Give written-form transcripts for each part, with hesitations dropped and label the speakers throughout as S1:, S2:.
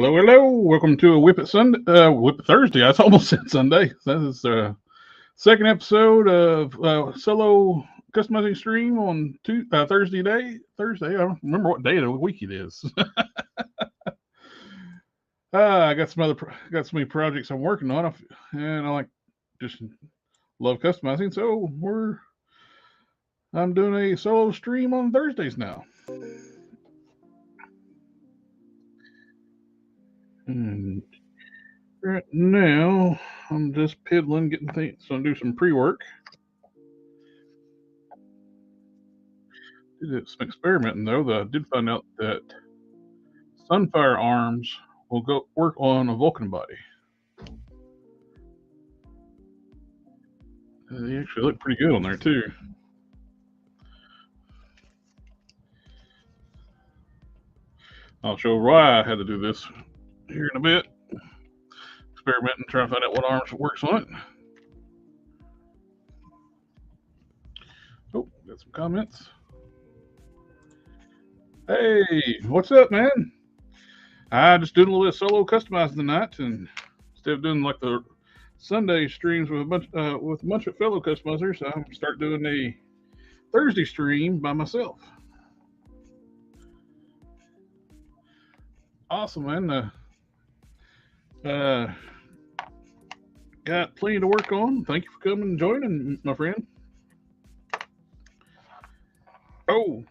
S1: Hello, hello. Welcome to a Whip It Sunday, Whip It Thursday. I almost said Sunday. That is the second episode of solo customizing stream on Thursday. I don't remember what day of the week it is. I got got so many projects I'm working on, and I just love customizing. So I'm doing a solo stream on Thursdays now. And right now, I'm just piddling, getting things. So I'm do some pre-work. Did some experimenting though. That I did find out that Sunfire arms will go work on a Vulcan body. They actually look pretty good on there too. I'll show why I had to do this here in a bit. Experimenting, trying to find out what arms works on it. Oh, got some comments. Hey, what's up, man? I just doing a little bit of solo customizing tonight, and instead of doing like the Sunday streams with a bunch of fellow customizers, I'm start doing a Thursday stream by myself. Awesome, man. Got plenty to work on. Thank you for coming and joining, my friend. Oh,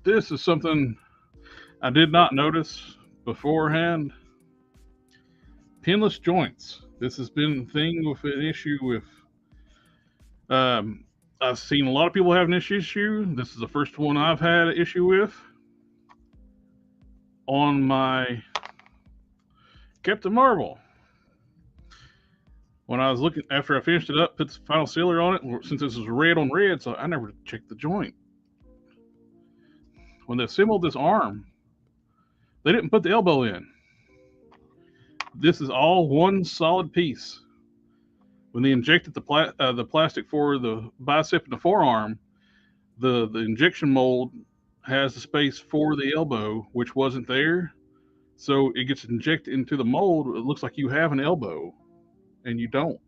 S1: this is something I did not notice beforehand. Pinless joints. This has been a thing with an issue with. I've seen a lot of people have an issue. This is the first one I've had an issue with on my Captain Marvel. When I was looking, after I finished it up, put the final sealer on it, since this was red on red, so I never checked the joint. When they assembled this arm, they didn't put the elbow in. This is all one solid piece. When they injected the plastic for the bicep and the forearm, the injection mold has the space for the elbow, which wasn't there. So it gets injected into the mold. It looks like you have an elbow, and you don't.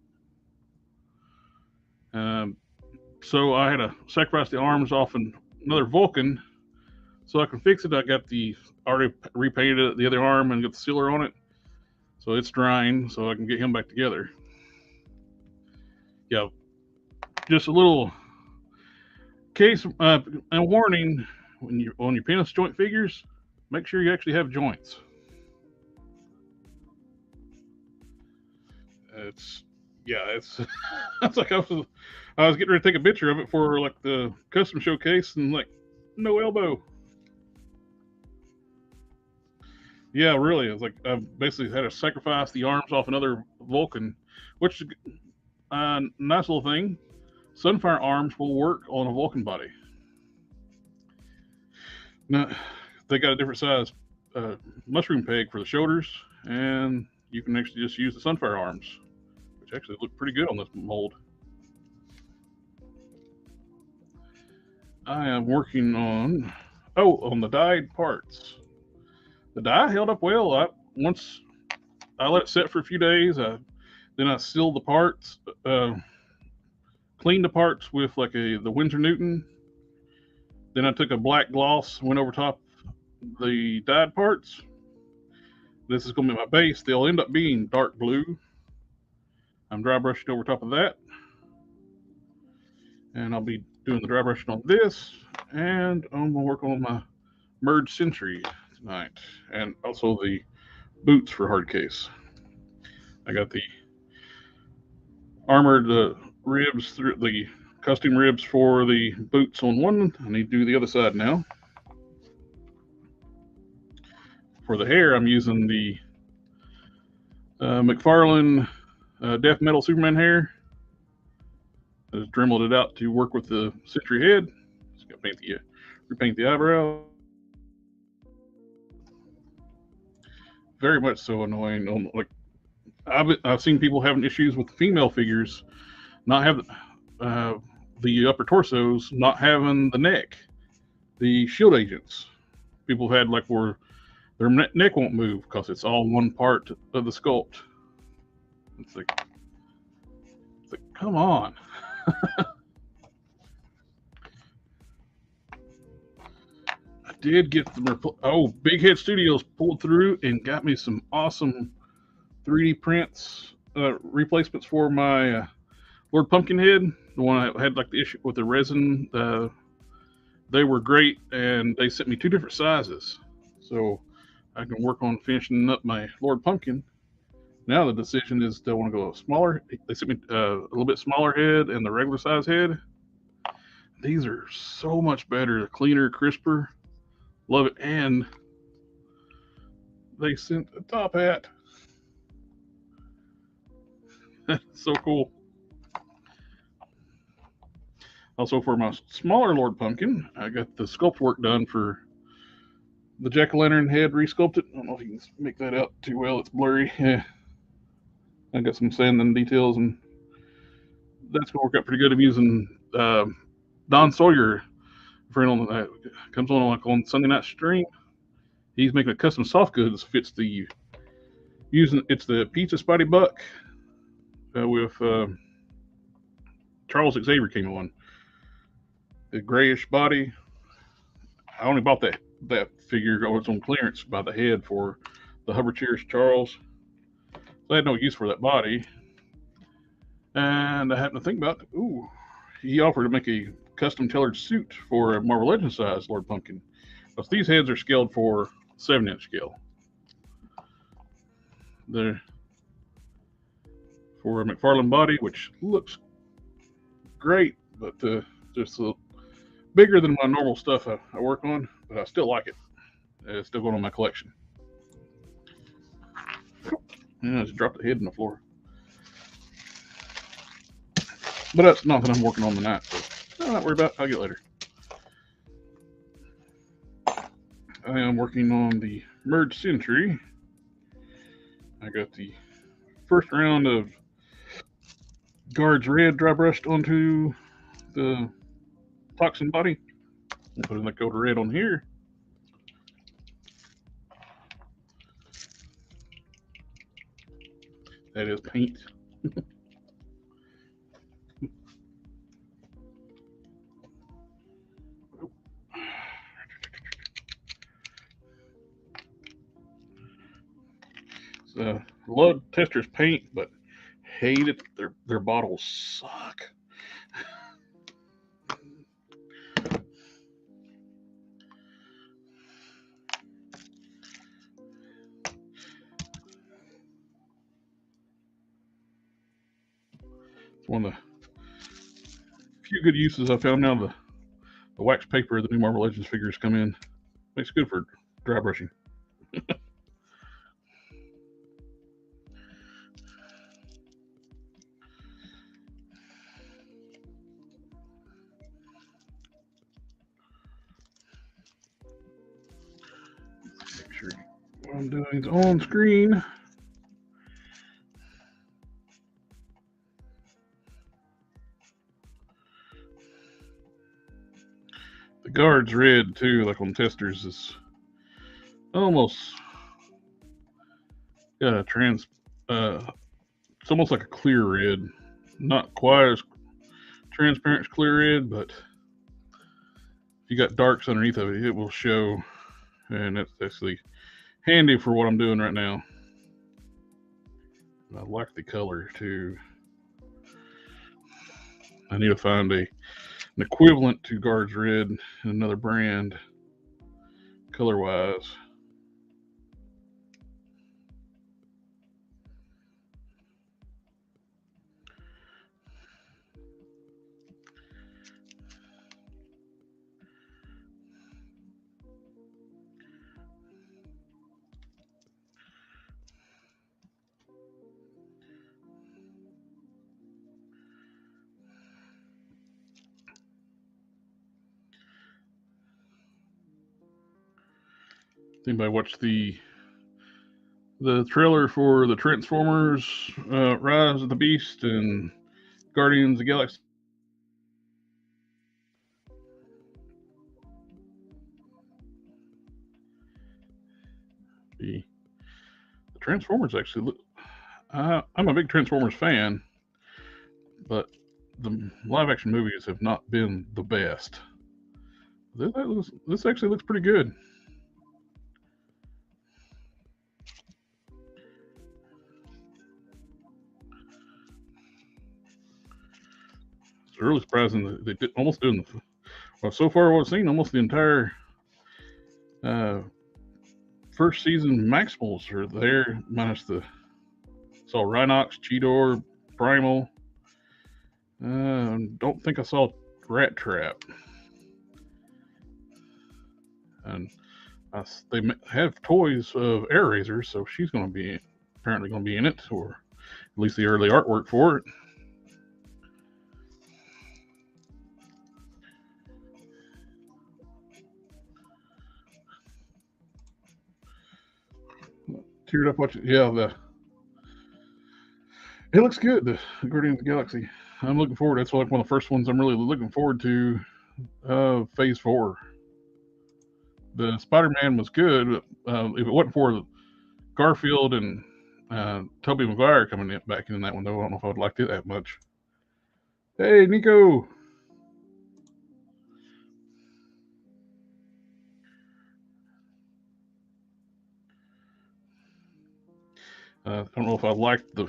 S1: So I had to sacrifice the arms off another Vulcan so I can fix it. I got already repainted the other arm and got the sealer on it. So it's drying, so I can get him back together. Yeah, just a little case and warning: when you're on your penis joint figures, make sure you actually have joints. It's it's like I was getting ready to take a picture of it for like the custom showcase, and like no elbow. Yeah, really. It's like I basically had to sacrifice the arms off another Vulcan, which is a nice little thing. Sunfire arms will work on a Vulcan body. Now, they got a different size mushroom peg for the shoulders, and you can actually just use the Sunfire arms, which actually look pretty good on this mold. I am working on the dyed parts. The dye held up well. Once I let it set for a few days, then I sealed the parts, cleaned the parts with like the Winsor Newton. Then I took a black gloss, went over top the dyed parts. This is going to be my base. They'll end up being dark blue. I'm dry brushing over top of that, and I'll be doing the dry brushing on this, and I'm going to work on my merged Sentry tonight, and also the boots for hard case. I got the armored ribs through the custom ribs for the boots on one. I need to do the other side now. For the hair, I'm using the McFarlane Death Metal Superman hair. I just dremeled it out to work with the Sentry head. Just got to repaint the eyebrow. Very much so annoying. Like I've seen people having issues with the female figures not having the upper torsos, not having the neck. The shield agents, people had like where Their neck won't move because it's all one part of the sculpt. It's like come on. I did get the Big Head Studios pulled through and got me some awesome 3D prints replacements for my Lord Pumpkinhead. The one I had like the issue with the resin. They were great, and they sent me 2 different sizes, so I can work on finishing up my Lord Pumpkin. Now the decision is, do I want to go smaller? They sent me a little bit smaller head and the regular size head. These are so much better, cleaner, crisper. Love it. And they sent a top hat. So cool. Also, for my smaller Lord Pumpkin, I got the sculpt work done for the jack-o'-lantern head resculpted. I don't know if you can make that out too well. It's blurry. Yeah. I got some sand and details, and that's going to work out pretty good. I'm using Don Sawyer, friend that comes on like on Sunday night stream. He's making a custom soft goods. Fits the it's the Pizza Spotty Buck with Charles Xavier came on. The grayish body. I only bought that figure. It's on clearance by the head for the Hubbard Cheers Charles. So I had no use for that body. And I happened to think about, he offered to make a custom tailored suit for a Marvel Legends size Lord Pumpkin. Because these heads are scaled for 7-inch scale. They're for a McFarlane body, which looks great, but just a bigger than my normal stuff I work on, but I still like it. It's still going on my collection. And I just dropped the head on the floor. But that's nothing I'm working on tonight, so I'm not worried about it. I'll get it later. I am working on the Merge Sentry. I got the first round of Guards Red dry brushed onto the Toxin body. I'm putting the coat of red on here. That is paint. Love Tester's paint, but hate it. Their bottles suck. It's one of the few good uses I found now. The wax paper the new Marvel Legends figures come in. Makes it good for dry brushing. Make sure what I'm doing is on screen. The Guards Red too, like on Testers, is almost got a it's almost like a clear red. Not quite as transparent as clear red, but if you got darks underneath of it, it will show. And that's actually handy for what I'm doing right now. I like the color too. I need to find an equivalent to Guards Red in another brand, color wise. Anybody watch the trailer for the Transformers Rise of the Beast and Guardians of the Galaxy? The Transformers actually look. I'm a big Transformers fan, but the live action movies have not been the best. This actually looks pretty good. It's really surprising that they did almost doing well so far. What I've seen, almost the entire first season Maximals are there, minus the saw Rhinox, Cheetor, Primal. Don't think I saw Rat Trap. And they have toys of Air Razor, so she's going to be apparently going to be in it, or at least the early artwork for it. Teared up watching. Yeah, it looks good. The Guardians of the Galaxy. I'm looking forward. That's like one of the first ones I'm really looking forward to. Phase 4. The Spider-Man was good. If it wasn't for Garfield and Tobey Maguire coming back in that one, though, I don't know if I would like it that much. Hey, Nico. I don't know if I liked the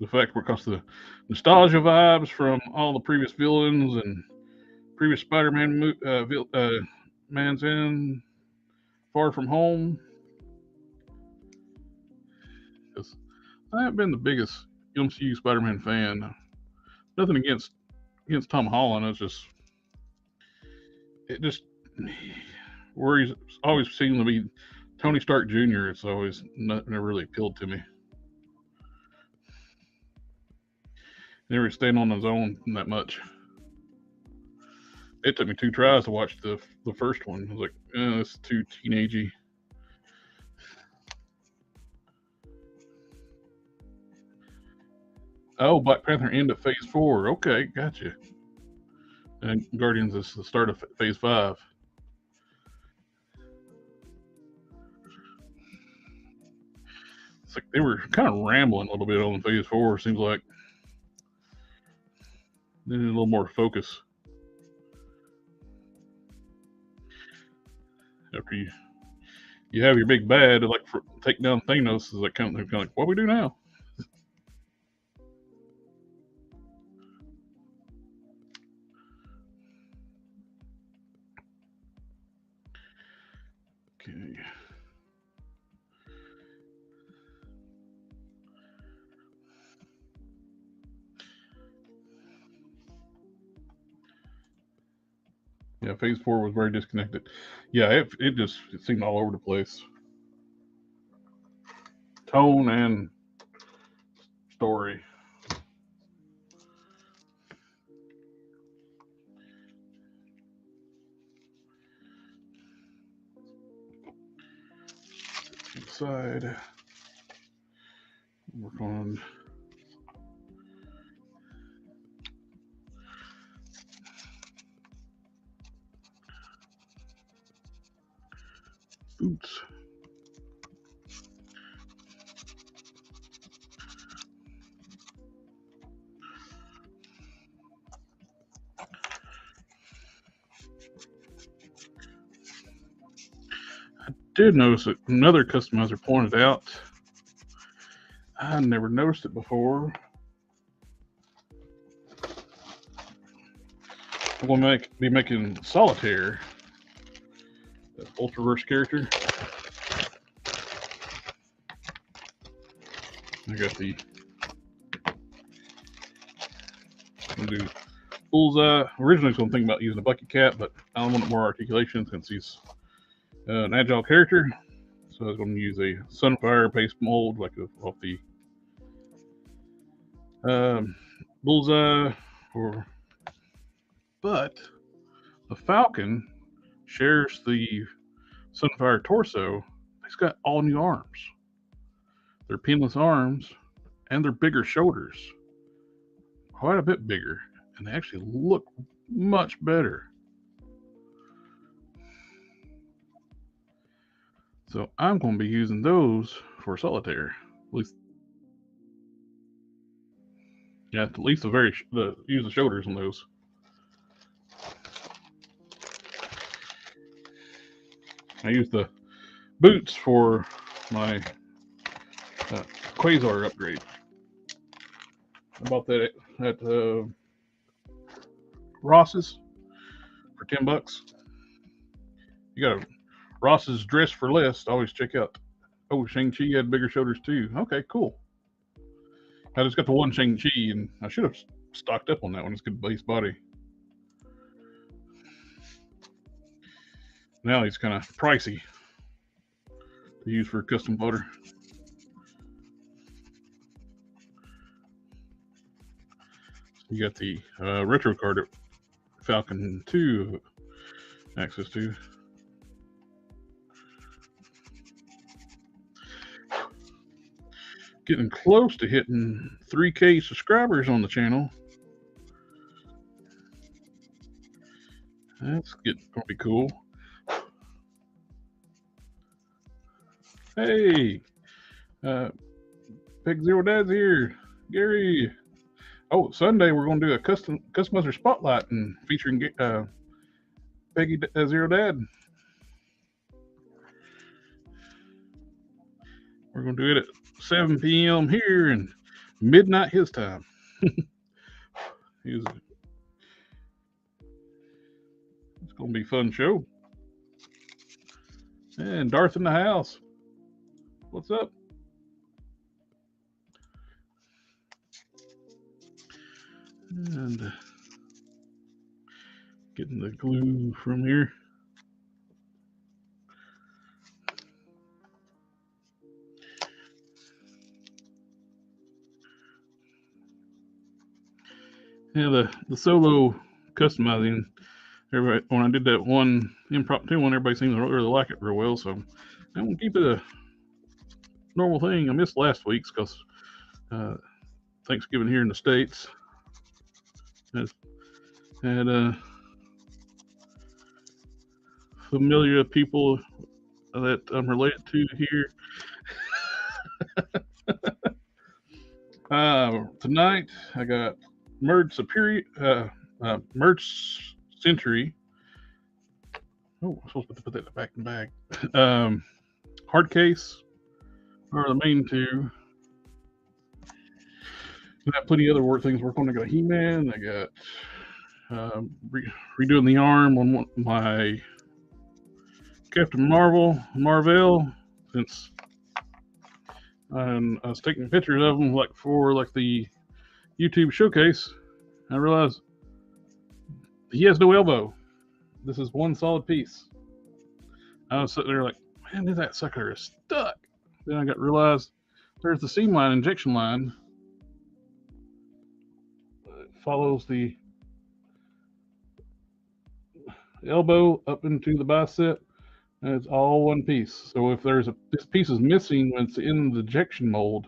S1: fact because the nostalgia vibes from all the previous villains and previous Spider-Man Man's in Far From Home. Because I haven't been the biggest MCU Spider-Man fan. Nothing against Tom Holland. It just where he's always seemed to be Tony Stark Jr. It's always never really appealed to me. Never staying on his own that much. It took me 2 tries to watch the first one. I was like, it's too teenagey. Oh, Black Panther end of Phase 4. Okay, gotcha. And Guardians is the start of Phase 5. It's like they were kind of rambling a little bit on Phase 4. Seems like they need a little more focus. After you have your big bad, like for take down Thanos, is like kind of like, what do we do now? Okay. Yeah, Phase 4 was very disconnected. Yeah, it seemed all over the place. Tone and story. Inside. Work on. Boots. Did notice it. Another customizer pointed out. I never noticed it before. I'm going to be making Solitaire, that Ultraverse character. I got the do Bullseye. Originally, I was going to think about using a Bucket Cat, but I wanted more articulation since he's an agile character. So I was going to use a Sunfire paste mold, like off the Bullseye. But the Falcon shares the Sunfire torso. He's got all new arms. They're pinless arms, and they're bigger shoulders, quite a bit bigger, and they actually look much better. So I'm going to be using those for solitaire. At least, yeah, at least use the shoulders on those. I use the boots for my Quasar upgrade. I bought that at Ross's for $10. You got a Ross's Dress for Less. Always check out. Oh, Shang-Chi had bigger shoulders too. Okay, cool. I just got the one Shang-Chi, and I should have stocked up on that one. It's good base body. Now he's kind of pricey to use for custom butter. You got the retro card that Falcon 2 access to. Getting close to hitting 3K subscribers on the channel. That's going to be cool. Hey, Peg Zero Dad's here. Gary. Oh, Sunday we're going to do a customizer spotlight and featuring Peggy Zero Dad. We're going to do it at 7 p.m. here and midnight his time. It's going to be a fun show. And Darth in the house. What's up? And getting the glue from here. Yeah, the solo customizing, everybody, when I did that one impromptu one, everybody seems to really like it real well. So I'm going to keep it a normal thing. I missed last week's because Thanksgiving here in the States. Had familiar people that I'm related to here. Tonight I got Merge Superior, Merge Century. Oh, I'm supposed to put that in the back and bag. Hard Case are the main two. I got plenty of other things working on. I got He-Man. I got redoing the arm on my Captain Marvel, since I was taking pictures of them for the YouTube showcase. I realized he has no elbow. This is one solid piece. I was sitting there like, man, that sucker is stuck. Then I realized there's the seam line, injection line. It follows the elbow up into the bicep, and it's all one piece. So if this piece is missing when it's in the injection mold,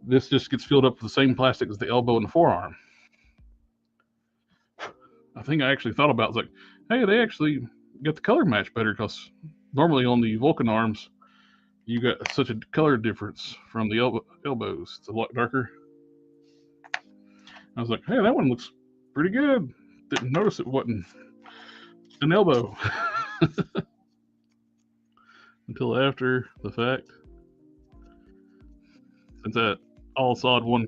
S1: this just gets filled up with the same plastic as the elbow and the forearm. I think I actually thought about it, like, hey, they actually got the color match better, because normally on the Vulcan arms, you got such a color difference from the elbows. It's a lot darker. I was like, hey, that one looks pretty good. Didn't notice it wasn't an elbow until after the fact. Since that all solid one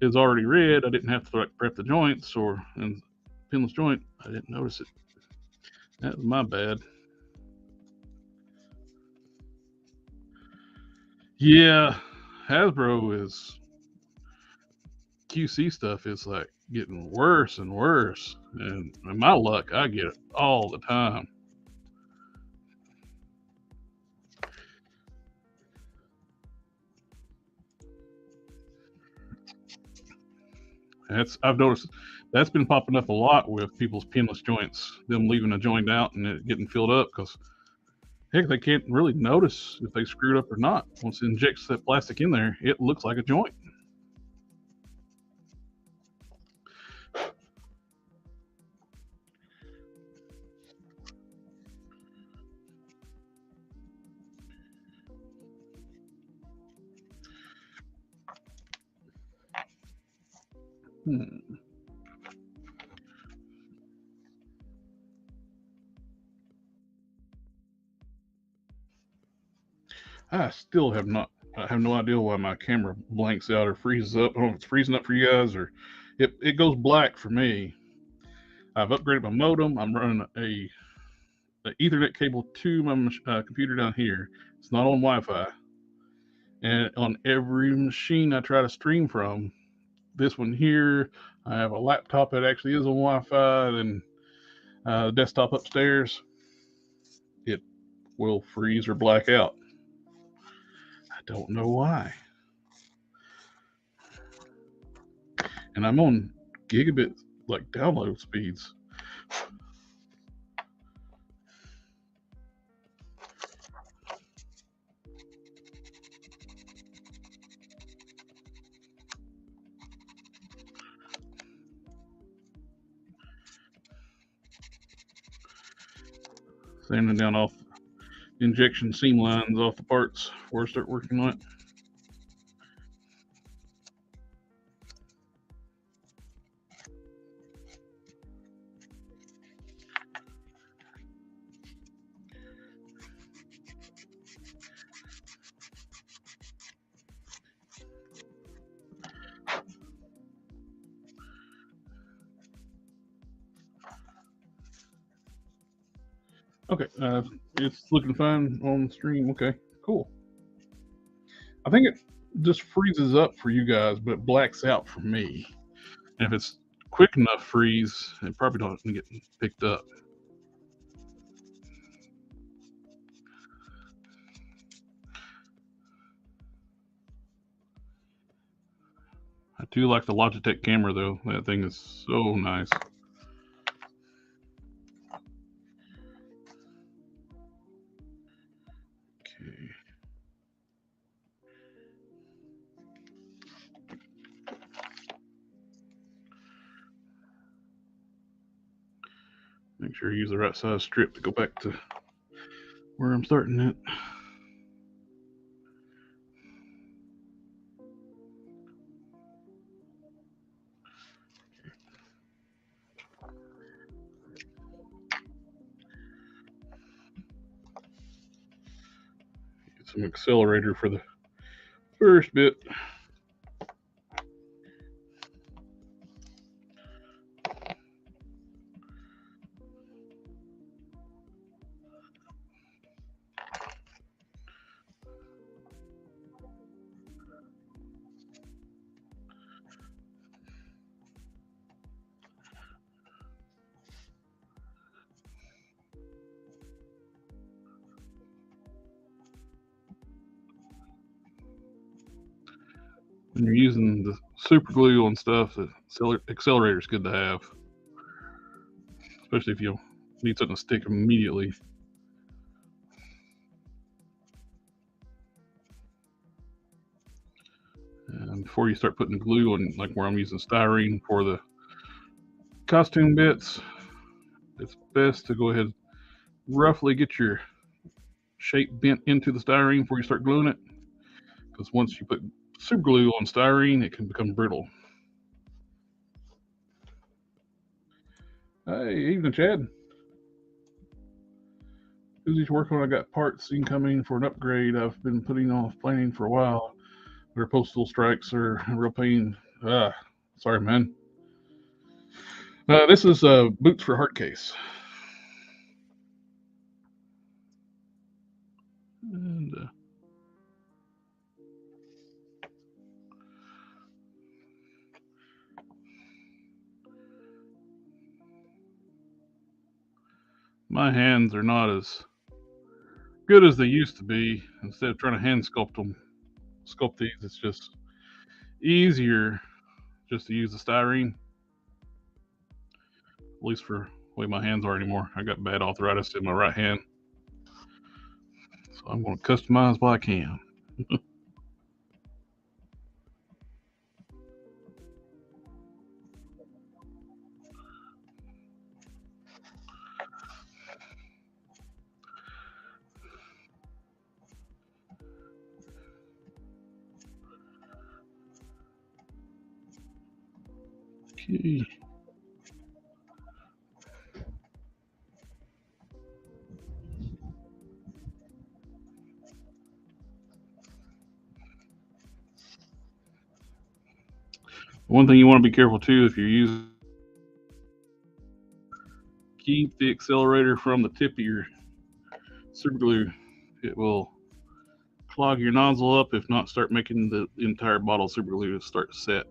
S1: is already red, I didn't have to prep the joints and pinless joint. I didn't notice it. That was my bad. Yeah, Hasbro is QC stuff is like getting worse and worse, and my luck, I get it all the time. I've noticed that's been popping up a lot with people's pinless joints, them leaving a joint out and it getting filled up, because heck, they can't really notice if they screwed up or not. Once it injects that plastic in there, it looks like a joint. I still have not. I have no idea why my camera blanks out or freezes up. I don't know if it's freezing up for you guys or it goes black for me. I've upgraded my modem. I'm running a Ethernet cable to my computer down here. It's not on Wi-Fi, and on every machine I try to stream from, this one here, I have a laptop that actually is on Wi-Fi, and desktop upstairs, it will freeze or black out. I don't know why. And I'm on gigabit like download speeds. Sanding down off injection seam lines off the parts before I start working on it. Okay, it's looking fine on the stream. Okay, cool. I think it just freezes up for you guys, but it blacks out for me. And if it's quick enough freeze, it probably doesn't get picked up. I do like the Logitech camera though. That thing is so nice. Okay. Make sure you use the right size strip to go back to where I'm starting it. Get some accelerator for the first bit. When you're using the super glue on stuff, the accelerator is good to have, especially if you need something to stick immediately. And before you start putting glue on, like where I'm using styrene for the costume bits, it's best to go ahead and roughly get your shape bent into the styrene before you start gluing it, because once you put super glue on styrene, it can become brittle. Hey, evening, Chad. Busy working on. I got parts incoming for an upgrade I've been putting off planning for a while. Their postal strikes are a real pain. Sorry, man. This is boots for hard case. And my hands are not as good as they used to be. Instead of trying to hand sculpt these, it's just easier just to use the styrene. At least for the way my hands are anymore. I got bad arthritis in my right hand, so I'm going to customize what I can. Okay. One thing you want to be careful too, if you're using, keep the accelerator from the tip of your super glue. It will clog your nozzle up, if not start making the entire bottle of super glue start to set.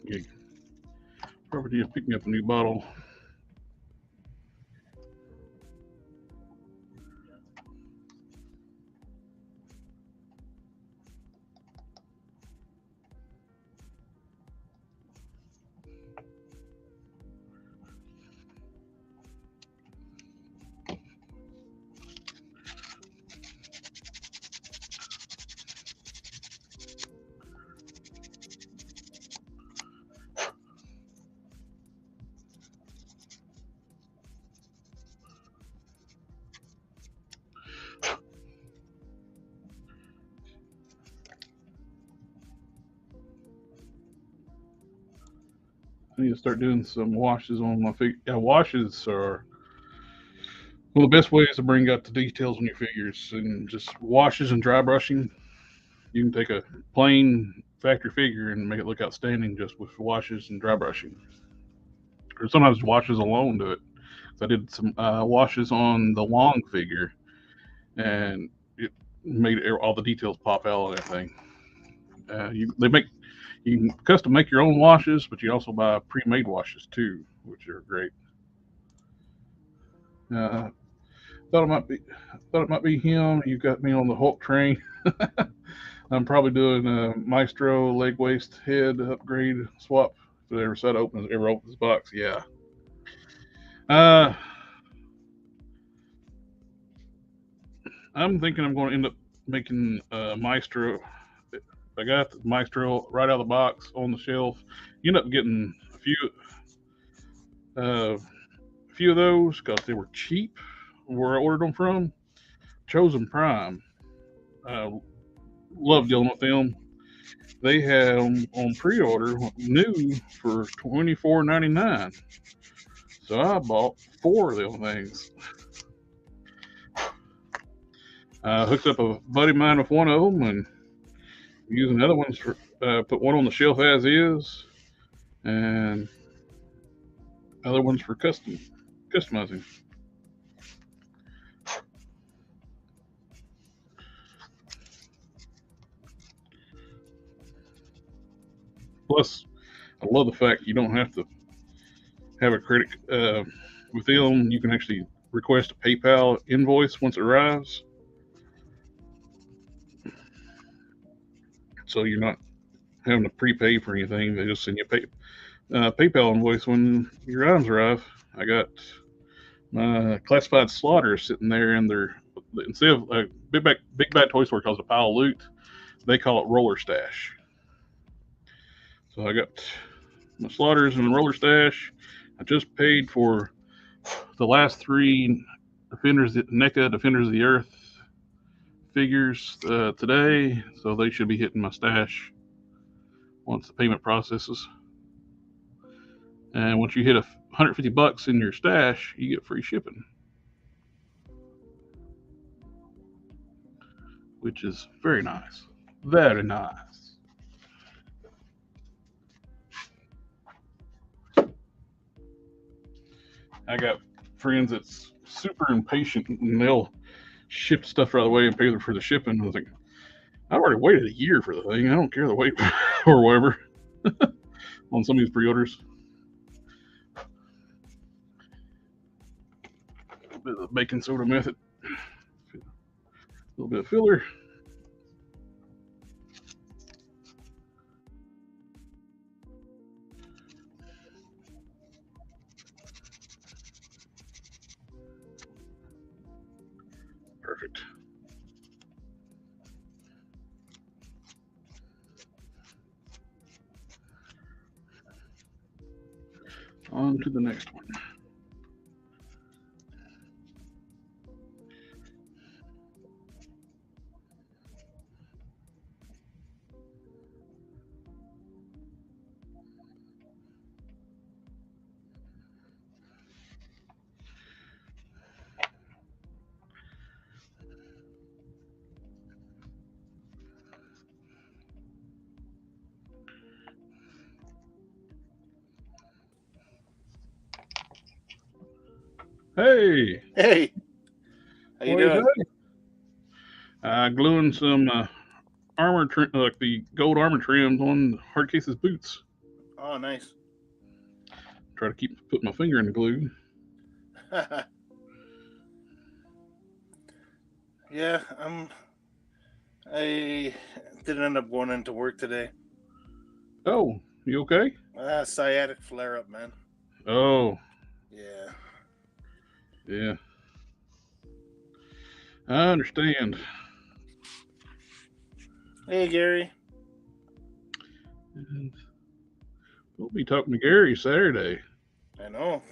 S1: Okay. Probably need to pick me up a new bottle. I need to start doing some washes on my figure. Yeah, washes are one of the best ways to bring out the details on your figures, and just washes and dry brushing. You can take a plain factory figure and make it look outstanding just with washes and dry brushing. Or sometimes washes alone do it. So I did some washes on the long figure, and it made all the details pop out and everything. You can custom make your own washes, but you also buy pre-made washes too, which are great. Uh, thought it might be him. You got me on the Hulk train. I'm probably doing a Maestro leg waist head upgrade swap. If it ever opens the box, yeah. Uh, I'm thinking I'm going to end up making Maestro. I got the Maestro right out of the box on the shelf. You end up getting uh, a few of those because they were cheap. Where I ordered them from, Chosen Prime. Uh, love dealing with them. They had them on pre-order new for $24.99. So I bought four of them things. I hooked up a buddy of mine with one of them and using other ones for put one on the shelf as is, and other ones for customizing. Plus, I love the fact you don't have to have a credit with them. You can actually request a PayPal invoice once it arrives, so you're not having to prepay for anything. They just send you a PayPal invoice when your items arrive. I got my classified slaughter sitting there, and they're instead of Big Bad Toy Store calls it a pile of loot, they call it roller stash. So I got my slaughters and roller stash. I just paid for the last three NECA Defenders of the Earth figures today, so they should be hitting my stash once the payment processes. And once you hit $150 in your stash, you get free shipping, which is very nice. Very nice. I got friends that's super impatient and they'll ship stuff right away and pay for the shipping. I was like, I've already waited a year for the thing. I don't care the wait or whatever on some of these pre-orders. A bit of the baking soda method. A little bit of filler. Perfect. On to the next one. Hey,
S2: Hey, how you
S1: what do you
S2: doing?
S1: say? Gluing some armor, like the gold armor trims on Hardcase's boots.
S2: Oh, nice.
S1: Try to keep putting my finger in the glue.
S2: Yeah, I didn't end up going into work today.
S1: Oh, you okay?
S2: Sciatic flare up, man.
S1: Oh,
S2: Yeah.
S1: yeah. I understand.
S2: Hey, Gary.
S1: And we'll be talking to Gary Saturday.
S2: I know.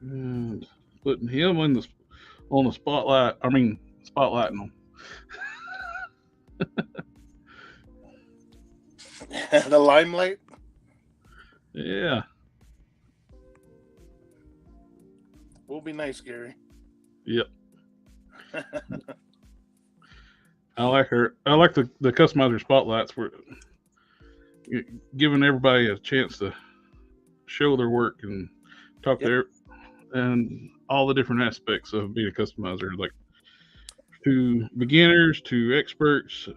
S1: And putting him in on the spotlight. I mean, spotlighting him.
S2: The limelight.
S1: Yeah.
S2: Will be nice, Gary.
S1: Yep. I like her. I like the customizer spotlights. Where giving everybody a chance to show their work and talk
S2: Yep.
S1: to and all the different aspects of being a customizer, like to beginners to experts.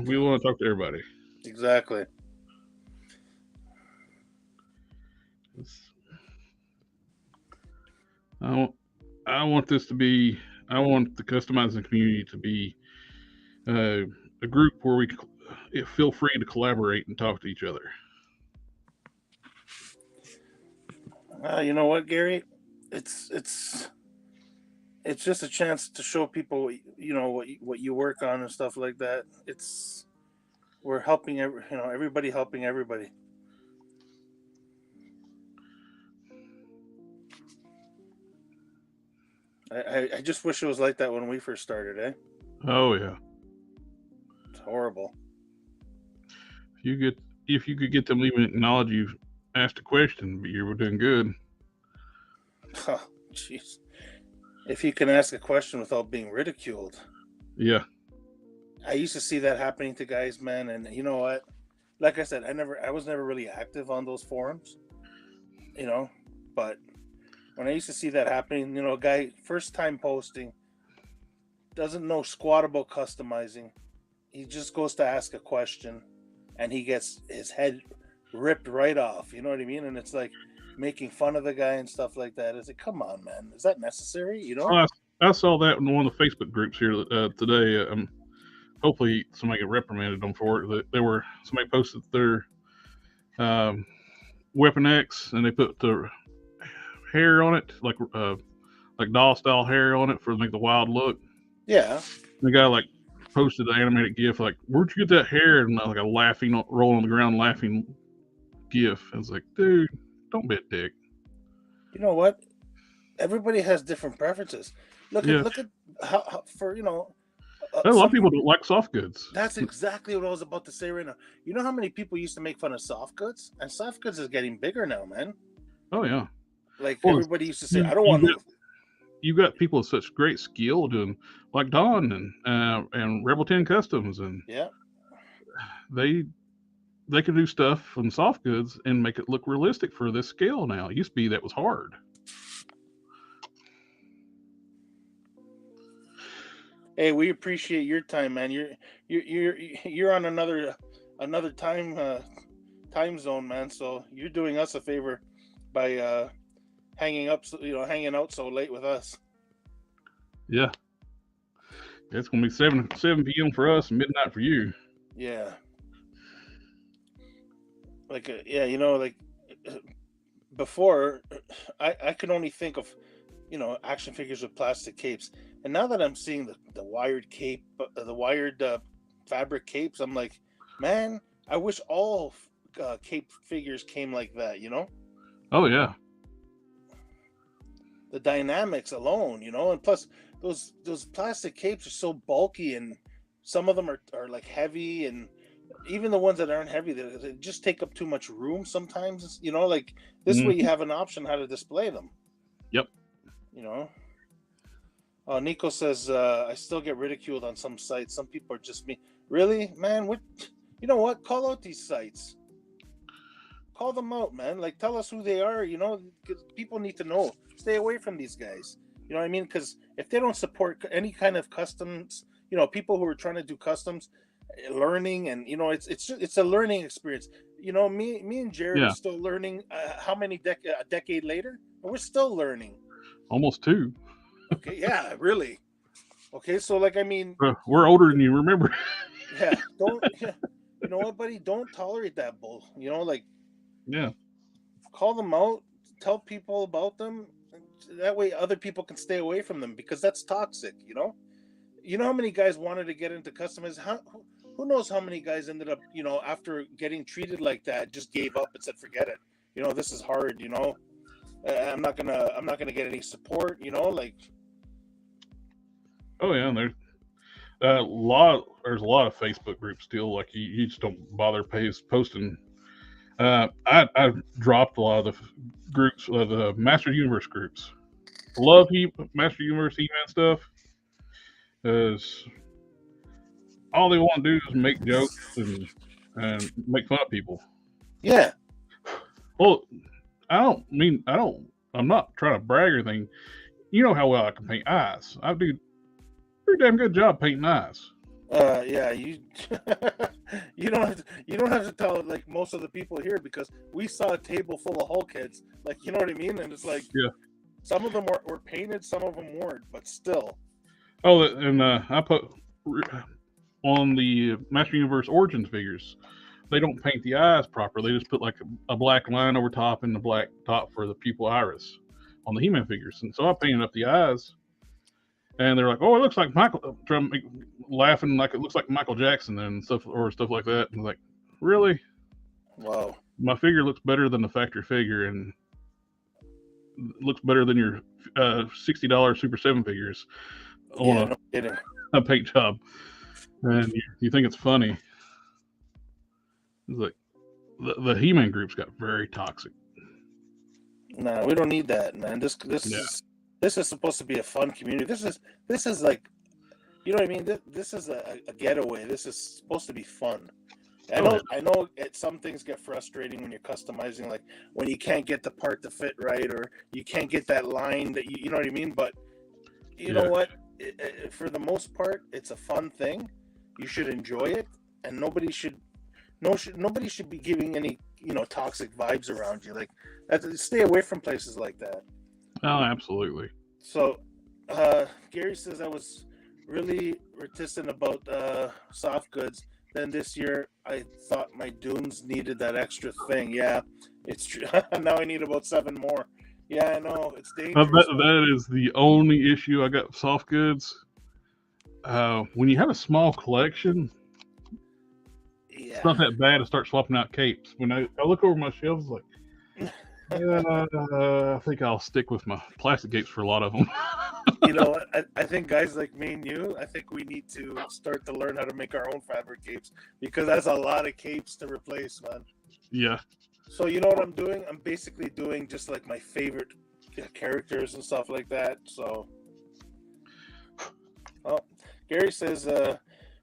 S1: We want to talk to everybody.
S2: Exactly.
S1: I want, I want this to be. I want the customizing community to be a group where we feel free to collaborate and talk to each other.
S2: You know what, Gary? It's it's it's just a chance to show people, what you work on and stuff like that. We're helping everybody helping everybody. I just wish it was like that when we first started, eh?
S1: Oh yeah.
S2: It's horrible.
S1: If you get if you could get them to even acknowledge you asked a question, you were doing good.
S2: Oh, jeez. If you can ask a question without being ridiculed.
S1: Yeah.
S2: I used to see that happening to guys, man, and you know what? Like I said, I was never really active on those forums, you know, but when I used to see that happening, a guy first time posting doesn't know squat about customizing. He just goes to ask a question and he gets his head ripped right off. You know what I mean? And it's like making fun of the guy and stuff like that. It's like, come on, man, is that necessary?
S1: I saw that in one of the Facebook groups here today. Hopefully, somebody get reprimanded them for it. They were somebody posted their um, Weapon X and they put the hair on it, like doll style hair on it for like the wild look.
S2: Yeah.
S1: The guy like posted the animated GIF like, "Where'd you get that hair?" And like a laughing, roll on the ground, laughing GIF. I was like, "Dude, don't be a dick."
S2: You know what? Everybody has different preferences.
S1: Yeah,
S2: Look at how for
S1: a lot of
S2: some.
S1: people don't like soft goods.
S2: That's exactly what I was about to say right now. You know how many people used to make fun of soft goods, and soft goods is getting bigger now, man.
S1: Oh yeah.
S2: Like
S1: Well,
S2: everybody used to say,
S1: you
S2: I don't
S1: you
S2: want
S1: got
S2: no.
S1: you got people with such great skill doing like Don and Rebel 10 Customs and
S2: Yeah,
S1: they they can do stuff from soft goods and make it look realistic for this scale now. It used to be that was hard.
S2: Hey, we appreciate your time, man. You're on another time zone, man. So you're doing us a favor by hanging out so late with us.
S1: Yeah, it's gonna be 7 p.m. for us and midnight for you.
S2: Yeah, like like before, I could only think of action figures with plastic capes, and now that I'm seeing the wired cape, the wired fabric capes, I'm like, man, I wish all cape figures came like that.
S1: Oh yeah,
S2: The dynamics alone, and plus those plastic capes are so bulky, and some of them are like heavy, and even the ones that aren't heavy, they just take up too much room sometimes. Like this way you
S1: hmm
S2: have an option how to display them.
S1: yep.
S2: You know. Nico says, I still get ridiculed on some sites. Some people are just me. Really, man? What? You know what? Call out these sites. Call them out, man. Like, tell us who they are. Because people need to know. Stay away from these guys. You know what I mean? Because if they don't support any kind of customs, people who are trying to do customs, learning, and it's a learning experience. Me and Jared are
S1: Yeah,
S2: still learning. How many a decade later, and we're still learning.
S1: almost 2.
S2: Okay, yeah, really. Okay, so like I mean,
S1: We're older than you. Remember?
S2: yeah, don't you know what, buddy? Don't tolerate that bull. Like
S1: Yeah.
S2: call them out, tell people about them. That way, other people can stay away from them because that's toxic. You know how many guys wanted to get into customers? Who knows how many guys ended up, after getting treated like that, just gave up and said, "Forget it." This is hard. I'm not gonna get any support. Like
S1: Oh yeah. And there's a lot of Facebook groups still. Like you just don't bother posting. I dropped a lot of the groups, the Master Universe groups. Love Master Universe He-Man stuff, because all they want to do is make jokes and make fun of people.
S2: yeah,
S1: Well, I don't. I'm not trying to brag or anything. You know how well I can paint eyes. I do a pretty damn good job painting eyes.
S2: yeah, you don't have to tell like most of the people here because we saw a table full of Hulk heads, like you know what I mean, and it's like
S1: Yeah.
S2: some of them were painted, some of them weren't, but still,
S1: Oh, and I put on the Master Universe Origins figures. They don't paint the eyes proper. They just put like a black line over top and the black top for the pupil iris on the He-Man figures. And so I painted up the eyes, and they're like, "Oh, it looks like Michael." Laughing like it looks like Michael Jackson and stuff like that. And like, really?
S2: wow,
S1: My figure looks better than the factory figure, and looks better than your $60 Super 7 figures
S2: yeah,
S1: on
S2: no kidding.
S1: a paint job. And you think it's funny. It's like the He-Man groups got very toxic.
S2: Nah, we don't need that, man. This this
S1: Yeah.
S2: is this is supposed to be a fun community. This is like you know what I mean. This is a getaway. This is supposed to be fun. I
S1: Oh
S2: know,
S1: yeah.
S2: I know. Some things get frustrating when you're customizing, like when you can't get the part to fit right, or you can't get that line that you know what I mean. But you know
S1: Yeah.
S2: what? For the most part, it's a fun thing. You should enjoy it, and nobody should be giving any toxic vibes around you. Like, stay away from places like that.
S1: Oh, absolutely.
S2: So, Gary says I was really reticent about soft goods. Then this year, I thought my dunes needed that extra thing. Yeah, it's true. Now I need about 7 more. Yeah, I know it's dangerous.
S1: That is the only issue I got with soft goods. When you have a small collection, it's
S2: Yeah,
S1: not that bad to start swapping out capes. When I look over my shelves, like, yeah, I think I'll stick with my plastic capes for a lot of them.
S2: I think guys like me and you, I think we need to start to learn how to make our own fabric capes because that's a lot of capes to replace, man.
S1: Yeah.
S2: So you know what I'm doing? I'm basically doing just like my favorite characters and stuff like that. So, oh, Gary says,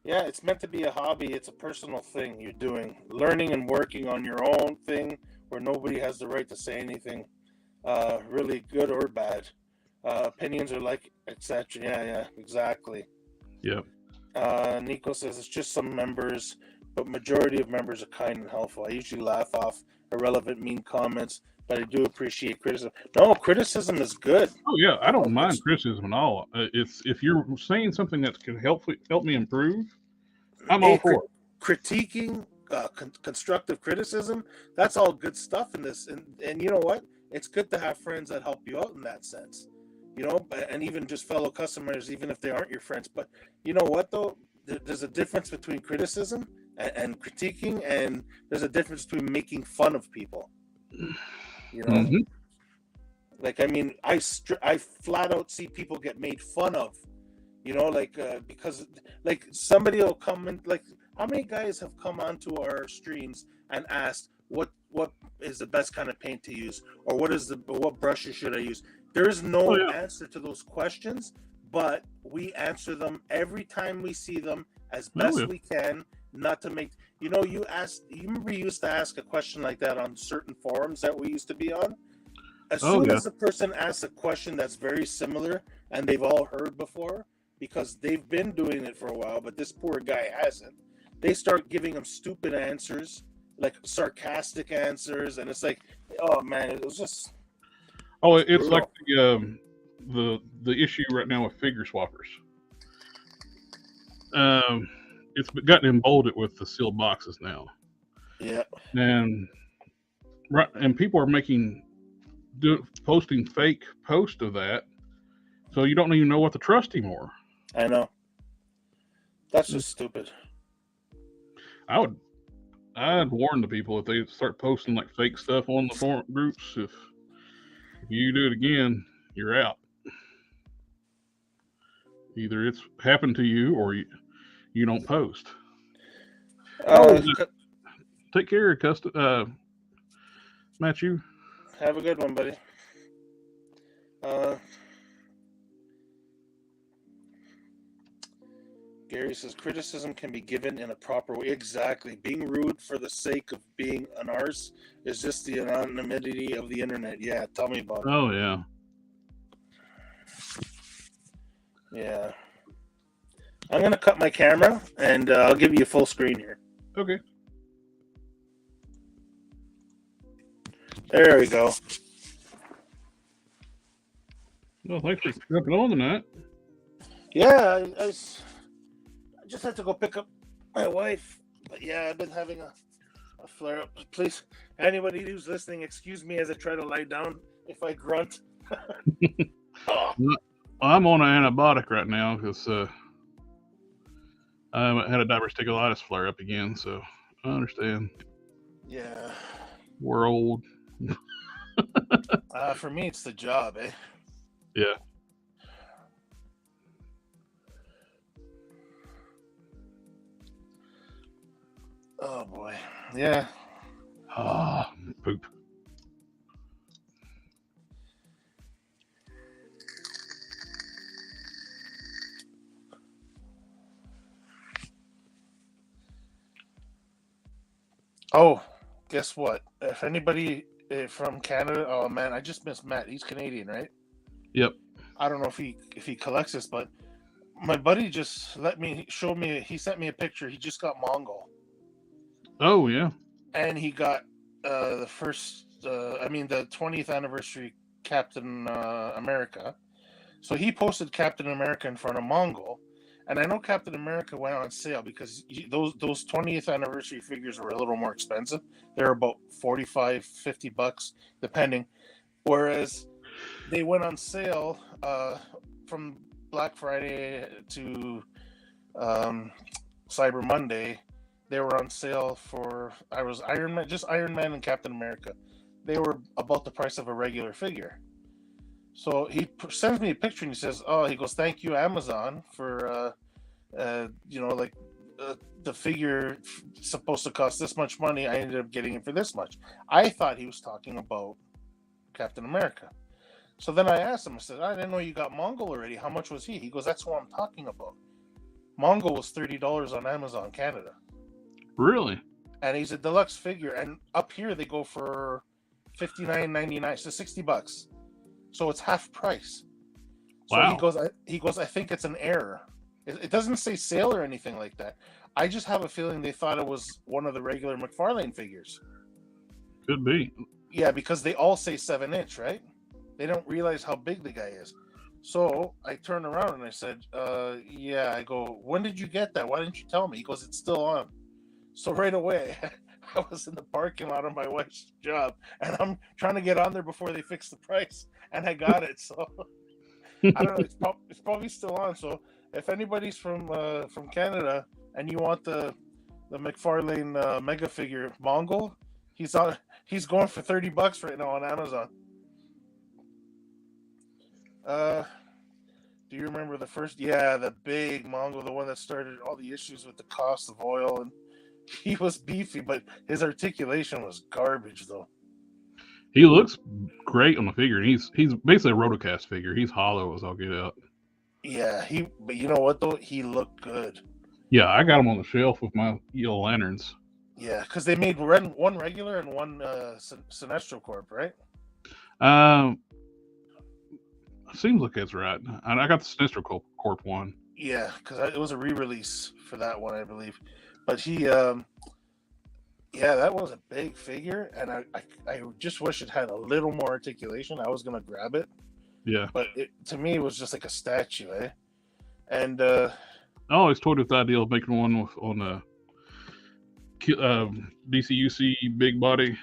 S2: Yeah, it's meant to be a hobby. It's a personal thing you're doing, learning and working on your own thing, where nobody has the right to say anything, really good or bad. Opinions are like, etc. Yeah, exactly.
S1: Yep.
S2: Nico says it's just some members, but majority of members are kind and helpful. I usually laugh off irrelevant, mean comments, but I do appreciate criticism. No, criticism is good.
S1: Oh yeah, I don't mind
S2: It's,
S1: criticism at all. It's if you're saying something that can help me improve, I'm all
S2: a
S1: for it.
S2: critiquing, constructive criticism. That's all good stuff in this, and you know what? It's good to have friends that help you out in that sense. You know, and even just fellow customers, even if they aren't your friends. But you know what though? There's a difference between criticism and critiquing, and there's a difference between making fun of people. You know,
S1: Mm-hmm.
S2: like I mean, I flat out see people get made fun of. You know, like because like somebody will come in, like how many guys have come onto our streams and asked what is the best kind of paint to use, or what brushes should I use? There is
S1: Oh
S2: no
S1: yeah.
S2: answer to those questions, but we answer them every time we see them as
S1: Oh
S2: best
S1: yeah.
S2: we can, not to make, you know, you remember you used to ask a question like that on certain forums that we used to be on. As
S1: Oh
S2: soon
S1: yeah.
S2: as the person asks a question that's very similar and they've all heard before, because they've been doing it for a while, but this poor guy hasn't, they start giving him stupid answers, like sarcastic answers, and it's like, oh man, it was just
S1: Oh,
S2: it's
S1: it's like
S2: brutal.
S1: the issue right now with figure swappers. Um, it's gotten emboldened with the sealed boxes now,
S2: Yeah,
S1: and right, and people are posting fake posts of that, so you don't even know what to trust anymore.
S2: I know. That's just stupid.
S1: I would I'd warn the people if they start posting like fake stuff on the forum groups. If you do it again, you're out. Either it's happened to you or you don't post. Oh,
S2: Uh,
S1: take care, custom Matthew.
S2: have a good one, buddy. Uh, Gary says criticism can be given in a proper way. Exactly. Being rude for the sake of being an arse is just the anonymity of the internet. Yeah, tell me about it.
S1: Oh yeah.
S2: Yeah. I'm going to cut my camera and I'll give you a full screen here.
S1: Okay.
S2: There we go.
S1: Well, thanks for jumping on tonight.
S2: Yeah, I just had to go pick up my wife. But yeah, I've been having a flare up. Please, anybody who's listening, excuse me as I try to lie down if I grunt. Oh.
S1: I'm on an antibiotic right now because I had a diverticulitis flare up again, so I understand.
S2: Yeah.
S1: We're old.
S2: For me, it's the job, eh?
S1: Yeah.
S2: Oh boy. Yeah.
S1: Ah, poop.
S2: Oh, guess what? If anybody from Canada, oh man, I just missed Matt. He's Canadian, right?
S1: Yep.
S2: I don't know if he collects this, but my buddy just he sent me a picture. He just got Mongol.
S1: Oh yeah.
S2: And he got the 20th anniversary Captain America. So he posted Captain America in front of Mongol. And I know Captain America went on sale because those 20th anniversary figures were a little more expensive. They're about $45-$50 depending. Whereas they went on sale from Black Friday to Cyber Monday. They were on sale for Iron Man and Captain America. They were about the price of a regular figure. So he sends me a picture and he says, "Oh, he goes, thank you Amazon for the figure supposed to cost this much money. I ended up getting it for this much." I thought he was talking about Captain America. So then I asked him, I said, "I didn't know you got Mongol already. How much was he?" He goes, "That's what I'm talking about." Mongol was $30 on Amazon Canada,
S1: Really?
S2: and he's a deluxe figure. And up here they go for $59.99, so $60. So it's half price. So
S1: Wow.
S2: he goes. I think it's an error. It doesn't say sale or anything like that. I just have a feeling they thought it was one of the regular McFarlane figures.
S1: Could be.
S2: Yeah, because they all say 7-inch, right? They don't realize how big the guy is. So I turned around and I said, yeah, I go, when did you get that? Why didn't you tell me? He goes, it's still on. So right away, I was in the parking lot of my wife's job, and I'm trying to get on there before they fix the price, and I got it. So I don't know. It's probably still on. So if anybody's from Canada and you want the McFarlane mega figure Mongol, he's going for $30 right now on Amazon. Do you remember the first? Yeah, the big Mongol, the one that started all the issues with the cost of oil, and he was beefy, but his articulation was garbage, though.
S1: He looks great on the figure. He's basically a rotocast figure. He's hollow as I'll get out.
S2: Yeah, but you know what though? He looked good.
S1: Yeah, I got him on the shelf with my yellow lanterns.
S2: Yeah, because they made one regular and one Sinestro Corp, right?
S1: Seems like that's right. I got the Sinestro Corp one.
S2: Yeah, because it was a re-release for that one, I believe. But he, yeah, that was a big figure, and I just wish it had a little more articulation. I was gonna grab it.
S1: Yeah.
S2: But to me, it was just like a statue, eh? And
S1: I always toyed with the idea of making one on a DCUC big body.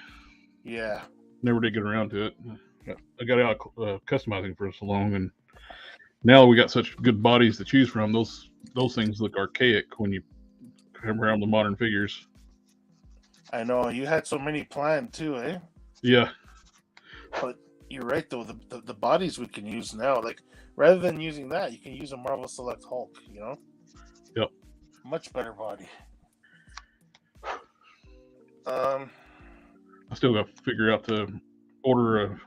S2: Yeah.
S1: Never did get around to it. I got out customizing for so long, and now we got such good bodies to choose from. Those things look archaic when you come around the modern figures.
S2: I know you had so many planned too, eh?
S1: Yeah.
S2: But you're right though. The bodies we can use now, like rather than using that, you can use a Marvel Select Hulk. You know.
S1: Yep.
S2: Much better body.
S1: I still got to figure out to order a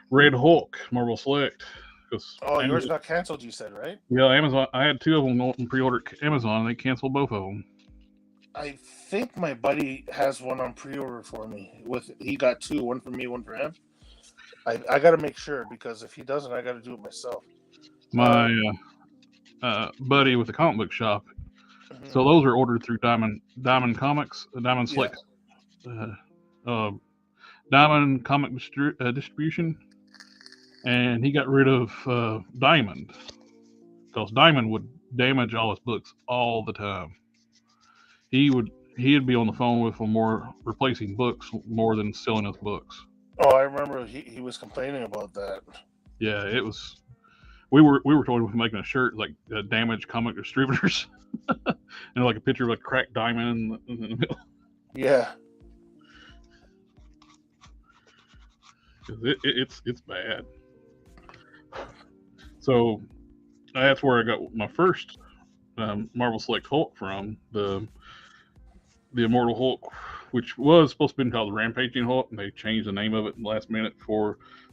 S1: Red Hulk Marvel Select.
S2: Yours got canceled, you said, right?
S1: Yeah, Amazon. I had 2 of them on pre-order Amazon, and they canceled both of them.
S2: I think my buddy has one on pre-order for me. He got 2, one for me, one for him. I got to make sure, because if he doesn't, I got to do it myself.
S1: My buddy with the comic book shop. Mm-hmm. So those are ordered through Diamond Comics, Diamond Select, Diamond Comic Distribution, and he got rid of Diamond because Diamond would damage all his books all the time. He'd be on the phone with them more replacing books more than selling his books.
S2: Oh, I remember he was complaining about that.
S1: Yeah, it was. We were told with making a shirt like damaged comic distributors, and like a picture of a cracked diamond in the middle.
S2: Yeah.
S1: It's bad. So that's where I got my first Marvel Select Hulk from, the Immortal Hulk, which was supposed to be called the Rampaging Hulk, and they changed the name of it last minute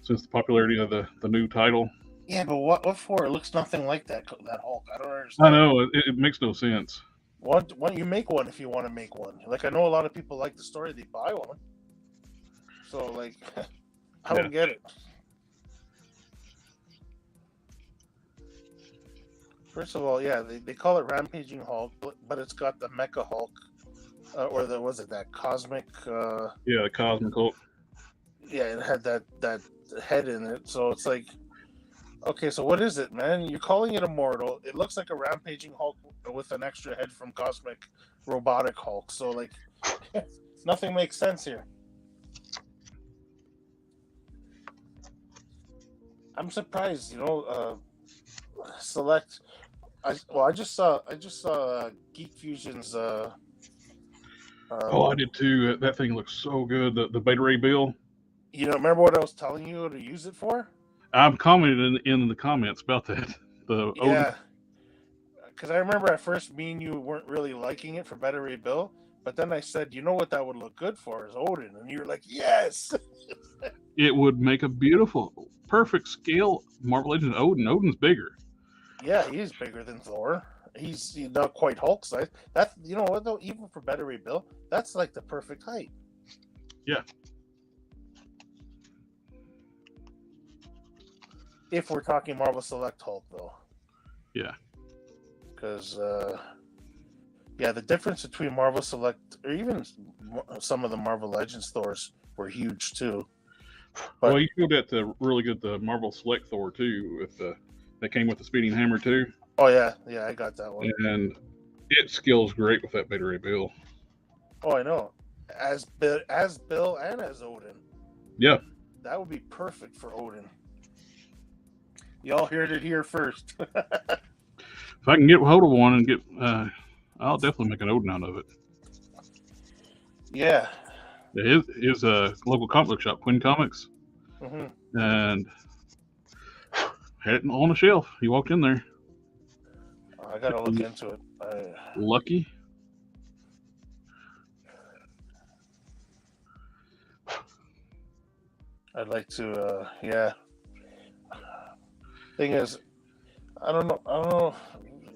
S1: since the popularity of the new title.
S2: Yeah, but what for? It looks nothing like that Hulk. I don't understand.
S1: I know it makes no sense.
S2: Why don't you make one if you want to make one? Like, I know a lot of people like the story; they buy one. So like, I don't get it. First of all, yeah, they call it Rampaging Hulk, but it's got the Mecha Hulk, or that Cosmic?
S1: Yeah, the Cosmic Hulk.
S2: Yeah, it had that head in it, so it's like, okay, so what is it, man? You're calling it Immortal. It looks like a Rampaging Hulk with an extra head from Cosmic Robotic Hulk. So like, nothing makes sense here. I'm surprised, Select. I just saw Geek Fusion's.
S1: I did too. That thing looks so good. The Beta Ray Bill.
S2: Remember what I was telling you to use it for?
S1: I'm commented in the comments about that.
S2: Yeah, because I remember at first me and you weren't really liking it for Beta Ray Bill, but then I said, you know what that would look good for is Odin, and you were like, yes.
S1: It would make a beautiful, perfect scale Marvel Legends Odin. Odin's bigger.
S2: Yeah, he is bigger than Thor. He's not quite Hulk size. That, you know what though, even for Better Ray Bill, that's like the perfect height.
S1: Yeah.
S2: If we're talking Marvel Select Hulk though.
S1: Yeah.
S2: Because yeah, the difference between Marvel Select or even some of the Marvel Legends Thors were huge too.
S1: But, well, you showed that really good the Marvel Select Thor too, with that came with the speeding hammer too.
S2: Oh yeah, I got that one.
S1: And it scales great with that Beta Ray Bill.
S2: Oh, I know. As Bill and as Odin.
S1: Yeah.
S2: That would be perfect for Odin. Y'all heard it here first.
S1: If I can get hold of one and get, I'll definitely make an Odin out of it.
S2: Yeah.
S1: His local comic book shop, Quinn Comics, and had it on the shelf. He walked in there.
S2: I gotta look into it.
S1: Lucky.
S2: I'd like to, yeah. Thing is, I don't know.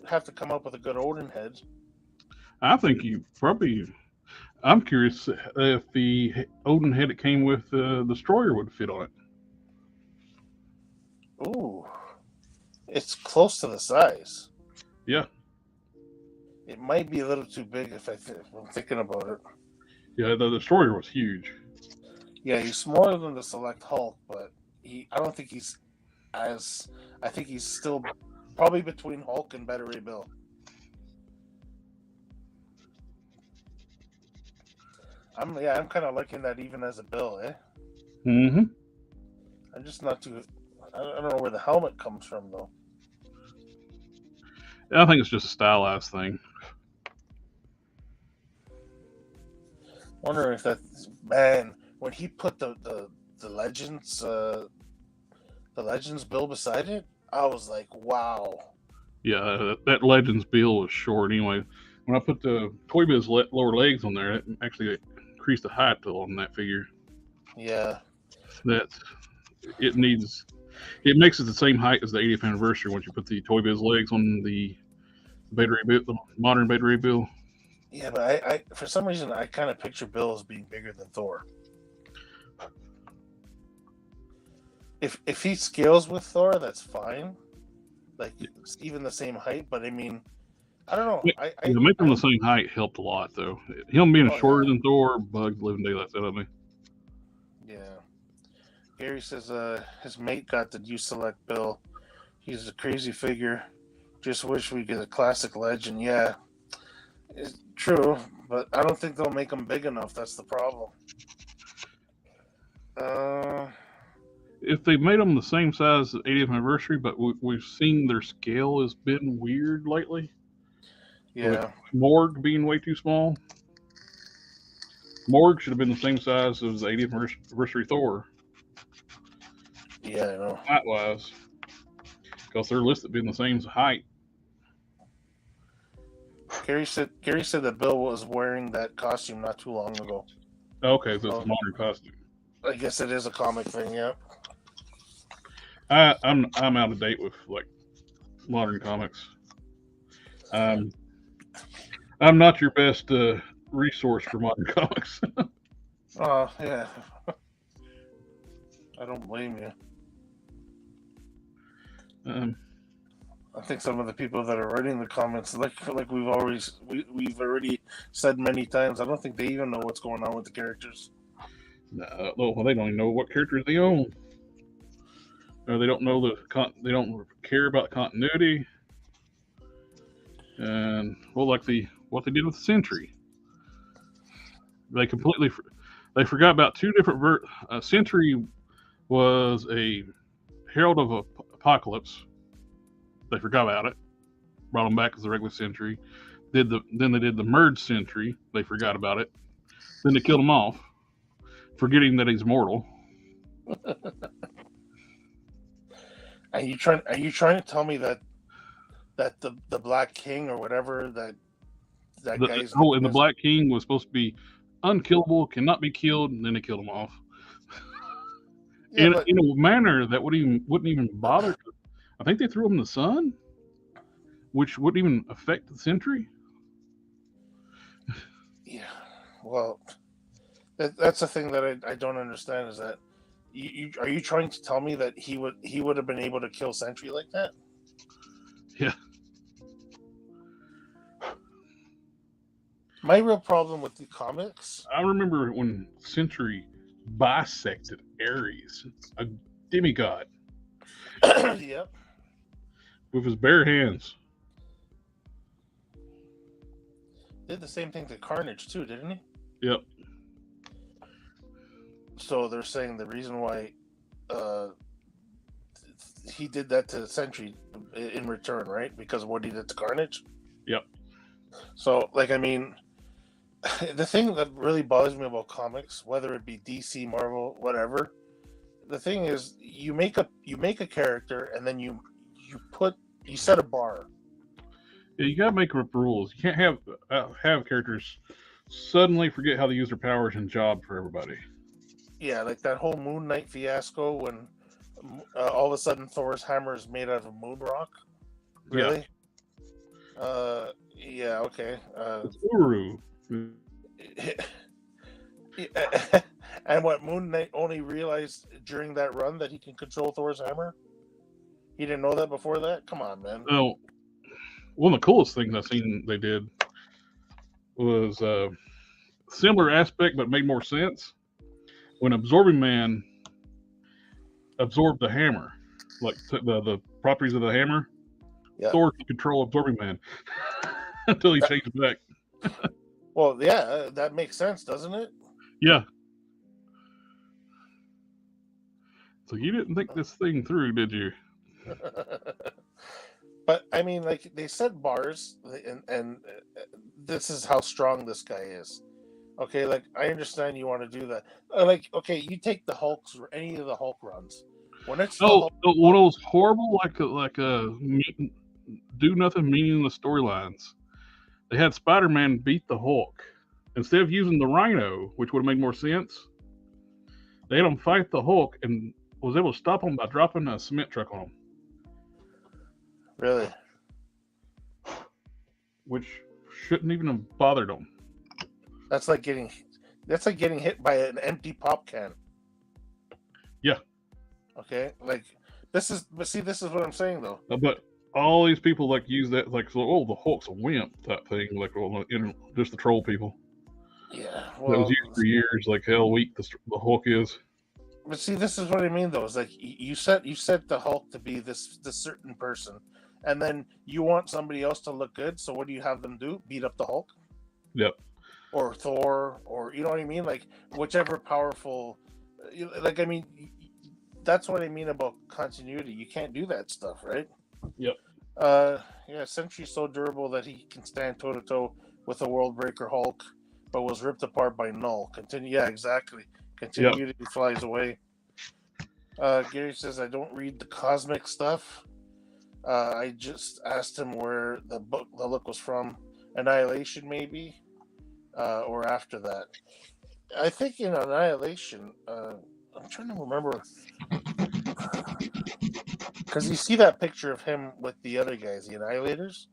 S2: Have to come up with a good Odin head.
S1: I think you probably. I'm curious if the Odin head that came with the Destroyer would fit on it.
S2: Ooh, it's close to the size.
S1: Yeah.
S2: It might be a little too big if I'm thinking about it.
S1: Yeah, the Destroyer was huge.
S2: Yeah, he's smaller than the Select Hulk, but I don't think he's as. I think he's still probably between Hulk and Better Ray Bill. I'm kind of liking that even as a Bill, eh?
S1: Mm-hmm.
S2: I'm just not too. I don't know where the helmet comes from though.
S1: I think it's just a stylized thing.
S2: Wondering if that man when he put the Legends Bill beside it, I was like, wow.
S1: Yeah, that Legends Bill was short anyway. When I put the Toy Biz lower legs on there, it actually increased the height on that figure.
S2: Yeah.
S1: It makes it the same height as the 80th anniversary once you put the Toy Biz legs on the Beta Ray Bill, the modern Beta Ray Bill.
S2: Yeah, but I for some reason I kind of picture Bill as being bigger than Thor. If he scales with Thor, that's fine. Like even the same height, but I mean, I don't know.
S1: Making them the same height helped a lot, though. Him being shorter than Thor bugged living daylights out of me.
S2: Yeah. Gary says his mate got the U Select Bill. He's a crazy figure. Just wish we get a classic Legend. Yeah, it's true, but I don't think they'll make them big enough. That's the problem.
S1: If they made them the same size as 80th anniversary, but we've seen their scale has been weird lately.
S2: Yeah.
S1: With Morg being way too small. Morg should have been the same size as the 80th anniversary Thor.
S2: Yeah, I know.
S1: Height-wise. Because they're listed being the same height.
S2: Gary said that Bill was wearing that costume not too long ago.
S1: Okay, so it's a modern costume.
S2: I guess it is a comic thing, yeah.
S1: I'm out of date with like modern comics. I'm not your best resource for modern comics.
S2: Oh yeah, I don't blame you. I think some of the people that are writing the comments, like we've already said many times, I don't think they even know what's going on with the characters.
S1: No, well, they don't even know what characters they own. Or they don't know they don't care about continuity. And well, like what they did with the Sentry, they forgot about two different. Sentry was a herald of apocalypse. They forgot about it. Brought him back as a regular Sentry. Then they did the merged Sentry. They forgot about it. Then they killed him off, forgetting that he's mortal.
S2: Are you trying to tell me that the Black King or whatever that guy's
S1: the Black King was supposed to be unkillable, cannot be killed, and then they killed him off. Yeah, in a manner that wouldn't even bother. I think they threw him in the sun. which wouldn't even affect the Sentry.
S2: Yeah. Well, that's the thing that I don't understand is that are you trying to tell me that he would have been able to kill Sentry like that?
S1: Yeah.
S2: My real problem with the comics.
S1: I remember when Sentry bisected Ares, a demigod,
S2: Yep.
S1: with his bare hands.
S2: Did the same thing to Carnage too, didn't he?
S1: Yep.
S2: So they're saying the reason why he did that to Sentry in return, right? Because of what he did to Carnage.
S1: Yep.
S2: So, like, I mean, the thing that really bothers me about comics, whether it be DC, Marvel, whatever, the thing is, you make a character and then you set a bar.
S1: Yeah, you gotta make up rules. You can't have characters suddenly forget how to use their powers and job for everybody.
S2: Yeah, like that whole Moon Knight fiasco when all of a sudden Thor's hammer is made out of moon rock. Really? Yeah. Okay.
S1: It's Uru.
S2: And what Moon Knight only realized during that run that he can control Thor's hammer? He didn't know that before that? Come on, man.
S1: Oh, one of the coolest things I've seen they did was similar aspect but made more sense. When Absorbing Man absorbed the hammer, like the properties of the hammer,
S2: Yeah.
S1: Thor could control Absorbing Man until he changed it back.
S2: Well, yeah, that makes sense, doesn't it?
S1: Yeah. So you didn't think this thing through, did you?
S2: But I mean, like, they set bars, and this is how strong this guy is. Okay, like, I understand you want to do that. Like, okay, you take the Hulks or any of the Hulk runs. When it's the Hulk,
S1: one of those horrible, do nothing meaningless storylines. They had Spider-Man beat the Hulk instead of using the Rhino, which would have made more sense. They had him fight the Hulk and was able to stop him by dropping a cement truck on him.
S2: Really?
S1: Which shouldn't even have bothered him.
S2: That's like getting hit by an empty pop can.
S1: Yeah.
S2: Okay, like this is what I'm saying though.
S1: But all these people use that the Hulk's a wimp type thing, just the troll people.
S2: Yeah,
S1: well, that was used for years, like how weak the Hulk is.
S2: But see, this is what I mean though. It's like you set the Hulk to be this certain person, and then you want somebody else to look good. So what do you have them do? Beat up the Hulk?
S1: Yep.
S2: Or Thor, or you know what I mean? Like whichever powerful, like I mean, that's what I mean about continuity. You can't do that stuff, right?
S1: Yep.
S2: Yeah, Sentry's so durable that he can stand toe to toe with a World Breaker Hulk, but was ripped apart by Null. Yeah, exactly. Continuity flies away. Gary says, I don't read the cosmic stuff. I just asked him where the look was from. Annihilation, maybe? Or after that. I think in Annihilation, I'm trying to remember. Because you see that picture of him with the other guys, the Annihilators?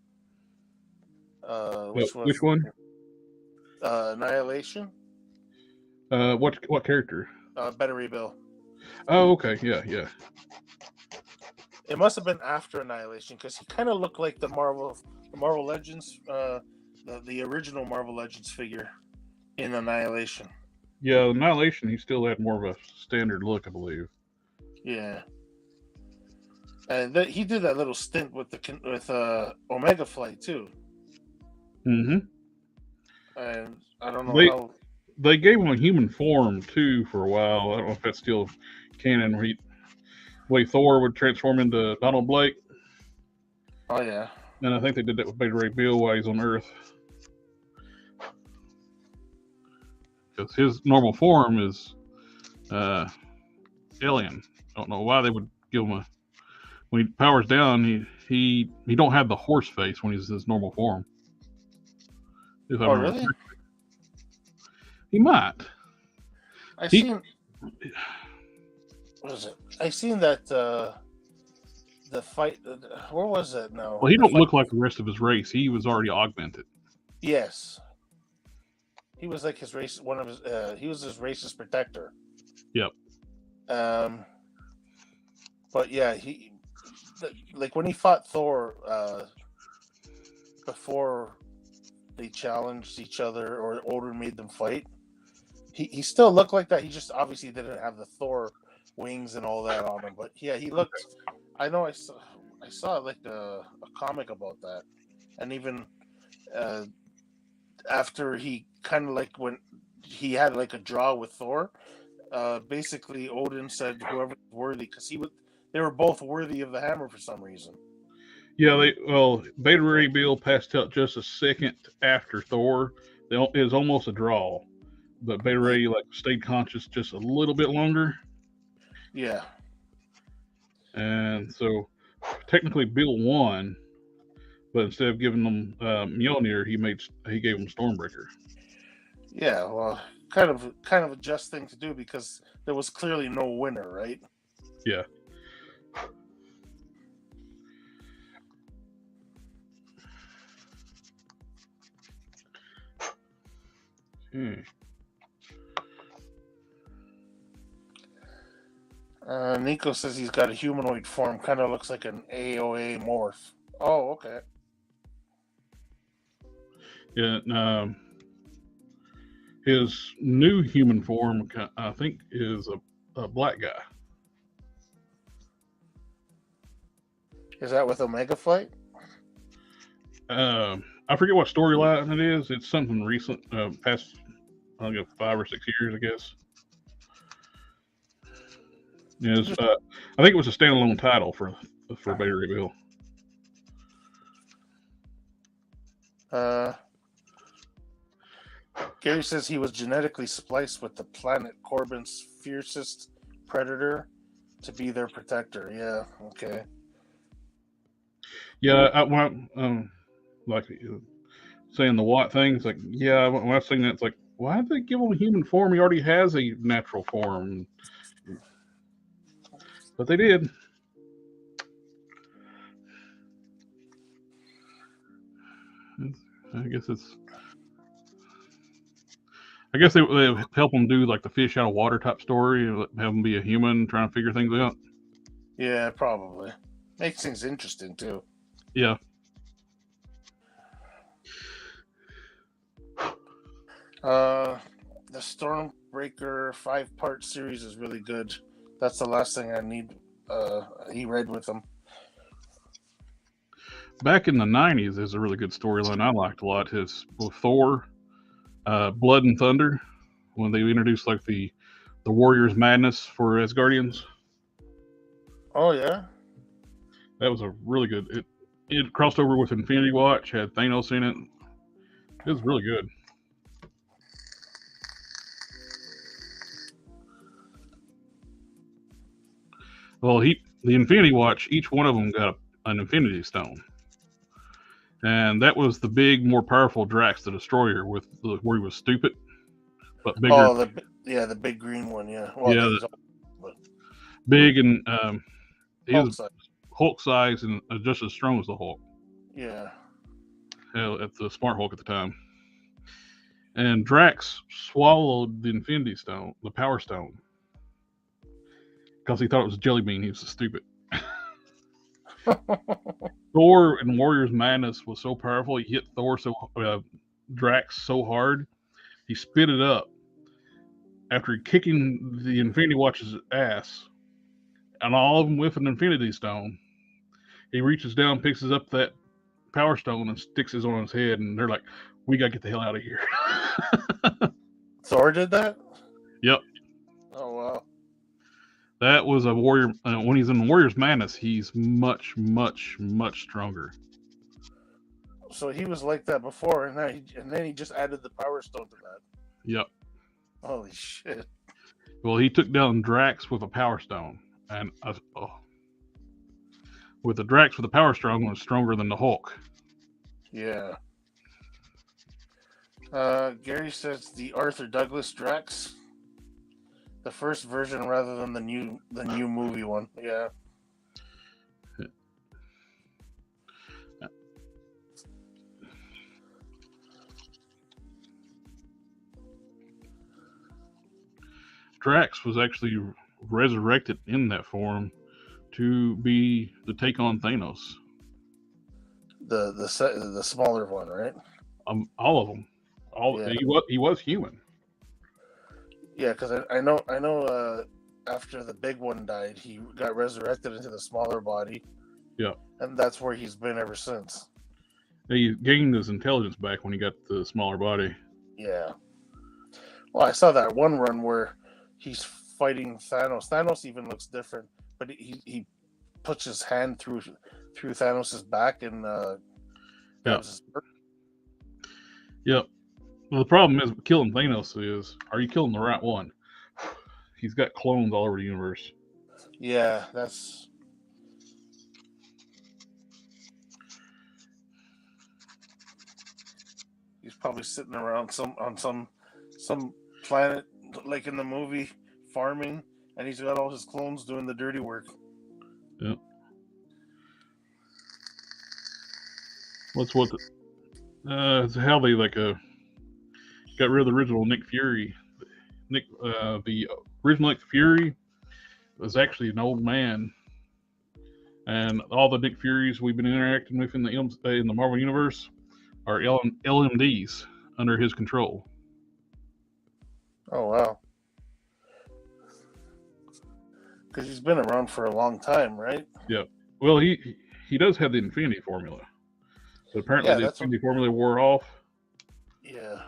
S1: Which one?
S2: Annihilation.
S1: What character?
S2: Bettery Bill.
S1: Oh, okay, yeah.
S2: It must have been after Annihilation because he kind of looked like the Marvel Legends, the original Marvel Legends figure in Annihilation.
S1: Yeah, Annihilation. He still had more of a standard look, I believe.
S2: Yeah, and he did that little stint with Omega Flight too.
S1: Mm-hmm.
S2: And I don't know how.
S1: They gave him a human form too for a while. I don't know if that's still canon. Where way Thor would transform into Donald Blake.
S2: Oh yeah.
S1: And I think they did that with Beta Ray Bill while he's on Earth. Because his normal form is alien. I don't know why they would give him when he powers down, he don't have the horse face when he's his normal form.
S2: Oh really?
S1: He might.
S2: I seen. What is it? I seen that the fight. Where was it? No,
S1: Well, he
S2: the
S1: don't
S2: fight.
S1: look like the rest of his race. He was already augmented.
S2: Yes, he was like his race. One of his. He was his race's protector.
S1: Yep.
S2: But yeah, like when he fought Thor before they challenged each other or Odin made them fight. He still looked like that. He just obviously didn't have the Thor wings and all that on him. But yeah, he looked. I know I saw like a comic about that, and even uh, after he kind of like when he had like a draw with Thor, basically Odin said whoever's worthy because they were both worthy of the hammer for some reason.
S1: Yeah, Beta Ray Bill passed out just a second after Thor. It was almost a draw, but Beta Ray stayed conscious just a little bit longer,
S2: Yeah.
S1: and so technically Bill won. But instead of giving them Mjolnir, he gave them Stormbreaker.
S2: Yeah, well, kind of a just thing to do because there was clearly no winner, right?
S1: Yeah.
S2: Nico says he's got a humanoid form, kind of looks like an AOA morph. Oh, okay.
S1: Yeah. His new human form, I think, is a black guy.
S2: Is that with Omega Flight?
S1: I forget what storyline it is. It's something recent, past, I don't know, 5 or 6 years, I guess. Yeah, I think it was a standalone title for Beta Ray Bill.
S2: Gary says he was genetically spliced with the planet Corbin's fiercest predator to be their protector. Yeah, okay.
S1: Yeah, like saying the Watt thing, it's like, yeah, when I was saying that, it's like, why did they give him a human form? He already has a natural form. But they did. I guess they help them do like the fish out of water type story, have them be a human trying to figure things out.
S2: Yeah, probably. Makes things interesting too.
S1: Yeah.
S2: The Stormbreaker 5-part series is really good. That's the last thing I need. He read with him.
S1: Back in the 90s, there's a really good storyline I liked a lot. His with Thor, Blood and Thunder, when they introduced like the Warriors Madness for Asgardians.
S2: Oh yeah.
S1: That was a really good. It crossed over with Infinity Watch, had Thanos in it. It was really good. Well, the Infinity Watch, each one of them got an Infinity Stone, and that was the big, more powerful Drax the Destroyer where he was stupid but bigger.
S2: Oh, the big green one. Yeah. Well,
S1: yeah,
S2: he's
S1: big and
S2: Hulk size.
S1: Hulk size and just as strong as the Hulk.
S2: Yeah.
S1: At the Smart Hulk at the time. And Drax swallowed the Infinity Stone, the Power Stone, because he thought it was a jelly bean. He was stupid. Thor and Warriors Madness was so powerful. He hit Drax so hard, he spit it up. After kicking the Infinity Watch's ass, and all of them with an Infinity Stone, he reaches down, picks up that Power Stone, and sticks it on his head. And they're like, "We gotta get the hell out of here."
S2: Thor did that?
S1: Yep.
S2: Oh wow.
S1: That was a warrior. When he's in Warriors Madness, he's much, much, much stronger.
S2: So he was like that before, and then he just added the Power Stone to that.
S1: Yep.
S2: Holy shit.
S1: Well, he took down Drax with a Power Stone, and with the Drax with the Power Stone was stronger than the Hulk.
S2: Yeah. Gary says the Arthur Douglas Drax, the first version rather than the new movie one. Yeah.
S1: Drax was actually resurrected in that form to take on Thanos.
S2: The smaller one, right?
S1: All of them.
S2: Yeah.
S1: He was human.
S2: Yeah, because I know. After the big one died, he got resurrected into the smaller body.
S1: Yeah.
S2: And that's where he's been ever since.
S1: He gained his intelligence back when he got the smaller body.
S2: Yeah. Well, I saw that one run where he's fighting Thanos. Thanos even looks different, but he puts his hand through Thanos's back and grabs his bird.
S1: Yep. Well, the problem is killing Thanos is, are you killing the right one? He's got clones all over the universe.
S2: Yeah, that's. He's probably sitting around on some planet like in the movie farming, and he's got all his clones doing the dirty work.
S1: Yep. It's how they got rid of the original Nick Fury. The original Nick Fury was actually an old man, and all the Nick Furies we've been interacting with in the Marvel universe are LMDs under his control.
S2: Oh wow! Because he's been around for a long time, right?
S1: Yeah. Well, he does have the Infinity Formula, but apparently the Infinity Formula wore off.
S2: Yeah.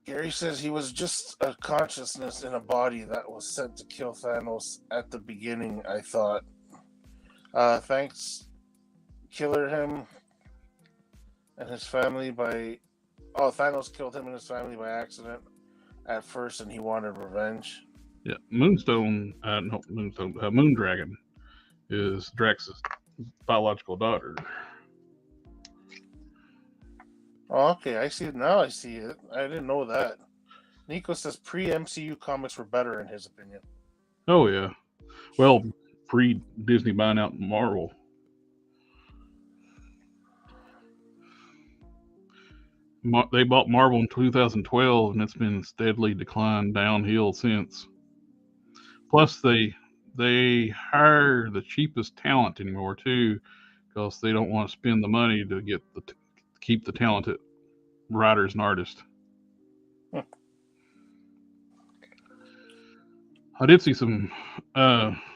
S2: Gary says he was just a consciousness in a body that was sent to kill Thanos at the beginning, I thought. Thanks, killer him and his family by... Oh, Thanos killed him and his family by accident at first, and he wanted revenge.
S1: Yeah, Moondragon is Drax's biological daughter.
S2: Oh, okay, I see it now. I see it. I didn't know that. Nico says pre-MCU comics were better in his opinion.
S1: Oh yeah, well, pre-Disney buying out Marvel. They bought Marvel in 2012, and it's been steadily declined downhill since. Plus, they hire the cheapest talent anymore too, because they don't want to spend the money to keep the talented writers and artists. I did see some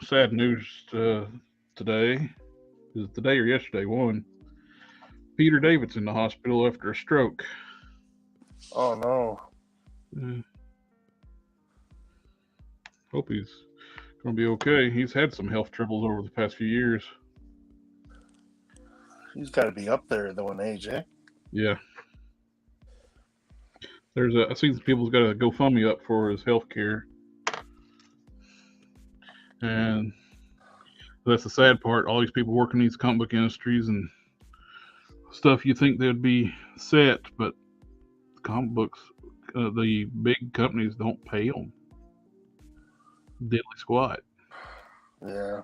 S1: sad news today. Is it today or yesterday? One. Peter David's in the hospital after a stroke.
S2: Oh no.
S1: Hope he's going to be okay. He's had some health troubles over the past few years.
S2: He's got to be up there though in age, eh?
S1: Yeah. I see some people's got a GoFundMe up for his health care. And that's the sad part. All these people working in these comic book industries and stuff, you think they'd be set, but comic books, the big companies don't pay them. Diddly squat.
S2: Yeah.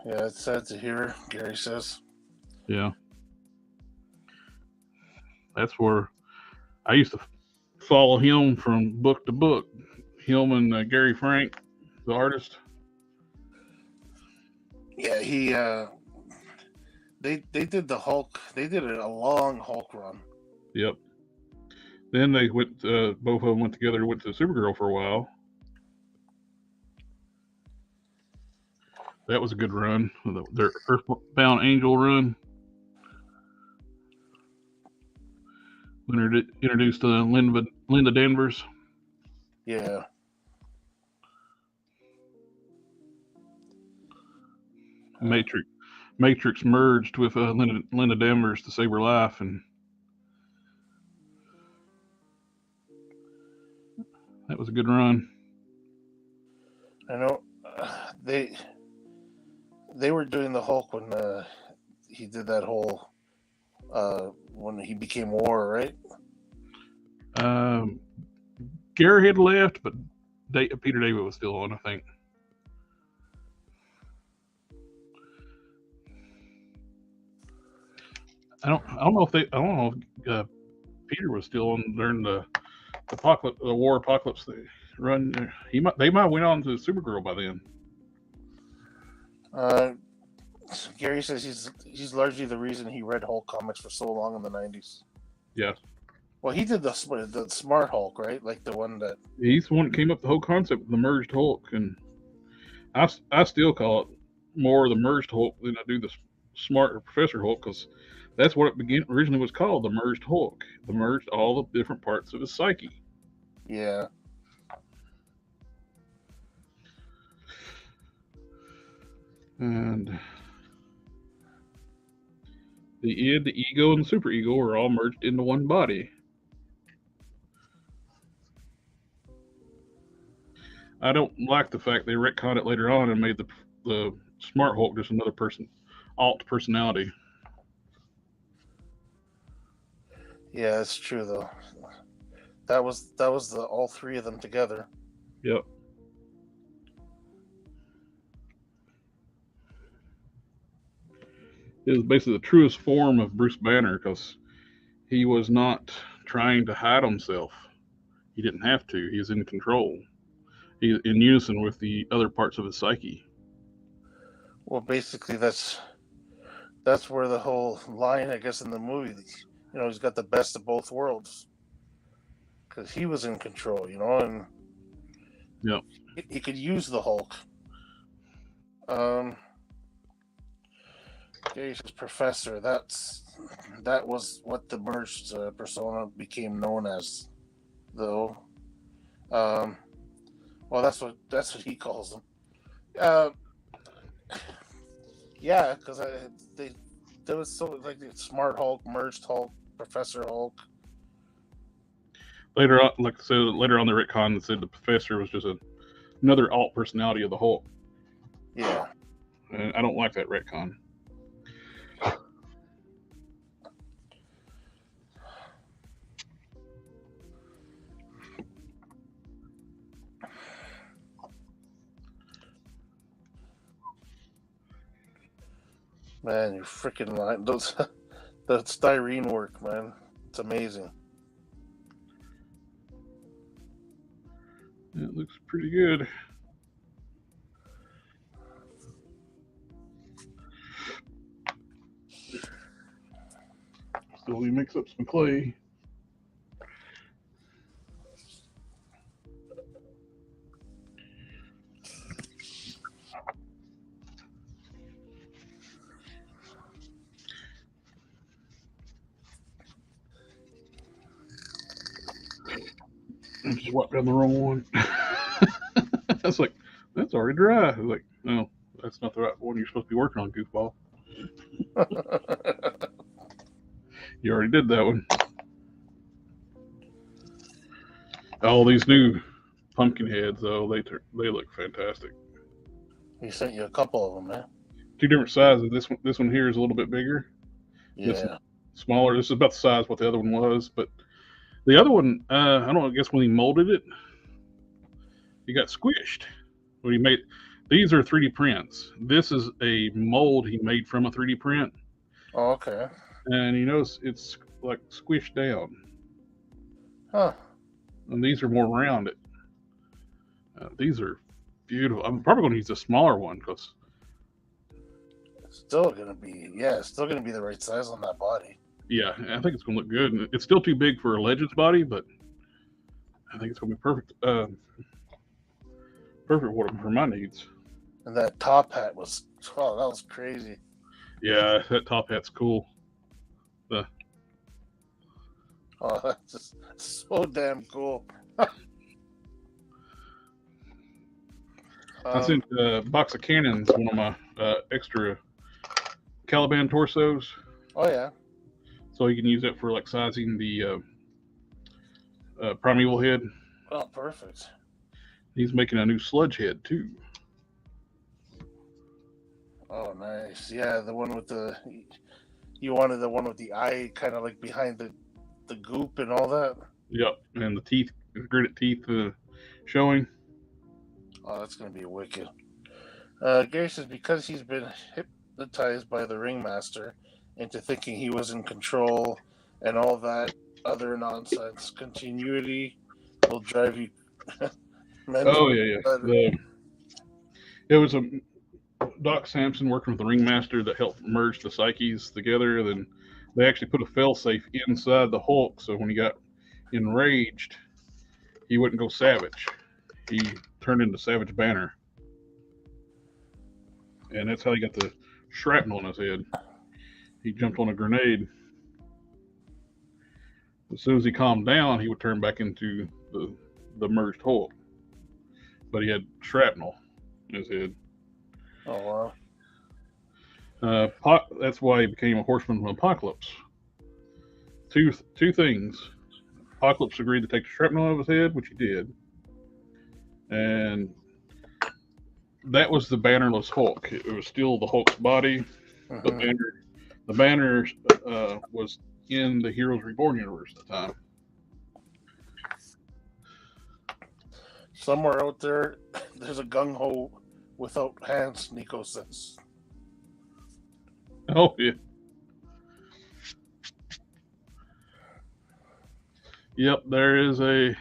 S2: Yeah, it's sad to hear, Gary says.
S1: Yeah. That's where I used to follow him from book to book. Him and Gary Frank, the artist.
S2: Yeah, he they did the Hulk. They did a long Hulk run.
S1: Yep. Then they went. Both of them went together. Went to Supergirl for a while. That was a good run. Their Earthbound Angel run. When introduced Linda Danvers.
S2: Yeah.
S1: Matrix merged with Linda Danvers to save her life, and that was a good run.
S2: I know they were doing the Hulk when he did that whole when he became War, right?
S1: Gary had left, but Peter David was still on, I think. I don't know if Peter was still on during the war apocalypse run. They might have went on to Supergirl by then.
S2: Uh, Gary says he's largely the reason he read Hulk comics for so long in the 90s.
S1: Yeah,
S2: Well, he did the Smart Hulk, right? Like the one that.
S1: he's the one that came up with the whole concept of the merged Hulk, and I still call it more the merged Hulk than I do the smart or Professor Hulk, because that's what it originally was called, the merged Hulk. The merged all the different parts of his psyche.
S2: Yeah.
S1: And the id, the ego, and the superego are all merged into one body. I don't like the fact they retconned it later on and made the smart Hulk just another alt personality.
S2: Yeah, it's true though. That was the all three of them together.
S1: Yep. It was basically the truest form of Bruce Banner because he was not trying to hide himself. He didn't have to. He was in control. He in unison with the other parts of his psyche.
S2: Well, basically that's where the whole line, I guess, in the movie. He's got the best of both worlds because he was in control, and
S1: Yep.
S2: he could use the Hulk. Okay, says Professor. That was what the merged persona became known as, though. Um, well, that's what he calls them. Uh, yeah, because they there was so like the Smart Hulk, Merged Hulk, Professor Hulk.
S1: Later on, like I said, later on the retcon said the Professor was just another alt personality of the Hulk.
S2: Yeah.
S1: And I don't like that retcon.
S2: Man, you freaking line. Those the styrene work, man. It's amazing.
S1: It looks pretty good. Slowly mix up some clay. I just wiped down the wrong one. I was like, that's already dry. I was like, no, that's not the right one you're supposed to be working on, goofball. You already did that one. All these new pumpkin heads, though, they look fantastic.
S2: He sent you a couple of them, man.
S1: Two different sizes. This one here is a little bit bigger. This
S2: Yeah.
S1: smaller. This is about the size what the other one was, but the other one, I don't know. I guess when he molded it, he got squished. When he made these are 3D prints. This is a mold he made from a 3D print,
S2: Oh, okay.
S1: and you notice it's like squished down.
S2: Huh.
S1: And these are more rounded. These are beautiful. I'm probably going to use a smaller one because
S2: Still gonna be the right size on that body.
S1: yeah, I think it's going to look good. And it's still too big for a Legends body, but I think it's going to be perfect. Perfect for my needs.
S2: And that top hat that was crazy.
S1: Yeah, that top hat's cool.
S2: Oh, that's just so damn cool.
S1: I sent a box of cannons, one of my extra Caliban torsos.
S2: Oh yeah.
S1: So you can use that for like sizing the Primeval head.
S2: Oh, perfect.
S1: He's making a new sludge head too.
S2: Oh, nice. Yeah, the one with you wanted the one with the eye kind of like behind the goop and all that.
S1: Yep, and the teeth, gritted teeth showing.
S2: Oh, that's gonna be wicked. Gary says because he's been hypnotized by the ringmaster into thinking he was in control and all that other nonsense. Continuity will drive you.
S1: Oh yeah. It was a Doc Samson working with the ringmaster that helped merge the psyches together. Then they actually put a failsafe inside the Hulk, so when he got enraged, he wouldn't go savage. He turned into Savage Banner, and that's how he got the shrapnel on his head. He jumped on a grenade. As soon as he calmed down, he would turn back into the merged Hulk, but he had shrapnel in his head.
S2: Oh
S1: wow! That's why he became a Horseman of Apocalypse. Two things. Apocalypse agreed to take the shrapnel out of his head, which he did, and that was the bannerless Hulk. It was still the Hulk's body.
S2: Mm-hmm.
S1: The banner was in the Heroes Reborn universe at the time.
S2: Somewhere out there, there's a gung ho without hands, Nico says.
S1: Oh yeah. Yep, there is a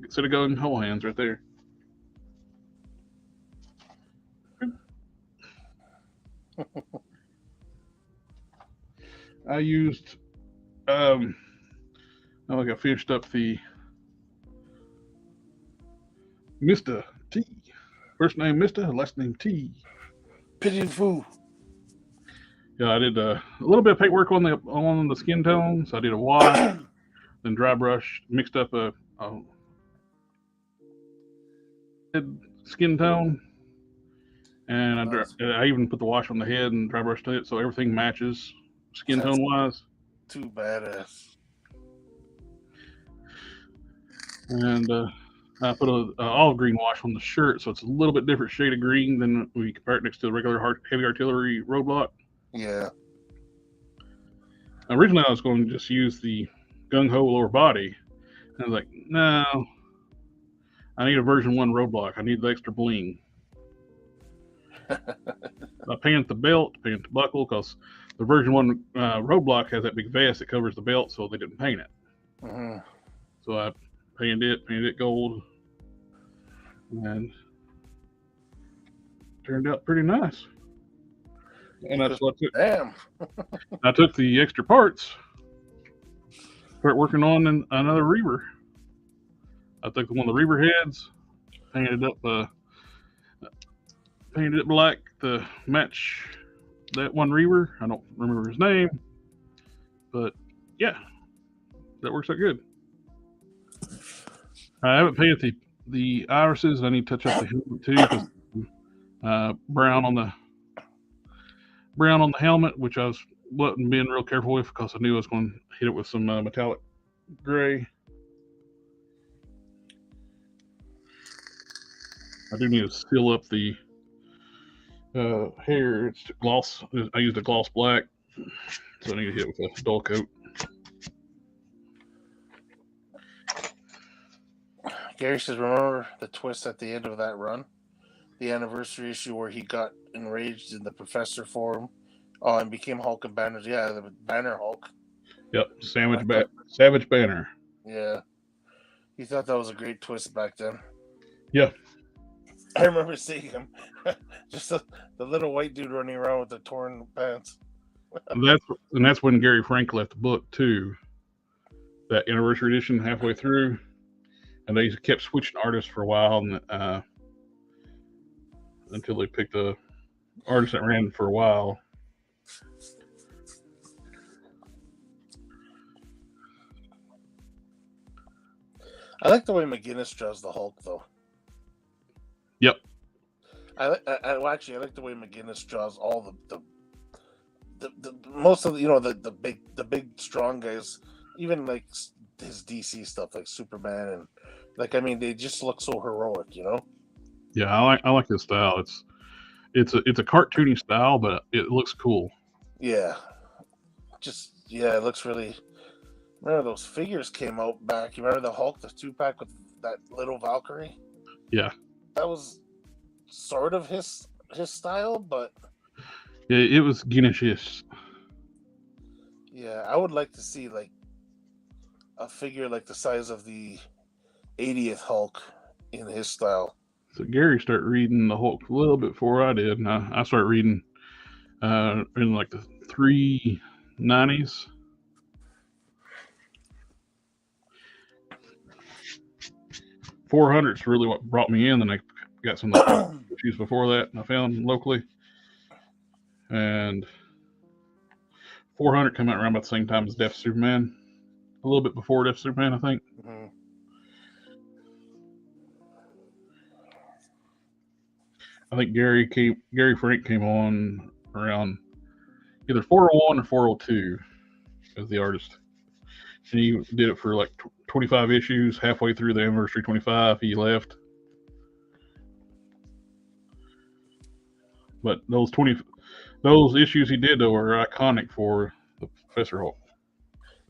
S1: set of gung ho hands right there. I used I finished up the Mr. T. First name Mr., last name T.
S2: Pity Foo.
S1: Yeah, I did a little bit of paintwork on the skin tones. I did a wash, then dry brush, mixed up a skin tone, and I even put the wash on the head and dry brushed it so everything matches skin tone wise.
S2: Too badass.
S1: And I put a olive green wash on the shirt, so it's a little bit different shade of green than we compare it next to the regular heavy artillery roadblock.
S2: Yeah.
S1: Originally, I was going to just use the gung ho lower body. And I was like, no, I need a version 1 roadblock. I need the extra bling. I painted the belt, painted the buckle, because the version 1 roadblock has that big vest that covers the belt, so they didn't paint it.
S2: Mm-hmm.
S1: So I painted it gold, and turned out pretty nice. And that's what I took.
S2: Damn.
S1: I took the extra parts, start working on another Reaver. I took one of the Reaver heads, painted it black to match that one Reaver. I don't remember his name, but yeah, that works out good. I haven't painted the irises. I need to touch up the helmet too, because brown on the helmet, which I wasn't being real careful with because I knew I was going to hit it with some metallic gray. I do need to seal up the hair. It's gloss. I used a gloss black, so I need to hit it with a dull coat.
S2: Gary says, remember the twist at the end of that run? The anniversary issue where he got enraged in the professor form and became Hulk and Banner. Yeah, the Banner Hulk.
S1: Yep, Savage Banner.
S2: Yeah. He thought that was a great twist back then.
S1: Yeah.
S2: I remember seeing him. Just the little white dude running around with the torn pants.
S1: and that's when Gary Frank left the book too. That anniversary edition halfway through. And they kept switching artists for a while, and until they picked a artist that ran for a while.
S2: I like the way McGinnis draws the Hulk, though.
S1: Yep.
S2: I like the way McGinnis draws all the most of the big strong guys, even like his DC stuff, like Superman and. They just look so heroic, you know.
S1: Yeah, I like his style. It's a cartoony style, but it looks cool.
S2: Yeah, it looks really. Remember those figures came out back? You remember the Hulk, the 2-pack with that little Valkyrie?
S1: Yeah,
S2: that was sort of his style, but
S1: yeah, it was Guinness.
S2: Yeah, I would like to see like a figure like the size of the 80th Hulk in his style.
S1: So Gary started reading the Hulk a little bit before I did, and I started reading in like the 390s. .400's really what brought me in, and I got some of the issues before that I found locally, and 400 came out around about the same time as Death of Superman, a little bit before Death of Superman, I think.
S2: Mm-hmm.
S1: I think Gary Frank came on around either 401 or 402 as the artist. And he did it for like 25 issues. Halfway through the anniversary 25, he left. But those issues he did though are iconic for the Professor Hulk.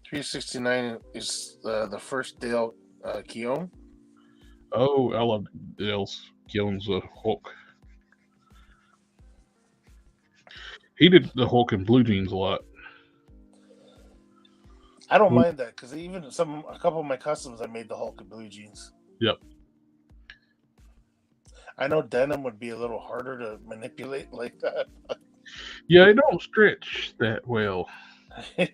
S2: 369 is the first Dale Keown.
S1: Oh, I love Dale Keown's Hulk. He did the Hulk in blue jeans a lot.
S2: I don't mind that because even a couple of my customs, I made the Hulk in blue jeans.
S1: Yep.
S2: I know denim would be a little harder to manipulate like that.
S1: Yeah, it don't stretch that well. Of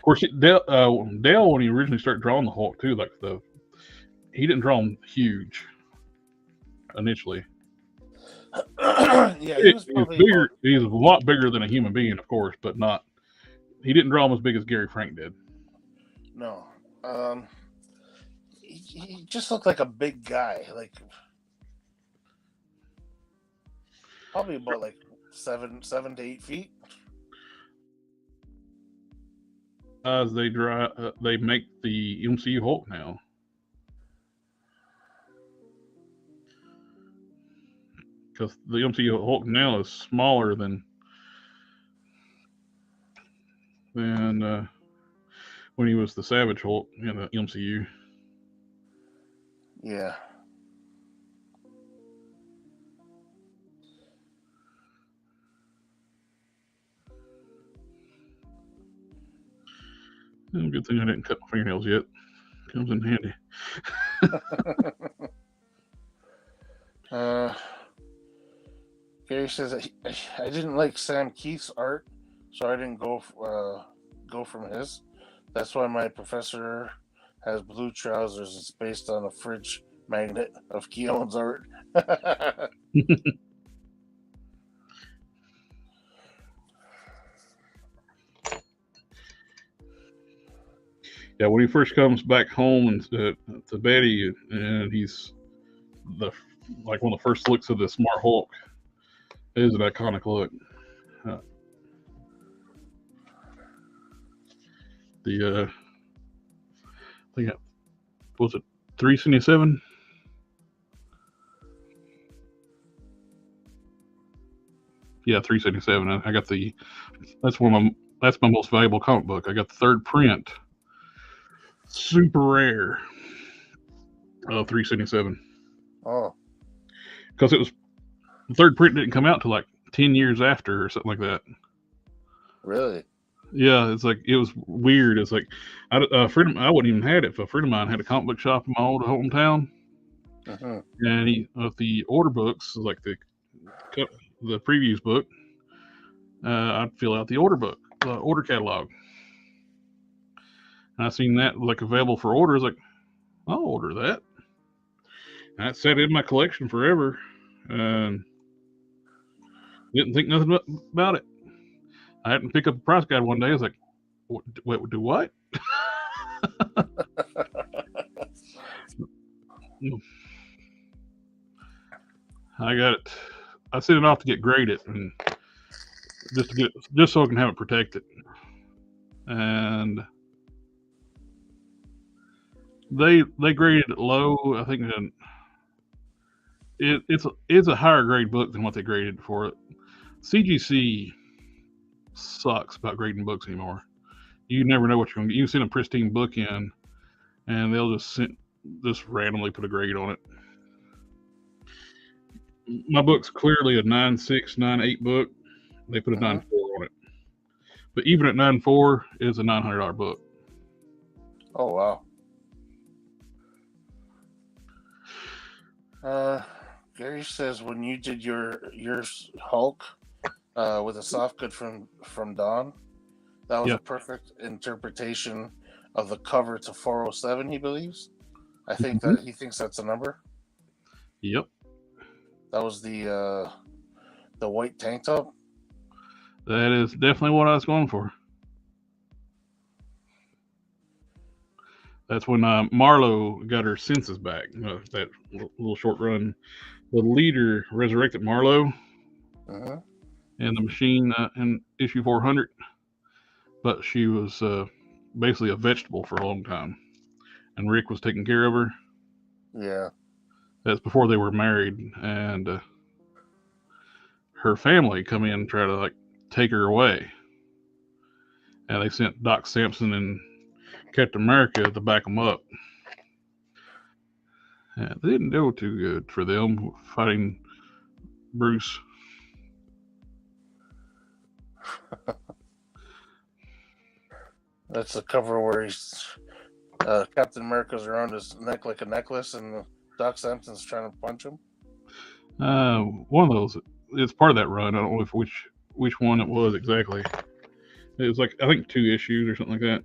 S1: course, Dale, when he originally started drawing the Hulk too, he didn't draw him huge initially.
S2: Yeah, he was
S1: bigger. He's a lot bigger than a human being, of course, but not. He didn't draw him as big as Gary Frank did.
S2: No, he just looked like a big guy, like probably about like 7 to 8 feet.
S1: As they make the MCU Hulk now. Because the MCU Hulk now is smaller than when he was the Savage Hulk in the MCU.
S2: Yeah.
S1: Good thing I didn't cut my fingernails yet. Comes in handy.
S2: Gary says I didn't like Sam Keith's art, so I didn't go from his. That's why my professor has blue trousers. It's based on a fridge magnet of Keown's art.
S1: Yeah, when he first comes back home and to Betty, and he's one of the first looks of the Smart Hulk. It is an iconic look. I think was it 377? Yeah, 377. I got that's my most valuable comic book. I got the third print, super rare, 377.
S2: Oh,
S1: because the third print didn't come out till like 10 years after or something like that.
S2: Really?
S1: Yeah, it's like it was weird. It's like I wouldn't even had it. A friend of mine had a comic book shop in my old hometown, and he the order books, like the previews book, I'd fill out the order book, the order catalog, and I seen that like available for order. I was like, I'll order that. And that sat in my collection forever, and didn't think nothing about it. I happened to pick up a price guide one day. I was like, "Wait, do what?" I got it. I sent it off to get graded, and just so I can have it protected. And they graded it low. I think it's a higher grade book than what they graded for it. CGC sucks about grading books anymore. You never know what you're going to get. You can send a pristine book in, and they'll just randomly put a grade on it. My book's clearly a 9.6, 9.8 book. They put a 9.4 on it. But even at 9.4, it's a $900 book.
S2: Oh wow. Gary says when you did your Hulk with a soft good from Dawn, that was
S1: Yeah.
S2: a perfect interpretation of the cover to 407. He believes. I think
S1: Mm-hmm.
S2: that he thinks that's a number.
S1: Yep.
S2: That was the white tank top.
S1: That is definitely what I was going for. That's when Marlowe got her senses back. That little short run. The leader resurrected Marlowe
S2: Mm-hmm.
S1: and the machine in issue 400, but she was basically a vegetable for a long time. And Rick was taking care of her.
S2: Yeah.
S1: That's before they were married, and her family come in and try to like take her away. And they sent Doc Samson and Captain America to back them up. And they didn't do too good for them fighting Bruce.
S2: That's the cover where he's Captain America's around his neck like a necklace, and Doc Samson's trying to punch him.
S1: One of those. It's part of that run. I don't know if which one it was exactly. It was like I think 2 issues or something like that.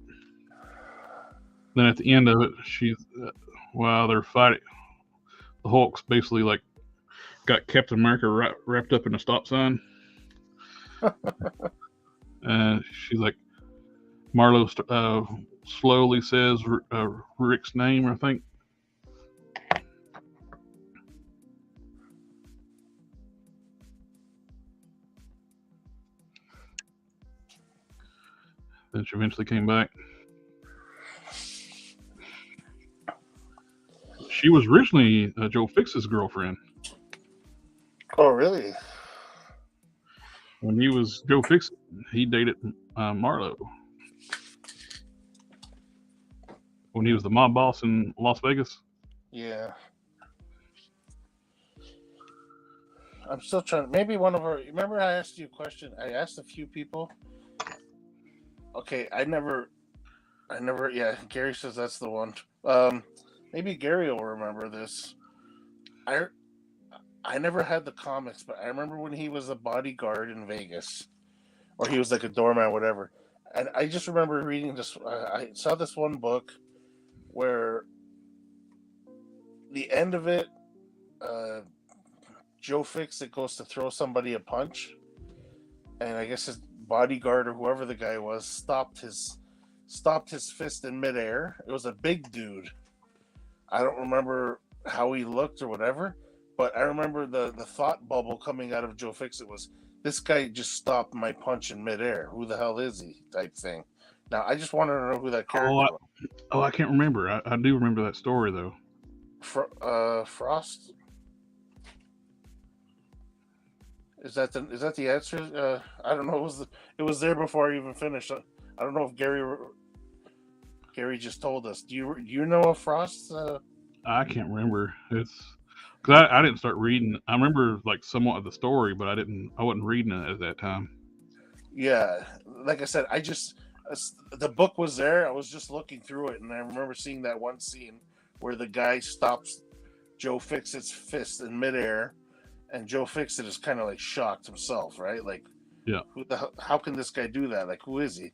S1: Then at the end of it, while they're fighting, the Hulk's basically like got Captain America wrapped up in a stop sign, and she's like Marlowe slowly says Rick's name, I think. Then she eventually came back. She was originally Joe Fix's girlfriend.
S2: Oh, really?
S1: When he was Joe Fix, he dated Marlowe. When he was the mob boss in Las Vegas.
S2: Yeah. I'm still trying. Maybe one of our. Remember, I asked you a question. I asked a few people. Okay, I never. Yeah, Gary says that's the one. Maybe Gary will remember this. I I never had the comics, but I remember when he was a bodyguard in Vegas, or he was like a doorman, whatever. And I just remember reading this. I saw this one book where the end of it, uh, Joe Fixit goes to throw somebody a punch, and I guess his bodyguard or whoever the guy was stopped his fist in midair. It was a big dude. I don't remember how he looked or whatever, but I remember the thought bubble coming out of Joe Fixit was this guy just stopped my punch in midair. Who the hell is he? Type thing. Now I just wanted to know who that character was.
S1: I can't remember. I do remember that story though.
S2: Frost. Is that the answer? I don't know. It was there before I even finished. I don't know if Gary just told us. Do you know of Frost?
S1: I can't remember. It's because I didn't start reading. I remember like somewhat of the story, but I wasn't reading it at that time.
S2: Yeah, like I said, the book was there. I was just looking through it, and I remember seeing that one scene where the guy stops Joe Fixit's fist in midair, and Joe Fixit is kind of like shocked himself, right? Like,
S1: Yeah.
S2: how can this guy do that? Like, who is he?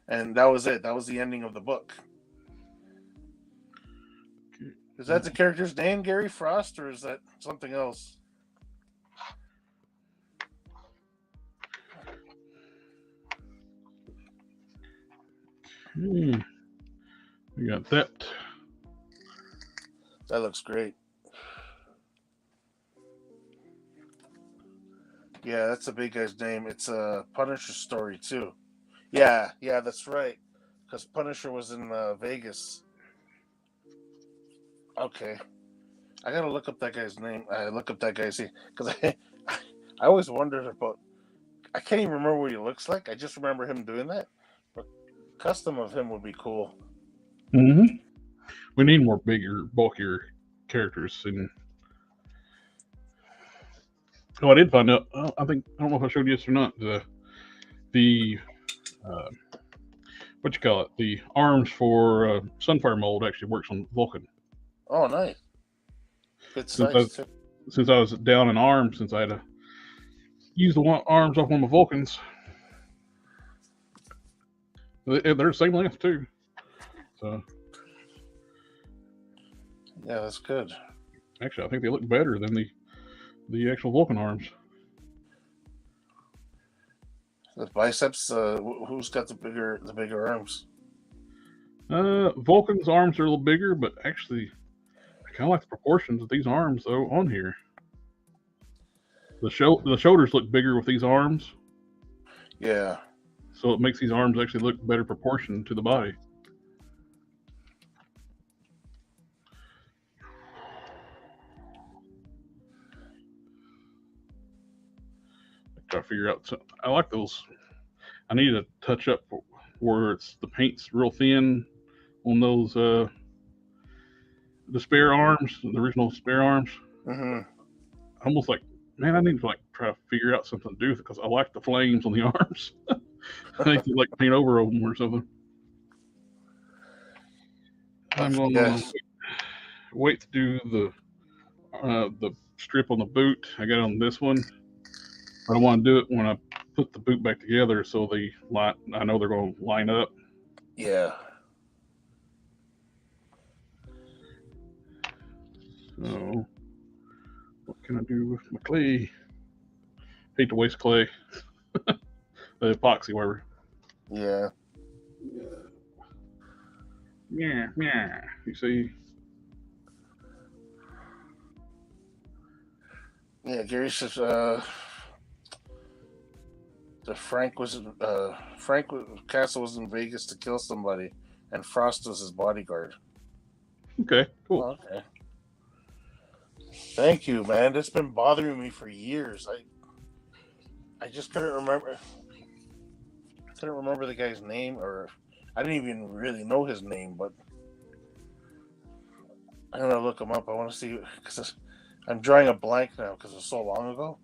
S2: And that was it. That was the ending of the book. Is that the character's name, Gary Frost, or is that something else?
S1: We got that.
S2: That looks great. Yeah, that's a big guy's name. It's a Punisher story too. Yeah, that's right. Because Punisher was in Vegas. Okay, I gotta look up that guy's name. I look up that guy's name because I always wondered about. I can't even remember what he looks like. I just remember him doing that. But custom of him would be cool.
S1: Mm-hmm. We need more bigger, bulkier characters. And I did find out. I don't know if I showed you this or not. The uh, what you call it? The arms for sunfire mold actually works on Vulcan.
S2: Oh, nice. Good
S1: Since I
S2: size too.
S1: since I was down in arms, since I had to use the arms off one of my Vulcans, they're the same length too. So
S2: Yeah, that's good.
S1: actually, I think they look better than the actual Vulcan arms.
S2: The biceps. Who's got the bigger arms?
S1: Vulcan's arms are a little bigger, but actually, I kind of like the proportions of these arms though on here. The shoulders look bigger with these arms,
S2: Yeah.
S1: so it makes these arms actually look better proportioned to the body. Try to figure out. I like those. I need to touch up where the paint's real thin on those the spare arms, the original spare arms.
S2: Mm-hmm.
S1: Almost like, man, I need to like try to figure out something to do with it because I like the flames on the arms. I need to like paint over them or something. I'm going to
S2: Yes.
S1: wait to do the strip on the boot. I got it on this one. But I want to do it when I put the boot back together so I know they're going to line up.
S2: Yeah.
S1: So what can I do with my clay? Hate to waste clay. The epoxy, whatever.
S2: Yeah.
S1: Yeah, yeah. You see?
S2: Yeah. Gary says the Frank Castle was in Vegas to kill somebody, and Frost was his bodyguard.
S1: Okay, cool.
S2: Oh, okay. Thank you, man. That's been bothering me for years. I just couldn't remember. Couldn't remember the guy's name, or I didn't even really know his name. But I'm gonna look him up. I want to see because I'm drawing a blank now because it's so long ago.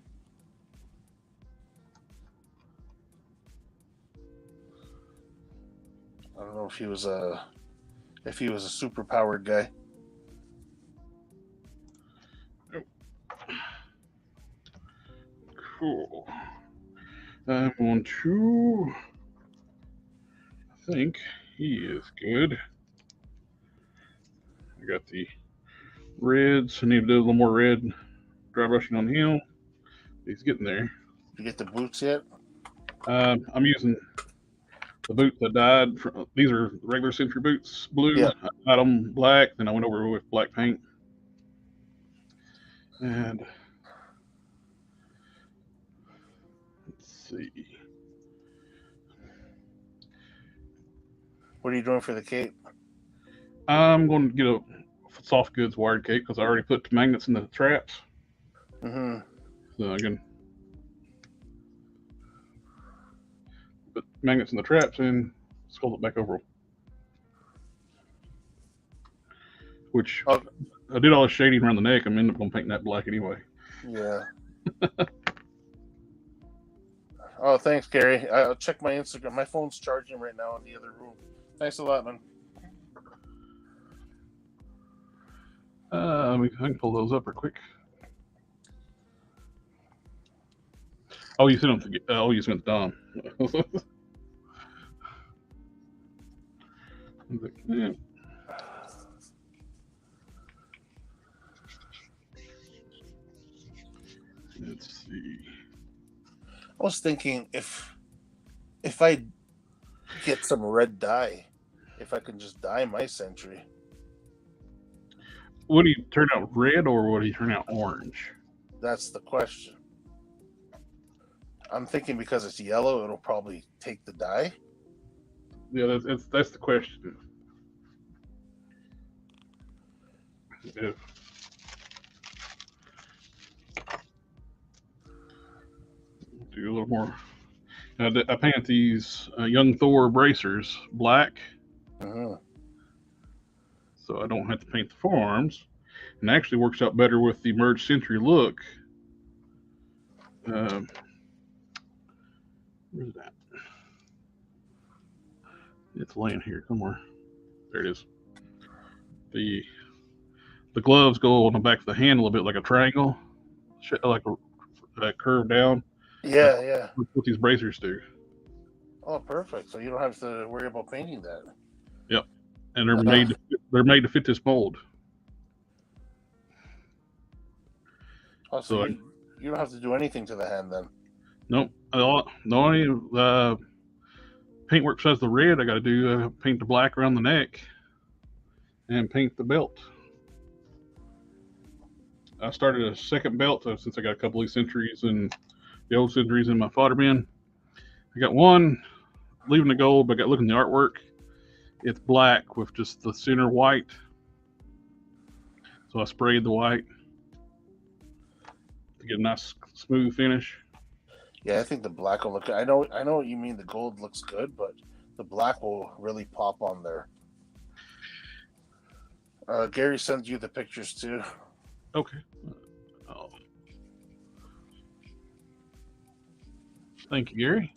S2: I don't know if he was a super powered guy.
S1: Cool. I'm going to. I think he is good. I got the reds. I need to do a little more red dry brushing on him. He's getting there.
S2: You get the boots yet?
S1: I'm using the boots I dyed. These are regular Century boots, blue.
S2: Yeah.
S1: I dyed them black. Then I went over with black paint. And let's see.
S2: What are you doing for the cape?
S1: I'm going to get a soft goods wired cape because I already put magnets in the traps.
S2: Mm-hmm.
S1: So I can put magnets in the traps and sculpt it back over. Which I did all the shading around the neck. I'm ending up going to paint that black anyway.
S2: Yeah. Oh, thanks, Gary. I'll check my Instagram. My phone's charging right now in the other room. Thanks a lot, man.
S1: I can pull those up real quick. Oh, you sent them. Oh, you sent Dom. Yeah. Let's see.
S2: I was thinking if I get some red dye, if I can just dye my Sentry.
S1: Would he turn out red or would he turn out orange?
S2: That's the question. I'm thinking because it's yellow, it'll probably take the dye.
S1: Yeah, that's the question. If do a little more. I painted these young Thor bracers black, so I don't have to paint the forearms, and it actually works out better with the merged Sentry look. Where's that? It's laying here somewhere. There it is. The the gloves go on the back of the hand a little bit like a triangle, like a curve down, like
S2: Yeah, yeah.
S1: what these bracers do.
S2: Oh, perfect. So you don't have to worry about painting that.
S1: Yep, and
S2: Uh,
S1: they're made to fit this mold.
S2: oh, so
S1: So
S2: you don't have to do anything to the hand then.
S1: nope. The only paintwork besides the red I got to do paint the black around the neck and paint the belt. I started a second belt since I got a couple of centuries and the old centuries in my fodder bin. I got one leaving the gold, but I got looking at the artwork. It's black with just the center white. So I sprayed the white to get a nice smooth finish.
S2: Yeah, I think the black will look. I know what you mean. The gold looks good, but the black will really pop on there. Gary sends you the pictures too.
S1: Okay. Oh, thank you, Gary.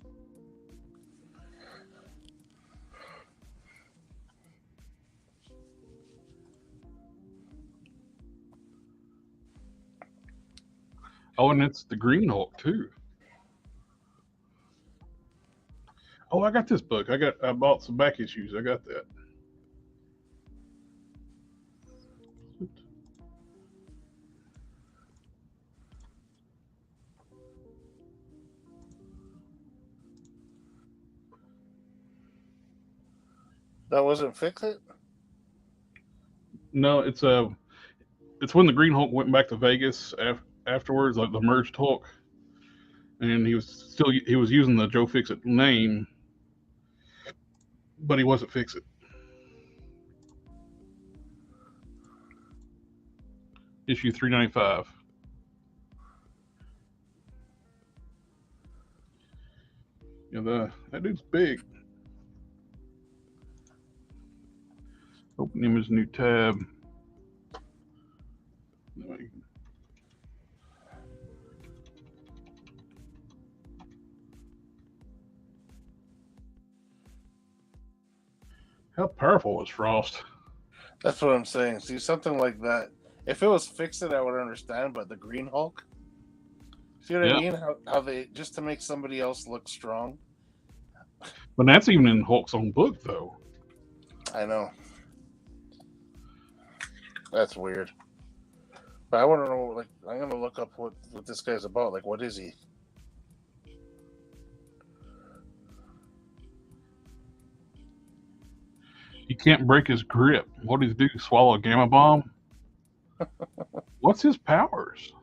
S1: Oh, and it's the Green Hulk too. Oh, I got this book. I bought some back issues. I got that.
S2: That wasn't Fix It.
S1: No, it's when the Green Hulk went back to Vegas afterwards, like the merged Hulk, and he was using the Joe Fixit name, but he wasn't Fixit. Issue 395. Yeah, that dude's big. Open image, new tab. How powerful was Frost?
S2: That's what I'm saying. See, something like that. If it was Fix It, I would understand. But the Green Hulk, see what I
S1: Yeah,
S2: mean? How they just to make somebody else look strong.
S1: but that's even in Hulk's own book, though.
S2: I know. That's weird. But I want to know. Like, I'm gonna look up what this guy's about. Like, what is he?
S1: He can't break his grip. What does he do? Swallow a gamma bomb? What's his powers?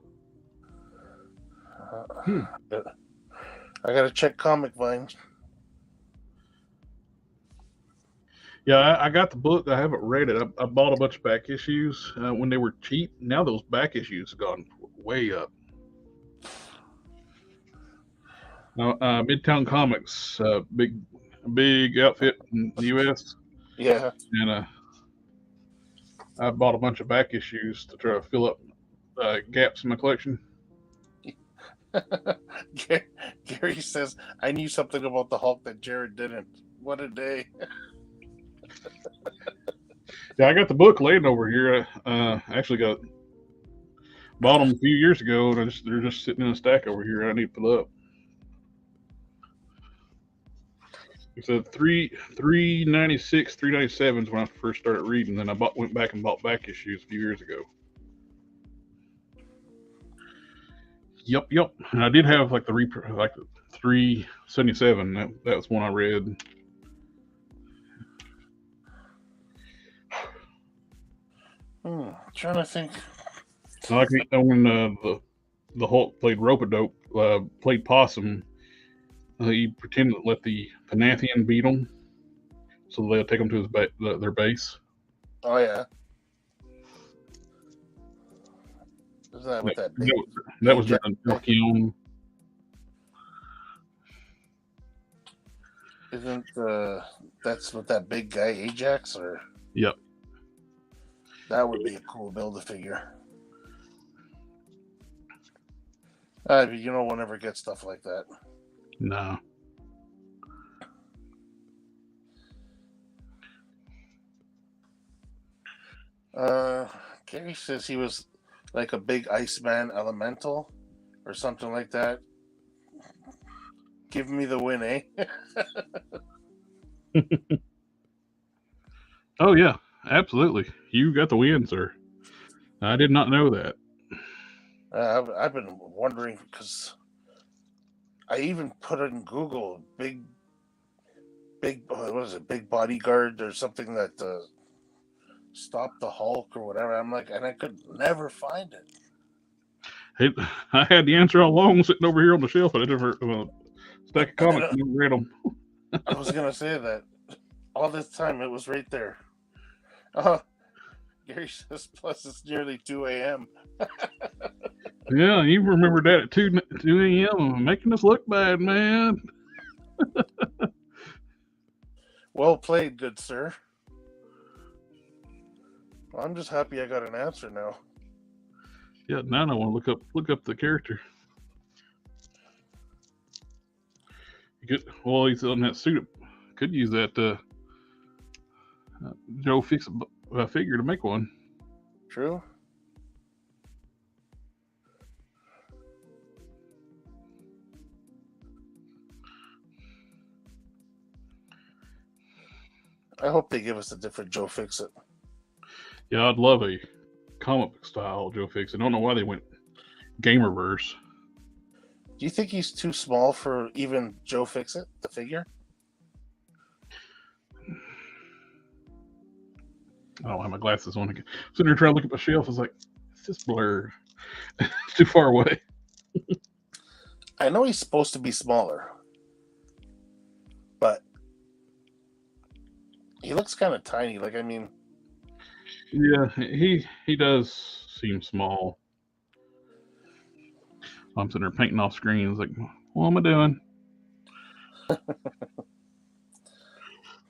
S1: Hmm.
S2: I gotta check Comic Vine.
S1: Yeah, I got the book. I haven't read it. I bought a bunch of back issues when they were cheap. Now those back issues have gone way up. Now, Midtown Comics, big outfit in the U.S.
S2: Yeah.
S1: And I bought a bunch of back issues to try to fill up gaps in my collection.
S2: Gary says, I knew something about the Hulk that Jared didn't. What a day.
S1: Yeah, I got the book laying over here. I actually bought them a few years ago, and they're just sitting in a stack over here. I need to put up. It's a 396, 397 is when I first started reading. Then I went back and bought back issues a few years ago. Yep. And I did have like like 377. That was one I read.
S2: Trying to think.
S1: I like when the Hulk played Rope-a-Dope, played Possum. He pretended to let the Panathian beat him, so they'll take him to their base.
S2: Oh yeah. Isn't that with that big?
S1: That was during Kiln.
S2: Isn't that's with that big guy Ajax or?
S1: Yep.
S2: That would be a cool Build-A-Figure. You know, we'll never get stuff like that.
S1: No.
S2: Gary says he was like a big Iceman elemental or something like that. Give me the win, eh?
S1: Oh yeah, absolutely. You got the win, sir. I did not know that.
S2: I've been wondering because I even put it in Google, big, what is it, big bodyguard or something that stopped the Hulk or whatever. I'm like, and I could never find it.
S1: Hey, I had the answer all along sitting over here on the shelf, but I never stack of
S2: And
S1: comics. I never read them.
S2: I was gonna say that all this time it was right there. Oh, Gary says, plus it's nearly 2 a.m.
S1: Yeah, you remember that at 2 a.m. making us look bad, man.
S2: Well played, good sir. Well, I'm just happy I got an answer now.
S1: Yeah, now I want to look up the character. Well, he's on that suit. Could use that Joe Fix figure to make one.
S2: True. I hope they give us a different Joe Fix It.
S1: Yeah, I'd love a comic book style Joe Fix. I don't know why they went Gamerverse.
S2: Do you think he's too small for even Joe Fix It, the figure?
S1: I don't have my glasses on. Again. Sitting there trying to look at my shelf. I was like, it's just blurred. It's too far away.
S2: I know he's supposed to be smaller, but he looks kind of tiny. Like, I mean,
S1: yeah, he does seem small. I'm sitting there painting off screens. Like, what am I doing?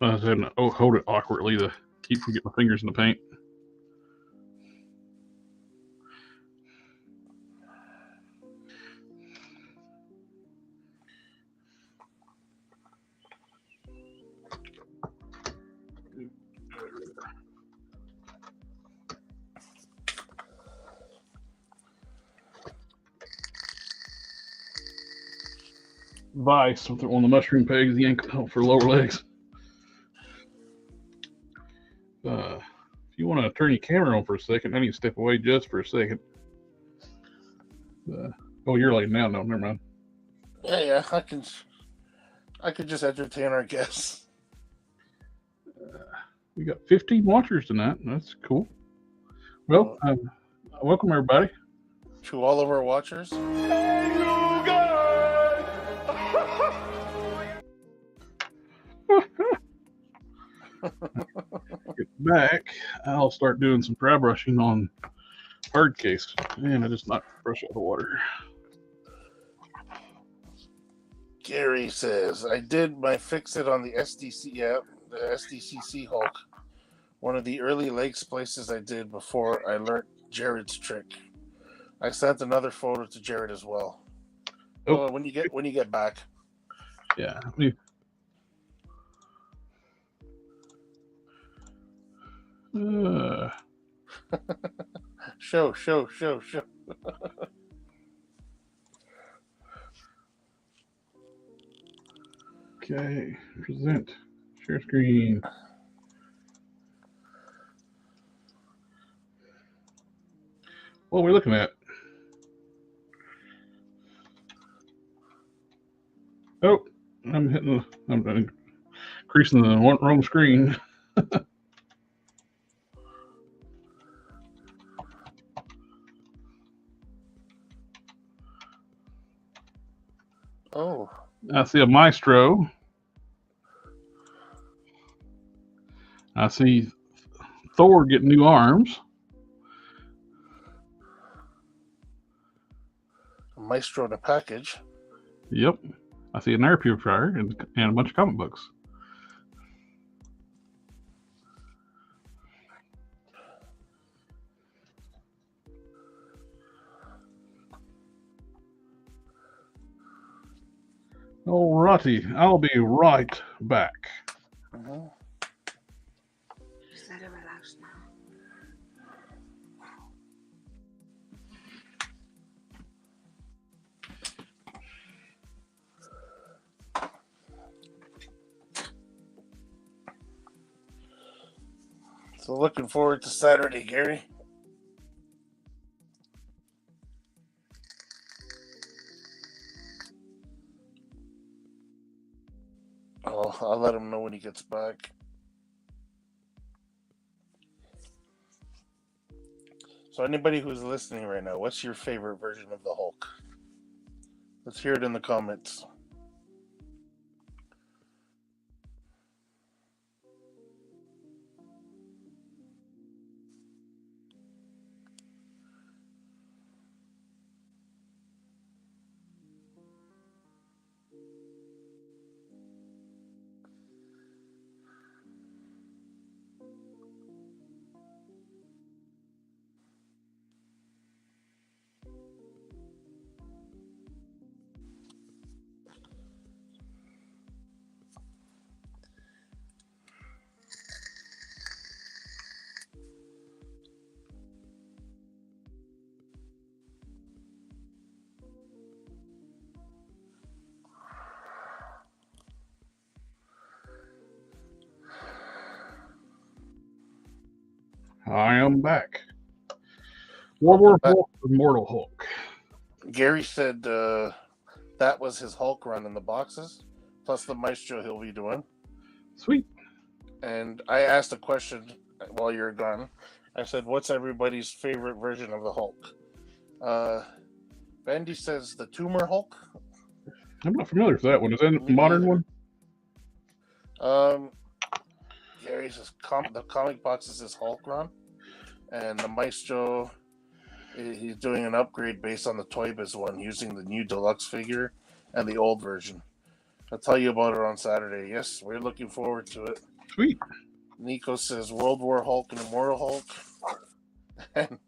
S1: I was having to hold it awkwardly to keep from getting my fingers in the paint. Vice with one of the mushroom pegs, the ankle for lower legs. If you want to turn your camera on for a second, I need to step away just for a second. Oh, you're laying down. No, never mind.
S2: yeah, I could just entertain our guests.
S1: We got 15 watchers tonight. That's cool. Well, welcome everybody.
S2: To all of our watchers.
S1: Get back. I'll start doing some dry brushing on hard case. Man, I just knocked the brush out of the water.
S2: Gary says, I did my fix it on the SDC app, the SDCC Hulk. One of the early legs places I did before I learned Jared's trick. I sent another photo to Jared as well. Oh, when you get back.
S1: Yeah.
S2: Show.
S1: Okay, present, share screen. What are we looking at? Oh, I'm increasing the wrong screen.
S2: Oh.
S1: I see a maestro. I see Thor getting new arms.
S2: A maestro in a package.
S1: Yep. I see an air purifier and a bunch of comic books. Alrighty, I'll be right back.
S2: Mm-hmm.
S3: Is that our house now?
S2: So looking forward to Saturday, Gary. I'll let him know when he gets back. So anybody who's listening right now, what's your favorite version of the Hulk? Let's hear it in the comments.
S1: I am back. World War Hulk, Immortal Hulk.
S2: Gary said that was his Hulk run in the boxes, plus the Maestro he'll be doing.
S1: Sweet.
S2: And I asked a question while you're gone. I said, "What's everybody's favorite version of the Hulk?" Bendy says the Tumor Hulk.
S1: I'm not familiar with that one. Is that a modern one?
S2: Gary says the comic box is his Hulk run, and the Maestro, he's doing an upgrade based on the Toy Biz one, using the new deluxe figure and the old version. I'll tell you about it on Saturday. Yes, we're looking forward to it.
S1: Sweet.
S2: Nico says World War Hulk and Immortal Hulk. And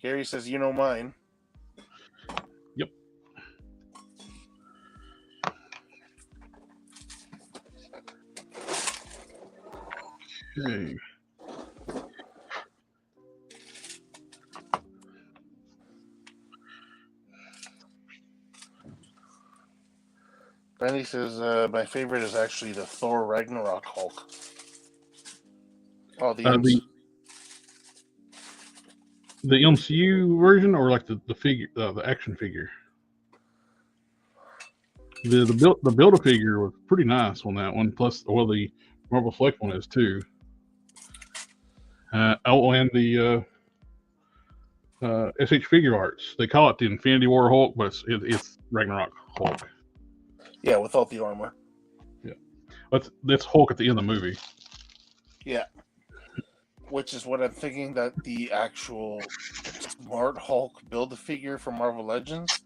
S2: Gary says, you know mine.
S1: Yep. Okay.
S2: Benny says, my favorite is actually the Thor Ragnarok Hulk. Oh, the
S1: MCU version, or like the figure, the action figure. The build a figure was pretty nice on that one. Plus, the Marvel Select one is too. And the SH Figure Arts. They call it the Infinity War Hulk, but it's Ragnarok Hulk.
S2: Yeah, without the armor.
S1: Yeah, that's Hulk at the end of the movie.
S2: Yeah, which is what I'm thinking, that the actual Smart Hulk Build-A-Figure from Marvel Legends,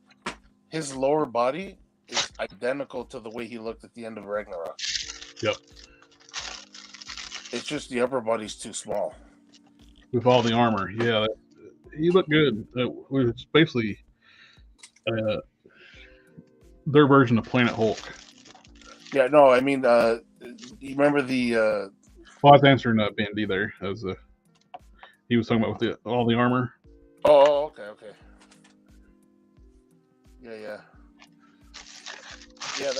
S2: his lower body is identical to the way he looked at the end of Ragnarok.
S1: Yep.
S2: It's just the upper body's too small.
S1: With all the armor, yeah, he looked good. It's basically their version of Planet Hulk.
S2: Yeah, no, I mean, you remember the...
S1: Well, I was answering Bendy there. As he was talking about with all the armor.
S2: Oh, okay. Yeah. Yeah,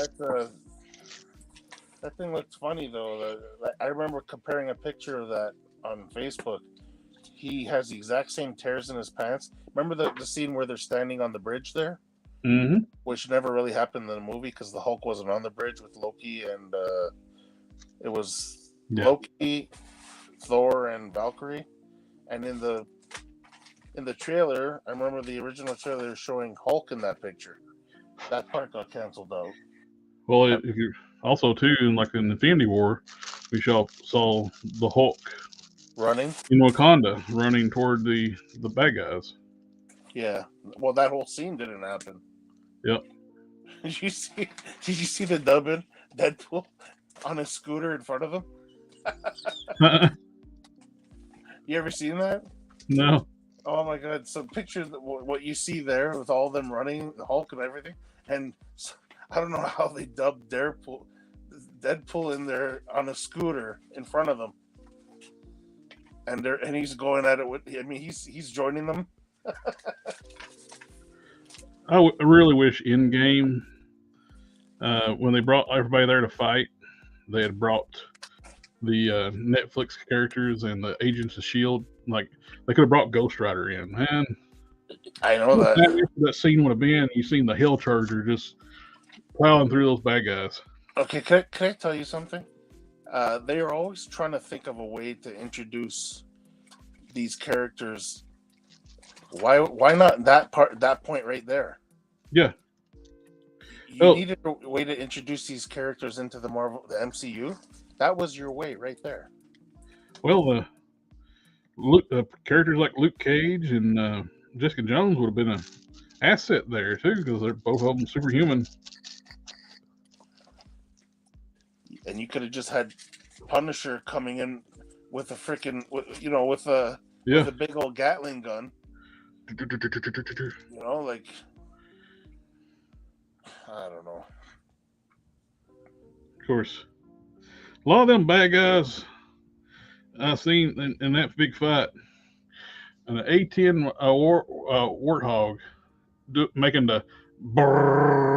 S2: that thing looks funny, though. I remember comparing a picture of that on Facebook. He has the exact same tears in his pants. Remember the scene where they're standing on the bridge there?
S1: Mm-hmm.
S2: Which never really happened in the movie because the Hulk wasn't on the bridge with Loki, and it was Loki, Thor, and Valkyrie. And in the trailer, I remember the original trailer showing Hulk in that picture. That part got canceled out.
S1: Well, if you also too, like in Infinity War, we saw the Hulk
S2: running
S1: in Wakanda, running toward the bad guys.
S2: Yeah, well, that whole scene didn't happen.
S1: Yep.
S2: Did you see the dubbing Deadpool on a scooter in front of him? You ever seen that?
S1: No.
S2: Oh my god! So picture what you see there with all of them running, the Hulk and everything, and I don't know how they dubbed Deadpool in there on a scooter in front of them, and he's going at it with. I mean, he's joining them.
S1: I really wish in game, when they brought everybody there to fight, they had brought the Netflix characters and the Agents of Shield. Like they could have brought Ghost Rider in, man.
S2: I know that.
S1: That scene would have been you seen the Hell Charger just plowing through those bad guys.
S2: Okay, can I tell you something? They are always trying to think of a way to introduce these characters. Why not that point right there?
S1: Yeah.
S2: You needed a way to introduce these characters into the MCU. That was your way right there.
S1: Well, characters like Luke Cage and Jessica Jones would have been an asset there too, because they're both of them superhuman.
S2: And you could have just had Punisher coming in with a freaking, with a big old Gatling gun. Like, I don't know.
S1: Of course, a lot of them bad guys I've seen in that big fight, an A10 warthog making the brrrr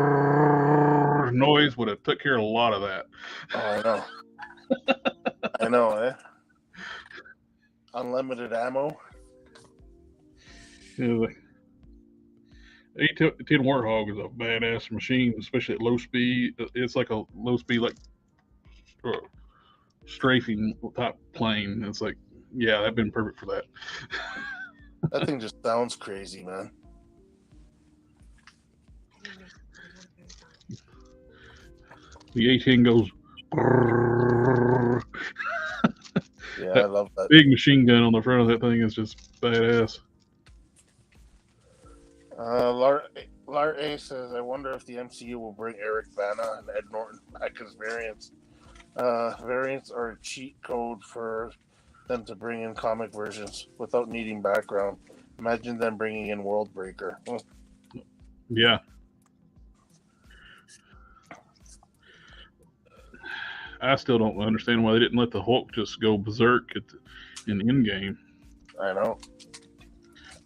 S1: noise would have took care of a lot of that.
S2: Oh, I know. I know, eh? Unlimited ammo.
S1: Yeah, the A10 warthog is a badass machine, especially at low speed. It's like a low speed, like strafing type plane. It's like, yeah, that'd been perfect for that.
S2: That thing just sounds crazy, man.
S1: The A10 goes.
S2: Yeah, I love that.
S1: Big machine gun on the front of that thing is just badass.
S2: Lar A says, I wonder if the MCU will bring Eric Bana and Ed Norton back as variants. Variants are a cheat code for them to bring in comic versions without needing background. Imagine them bringing in World Breaker.
S1: Yeah. I still don't understand why they didn't let the Hulk just go berserk in the end game.
S2: I know.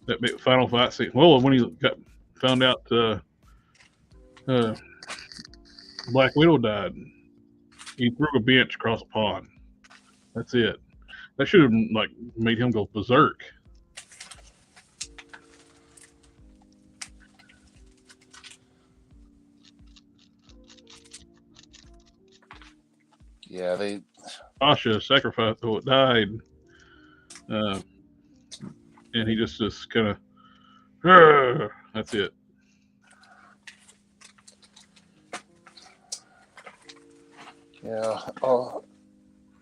S1: That big final fight scene. Well, when he found out Black Widow died, he threw a bench across the pond. That's it. That should have made him go berserk.
S2: Yeah,
S1: Asha sacrificed who died, and he just kind of. That's it.
S2: Yeah. Oh,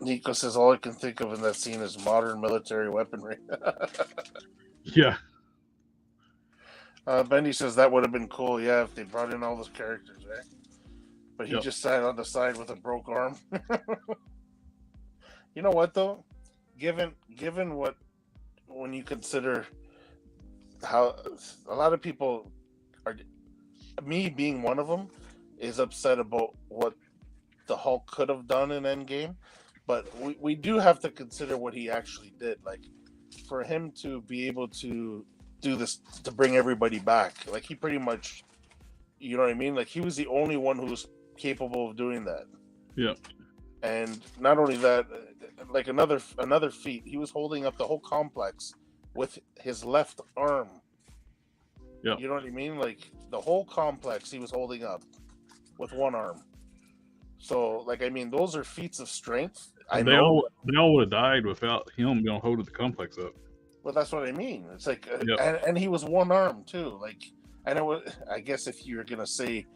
S2: Nico says all I can think of in that scene is modern military weaponry.
S1: Yeah.
S2: Bendy says that would have been cool, yeah, if they brought in all those characters, right? But he just sat on the side with a broke arm. You know what though? Given what, when you consider how a lot of people are, me being one of them, is upset about what the Hulk could have done in Endgame, but we do have to consider what he actually did. Like, for him to be able to do this, to bring everybody back, like he pretty much, you know what I mean? Like he was the only one who was capable of doing that.
S1: Yeah.
S2: And not only that, like another feat, he was holding up the whole complex with his left arm.
S1: Yeah.
S2: You know what I mean? Like the whole complex he was holding up with one arm. So, like, I mean, those are feats of strength.
S1: They all would have died without him being holding the complex up.
S2: Well, that's what I mean. It's like, and he was one arm too. Like, I guess if you're gonna say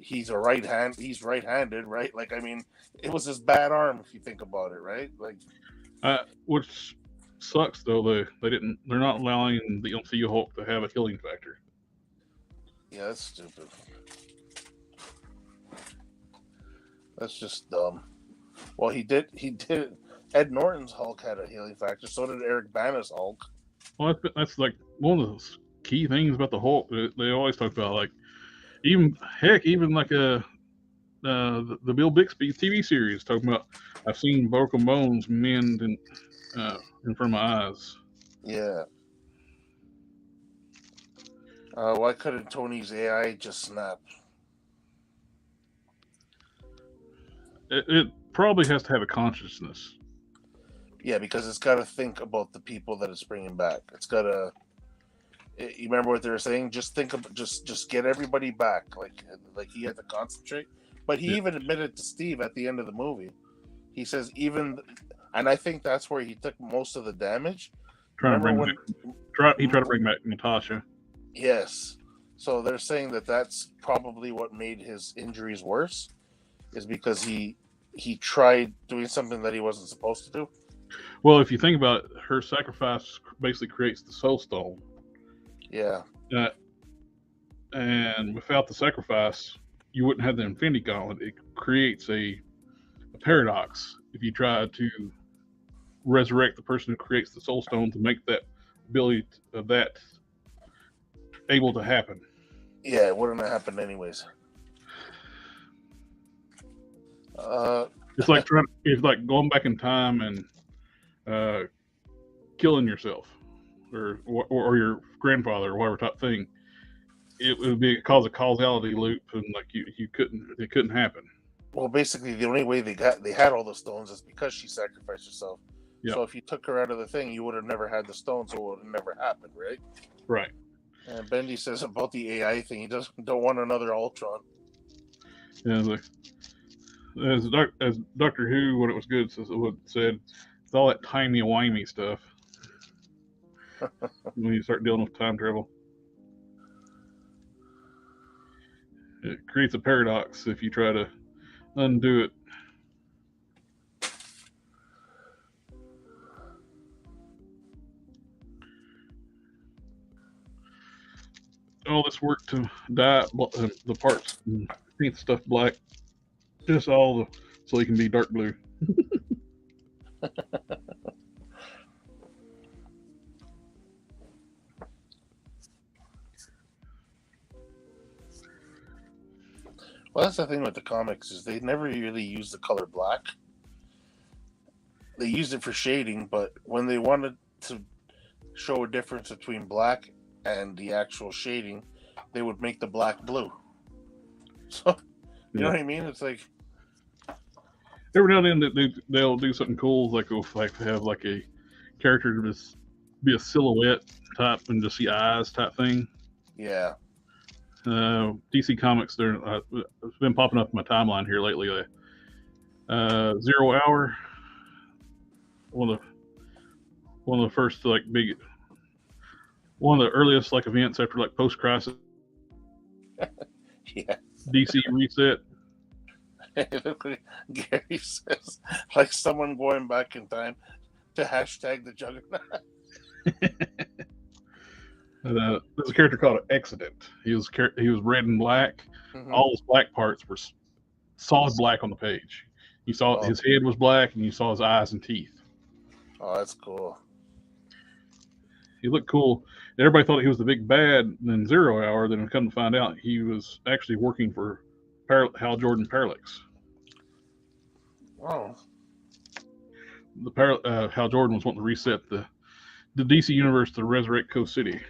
S2: he's right-handed, right? Like, I mean, it was his bad arm if you think about it, right? Like,
S1: which sucks though. They're not allowing the MCU Hulk to have a healing factor.
S2: Yeah, that's stupid. That's just dumb. Well, he did. Ed Norton's Hulk had a healing factor. So did Eric Bana's Hulk.
S1: Well, that's like one of the key things about the Hulk. They always talk about, like, even like the Bill Bixby TV series talking about, I've seen broken bones mend in front of my eyes.
S2: Yeah. Why couldn't Tony's AI just snap?
S1: probably has to have a consciousness.
S2: Yeah, because it's got to think about the people that it's bringing back. It's got to. You remember what they were saying? Just think of just get everybody back. Like he had to concentrate. But he
S1: Yeah.
S2: even admitted to Steve at the end of the movie. He says even, and I think that's where he took most of the damage.
S1: Trying to
S2: Remember
S1: bring
S2: when?
S1: he tried to bring back Natasha.
S2: Yes. So they're saying that that's probably what made his injuries worse, is because he tried doing something that he wasn't supposed to do.
S1: Well, if you think about it, her sacrifice basically creates the soul stone.
S2: Yeah.
S1: Uh, and without the sacrifice, you wouldn't have the Infinity Gauntlet. It creates a paradox if you try to resurrect the person who creates the soul stone to make that ability of that able to happen.
S2: Yeah, it wouldn't have happened anyways.
S1: It's like it's like going back in time and uh, killing yourself or your grandfather or whatever type thing. It would be cause a causality loop, and like it couldn't happen.
S2: well, basically, the only way they had all the stones is because she sacrificed herself.
S1: Yeah,
S2: So if you took her out of the thing, you would have never had the stones, so it would have never happened, right?
S1: right.
S2: And Bendy says about the AI thing, he don't want another Ultron.
S1: Yeah, as Doctor Who, when it was good, said, it's all that timey wimey stuff when you start dealing with time travel. It creates a paradox if you try to undo it. All this work to dye the parts and paint the stuff black, just all so he can be dark blue.
S2: Well, that's the thing with the comics is they never really use the color black. They used it for shading, but when they wanted to show a difference between black and the actual shading, they would make the black blue. So you know
S1: Yeah.
S2: what I mean? It's like
S1: Every now and then they'll do something cool, like have like a character just be a silhouette type and just see eyes type thing.
S2: yeah.
S1: DC Comics, it's been popping up in my timeline here lately. 0 Hour, one of the first like big, one of the earliest like events after like post crisis
S2: Yeah.
S1: DC reset.
S2: Gary says like someone going back in time to hashtag the Juggernaut.
S1: There's a character called Accident. He was red and black.
S2: Mm-hmm.
S1: All his black parts were solid black on the page. You saw his head was black, and you saw his eyes and teeth.
S2: Oh, that's cool.
S1: He looked cool. Everybody thought he was the big bad in 0 Hour. Then come to find out, he was actually working for Hal Jordan Parallax.
S2: Oh.
S1: Hal Jordan was wanting to reset the DC universe to resurrect Coast City.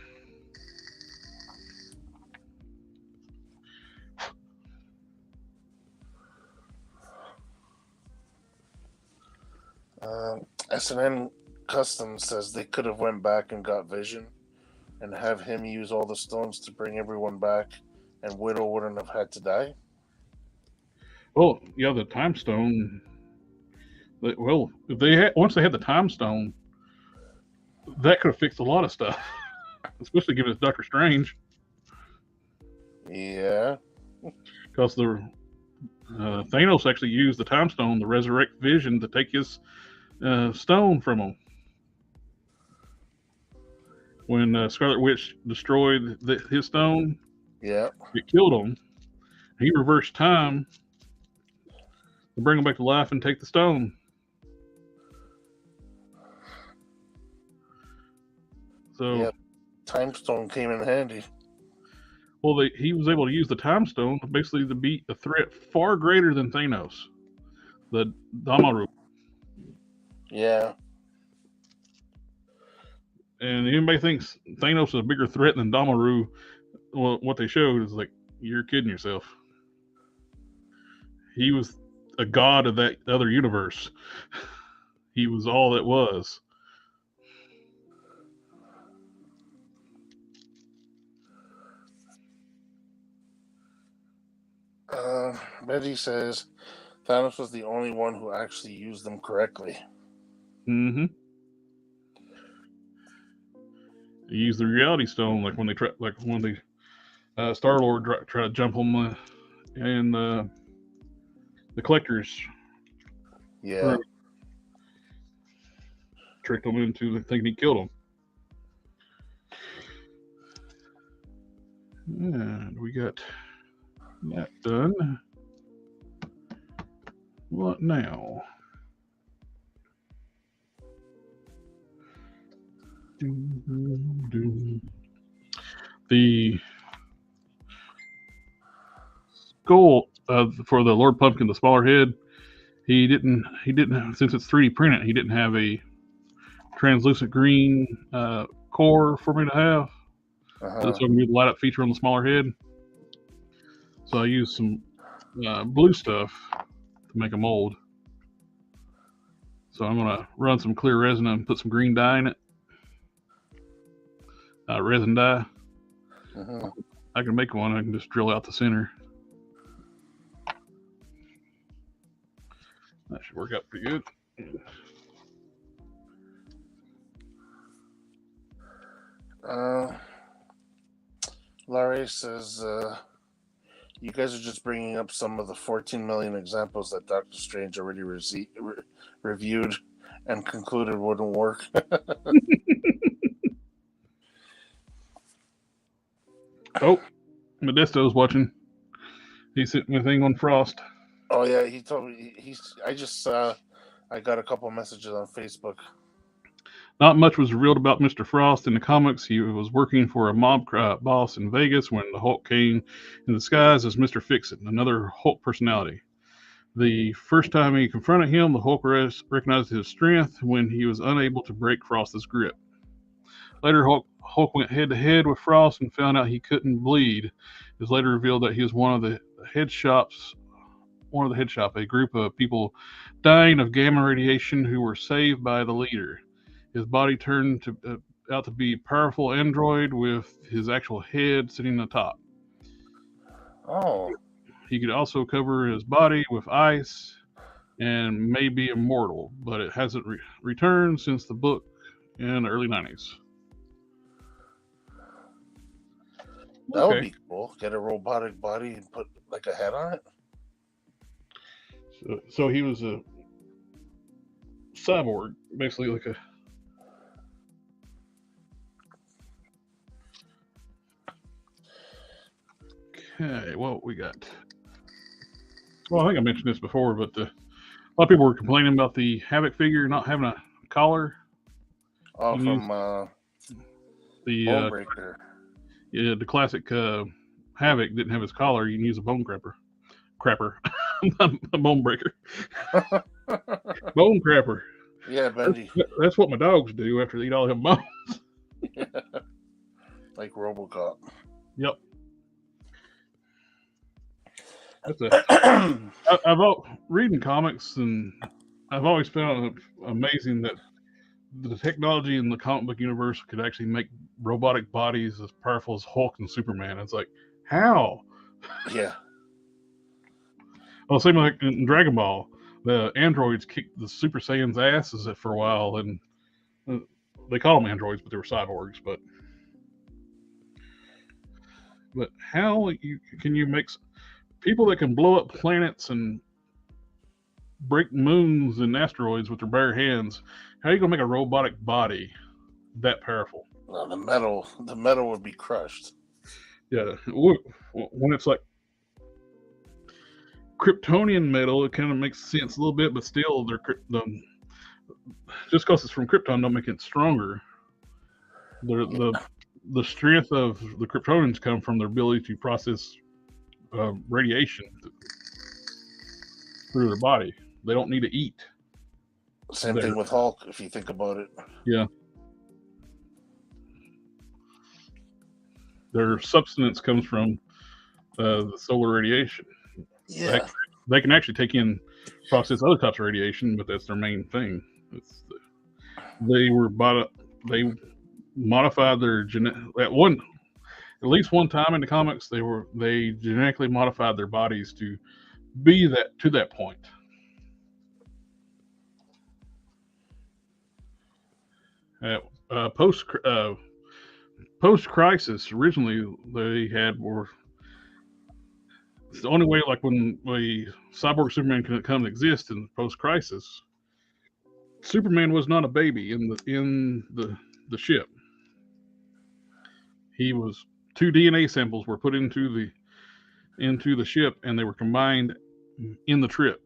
S2: S&N Customs says they could have went back and got Vision and have him use all the stones to bring everyone back, and Widow wouldn't have had to die.
S1: Well, yeah, the Time Stone. Well, if once they had the Time Stone, that could have fixed a lot of stuff, especially given it's Doctor Strange.
S2: Yeah.
S1: Because Thanos actually used the Time Stone to resurrect Vision to take his stone from him. When Scarlet Witch destroyed his stone,
S2: Yeah.
S1: it killed him. He reversed time to bring him back to life and take the stone. So,
S2: yeah, Time Stone came in handy.
S1: Well, he was able to use the Time Stone basically to beat a threat far greater than Thanos, the Damaru.
S2: Yeah.
S1: And anybody thinks Thanos is a bigger threat than Damaru, well, what they showed is like, you're kidding yourself. He was a god of that other universe. He was all it was.
S2: Betty says Thanos was the only one who actually used them correctly.
S1: Mm-hmm. He used the reality stone, like when Star-Lord try to jump on and the collectors.
S2: Yeah.
S1: Tricked him into thinking he killed him. And we got that done. What now? The skull for the Lord Pumpkin, the smaller head, he didn't since it's 3D printed, he didn't have a translucent green core for me to have. That's going to be the light up feature on the smaller head. So I used some blue stuff to make a mold. So I'm going to run some clear resin and put some green dye in it. Resin dye. I can make one. I can just drill out the center. That should work out pretty good.
S2: Larry says, you guys are just bringing up some of the 14 million examples that Doctor Strange already reviewed and concluded wouldn't work.
S1: Oh, Modesto's watching. He sent me a thing on Frost.
S2: Oh yeah, he told me. I got a couple messages on Facebook.
S1: Not much was revealed about Mr. Frost in the comics. He was working for a mob boss in Vegas when the Hulk came in disguise as Mr. Fix-It, another Hulk personality. The first time he confronted him, the Hulk recognized his strength when he was unable to break Frost's grip. Later, Hulk went head-to-head with Frost and found out he couldn't bleed. It was later revealed that he was one of the head shop, a group of people dying of gamma radiation who were saved by the leader. His body turned out to be a powerful android with his actual head sitting on top.
S2: Oh.
S1: He could also cover his body with ice and may be immortal, but it hasn't returned since the book in the early 90s.
S2: That would be cool. Get a robotic body and put like a head on it.
S1: So he was a cyborg, basically like a... Okay, what we got? Well, I think I mentioned this before, but a lot of people were complaining about the Havoc figure not having a collar.
S2: Oh, from
S1: the
S2: Bonebreaker.
S1: Yeah, the classic Havoc didn't have his collar. You can use a bone crapper. A bone breaker. Bone crapper.
S2: Yeah, Bendy.
S1: That's what my dogs do after they eat all them bones.
S2: Yeah. Like RoboCop.
S1: Yep. I've reading comics, and I've always found it amazing that the technology in the comic book universe could actually make robotic bodies as powerful as Hulk and Superman. It's like, how?
S2: Yeah.
S1: Well, same like in Dragon Ball, the androids kicked the Super Saiyans' asses for a while, and they call them androids, but they were cyborgs. But how can you make people that can blow up planets and break moons and asteroids with their bare hands? How are you gonna make a robotic body that powerful?
S2: Well, the metal would be crushed.
S1: Yeah, when it's like Kryptonian metal, it kind of makes sense a little bit, but still, just because it's from Krypton, don't make it stronger. The strength of the Kryptonians come from their ability to process radiation through their body. They don't need to eat.
S2: Same thing with Hulk, if you think about it.
S1: Yeah. Their substance comes from the solar radiation.
S2: Yeah.
S1: They can actually take in process other types of radiation, but that's their main thing. It's, they were they modified their at least one time in the comics they genetically modified their bodies to be that point. Uh, post post crisis, originally they had were it's the only way, like when a cyborg Superman can come to exist in post crisis. Superman was not a baby in the ship. He was two DNA samples were put into the ship, and they were combined in the trip.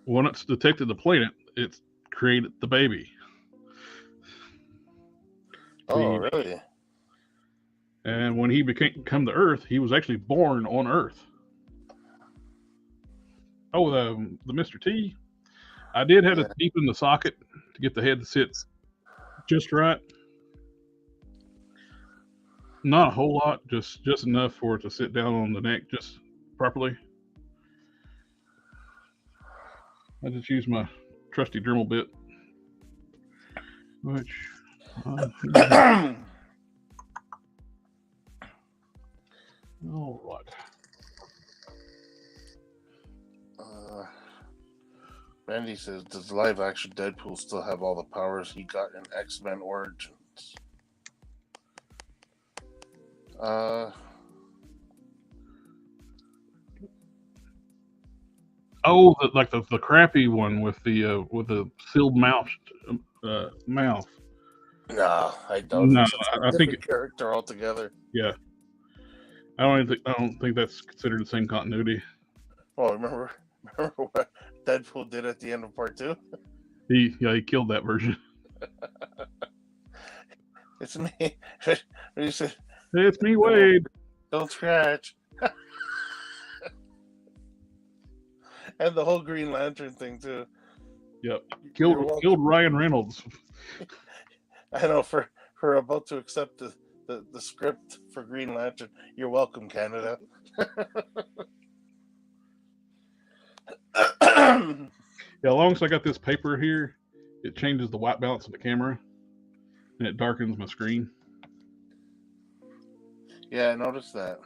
S1: When it's detected the planet, it created the baby.
S3: Oh,
S1: He
S3: really?
S1: and when he became come to Earth, he was actually born on Earth. Oh, the Mr. T. I did have to
S3: Yeah.
S1: deepen the socket to get the head to sit just right. Not a whole lot, just enough for it to sit down on the neck just properly. I just use my trusty Dremel bit, which all right.
S3: Randy says, does live action Deadpool still have all the powers he got in X-Men Origins?
S1: Oh, the crappy one with the sealed mouth.
S3: No, I doubt
S1: No,
S3: it. It's a
S1: I think
S3: different character altogether.
S1: yeah. I don't think that's considered the same continuity.
S3: Oh, remember what Deadpool did at the end of part 2?
S1: He killed that version.
S3: It's me. He said,
S1: It's me, Wade.
S3: don't scratch. And the whole Green Lantern thing too.
S1: Yep,
S3: You're welcome.
S1: killed Ryan Reynolds.
S3: I know for about to accept the script for Green Lantern. You're welcome, Canada.
S1: Yeah, as long as I got this paper here, it changes the white balance of the camera, and it darkens my screen.
S3: Yeah, I noticed that.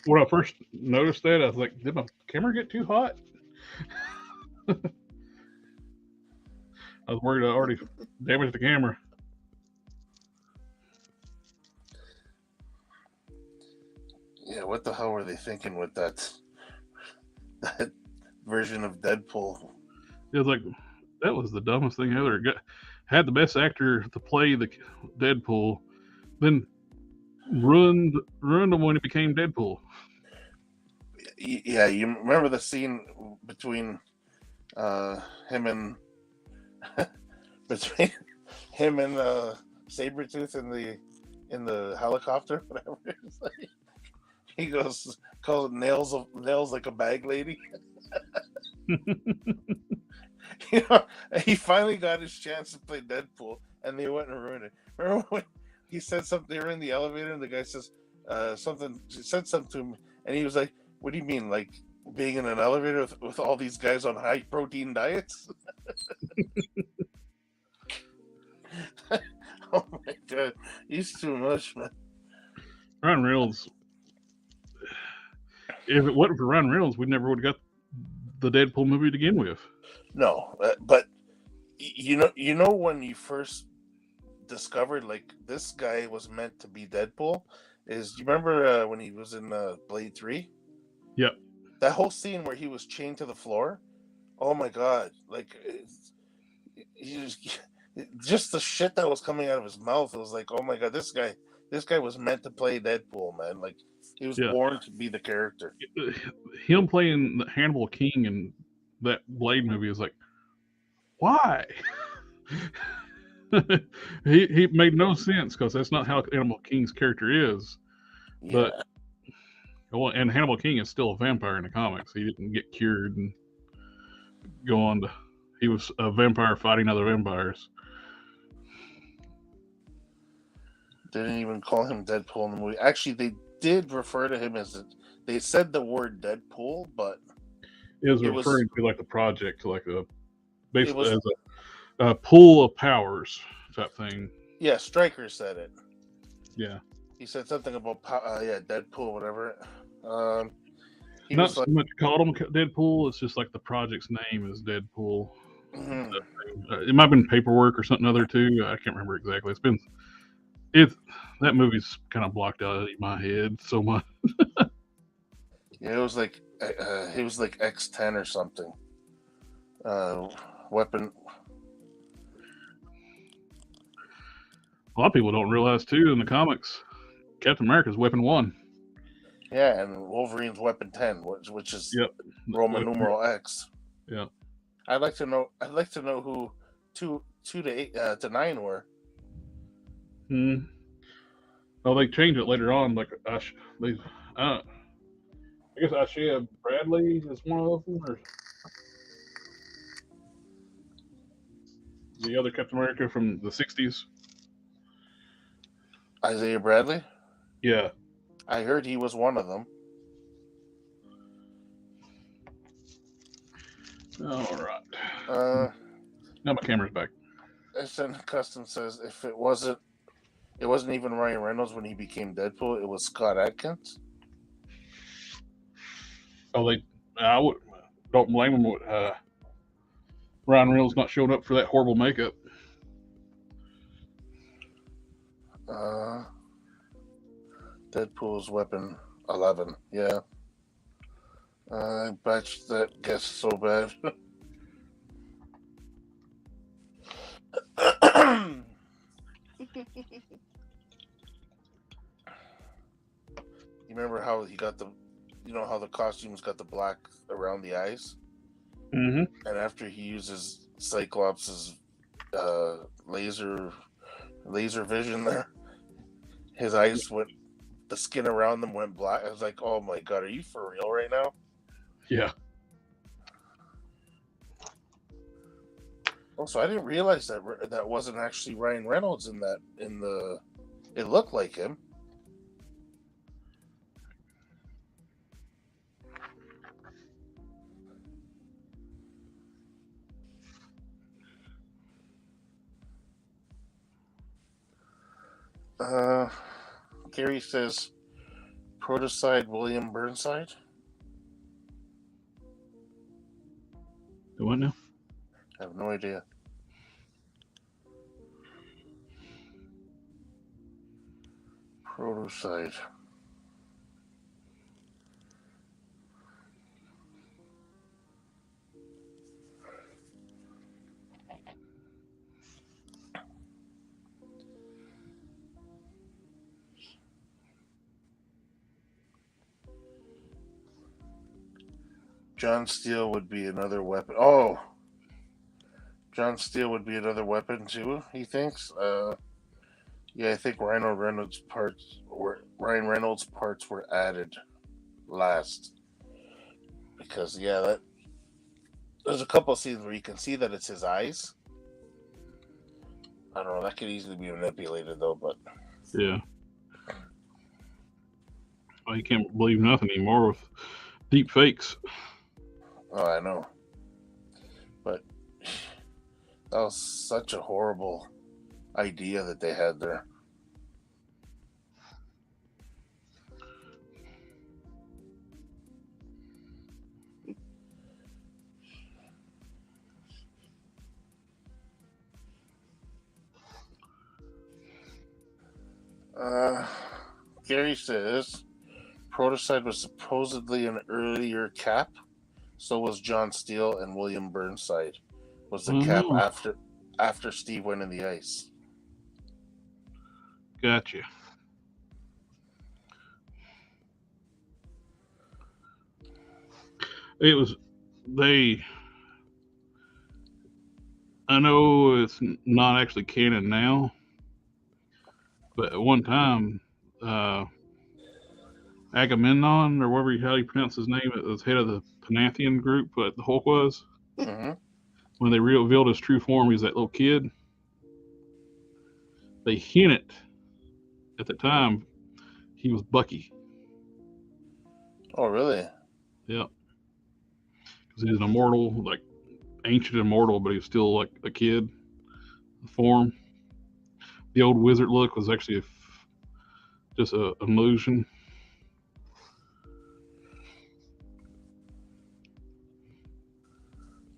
S1: When I first noticed that, I was like, did my camera get too hot? I was worried I already damaged the camera.
S3: Yeah, what the hell were they thinking with that version of Deadpool?
S1: It was like, that was the dumbest thing ever. Had the best actor to play the Deadpool, then ruined him when he became Deadpool.
S3: Yeah, you remember the scene between him and between him and Sabretooth in the helicopter, whatever. It's like, he calls it nails like a bag lady. He finally got his chance to play Deadpool, and they went and ruined it. Remember when he said something? They were in the elevator, and the guy says something. She said something to him, and he was like, "What do you mean, like being in an elevator with all these guys on high protein diets?" Oh my god, he's too much, man.
S1: Ryan Reynolds. If it wasn't for Ryan Reynolds, we never would have got the Deadpool movie to begin with.
S3: No, but you know when you first discovered like this guy was meant to be Deadpool, is you remember when he was in Blade 3?
S1: Yep.
S3: That whole scene where he was chained to the floor. Oh my god! Like just the shit that was coming out of his mouth. It was like, oh my god, this guy was meant to play Deadpool, man. Like he was born to be the character.
S1: Him playing Hannibal King in that Blade movie is like, why? he made no sense because that's not how Hannibal King's character is.
S3: Yeah.
S1: But and Hannibal King is still a vampire in the comics. He didn't get cured and go on to. He was a vampire fighting other vampires.
S3: They didn't even call him Deadpool in the movie. Actually, they did refer to him as they said the word Deadpool, but
S1: It was
S3: It was
S1: referring to like the project, like a
S3: it
S1: basically
S3: was
S1: as a pool of powers type thing.
S3: yeah. Stryker said it.
S1: Yeah,
S3: He said something about yeah, Deadpool, whatever. Um, he
S1: not
S3: was
S1: so
S3: like,
S1: much called him Deadpool. It's just like the project's name is Deadpool.
S3: mhm.
S1: It might have been paperwork or something other too. I can't remember exactly. It's that movie's kind of blocked out of my head so much.
S3: Yeah, it was like X10 or something. Uh, weapon.
S1: A lot of people don't realize too in the comics, Captain America's Weapon One.
S3: Yeah, and Wolverine's Weapon 10, which is
S1: Yep.
S3: Roman numeral X.
S1: Yeah.
S3: I'd like to know. I'd like to know who two to eight to nine were.
S1: Hmm. Oh, they changed it later on. Like they, I guess Ashia Bradley is one of them, or the other Captain America from the '60s.
S3: Isaiah Bradley.
S1: Yeah.
S3: I heard he was one of them.
S1: All right.
S3: Now
S1: my camera's back.
S3: SN Custom says if it wasn't even Ryan Reynolds when he became Deadpool. It was Scott Adkins.
S1: Oh, I don't blame them. Ryan Reynolds not showing up for that horrible makeup.
S3: Deadpool's Weapon 11. Yeah. I bet that gets so bad. You remember how he got how the costumes got the black around the eyes?
S1: Mm-hmm.
S3: And after he uses Cyclops' laser vision there, his eyes the skin around them went black. I was like, oh my God, are you for real right now?
S1: Yeah.
S3: Also, I didn't realize that wasn't actually Ryan Reynolds it looked like him. Gary says, Protocide William Burnside.
S1: The what now?
S3: I have no idea. Protocide. John Steele would be another weapon. Oh, John Steele would be another weapon too. He thinks. Yeah, I think Ryan Reynolds parts were added last because there's a couple of scenes where you can see that it's his eyes. I don't know. That could easily be manipulated though, but
S1: yeah. Well, you can't believe nothing anymore with deep fakes.
S3: Oh, I know. But that was such a horrible idea that they had there. Gary says Protocide was supposedly an earlier Cap. So was John Steele, and William Burnside was the Cap after Steve went in the ice.
S1: Gotcha. It was I know it's not actually canon now, but at one time, Agamemnon, or how you pronounce his name, it was head of the Panathian group, but the Hulk was.
S3: Mm-hmm.
S1: When they revealed his true form, he was that little kid. They hinted at the time he was Bucky.
S3: Oh, really?
S1: Yep. because he's an immortal, like ancient immortal, but he's still like a kid form. The old wizard look was actually just an illusion.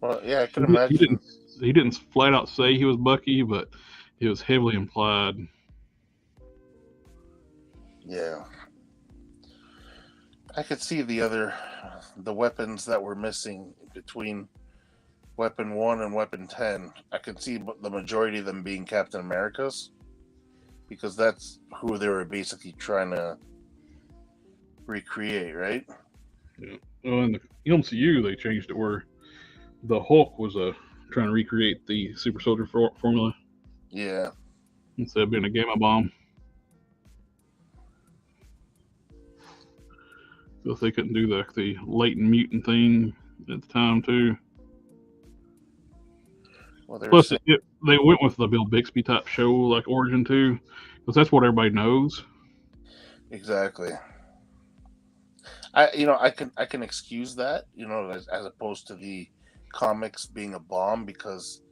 S3: Well, yeah, I can
S1: He
S3: imagine.
S1: didn't. He didn't flat out say he was Bucky, but it was heavily implied.
S3: Yeah, I could see the weapons that were missing between Weapon 1 and Weapon 10. I could see the majority of them being Captain America's, because that's who they were basically trying to recreate, right?
S1: Yeah. Well, in the MCU, they changed it where the Hulk was trying to recreate the super soldier formula
S3: Yeah.
S1: instead of being a gamma bomb. Because they couldn't do the latent mutant thing at the time too.
S3: Well,
S1: Plus, they went with the Bill Bixby type show like origin too, because that's what everybody knows.
S3: Exactly. I can excuse that, as opposed to the comics being a bomb, because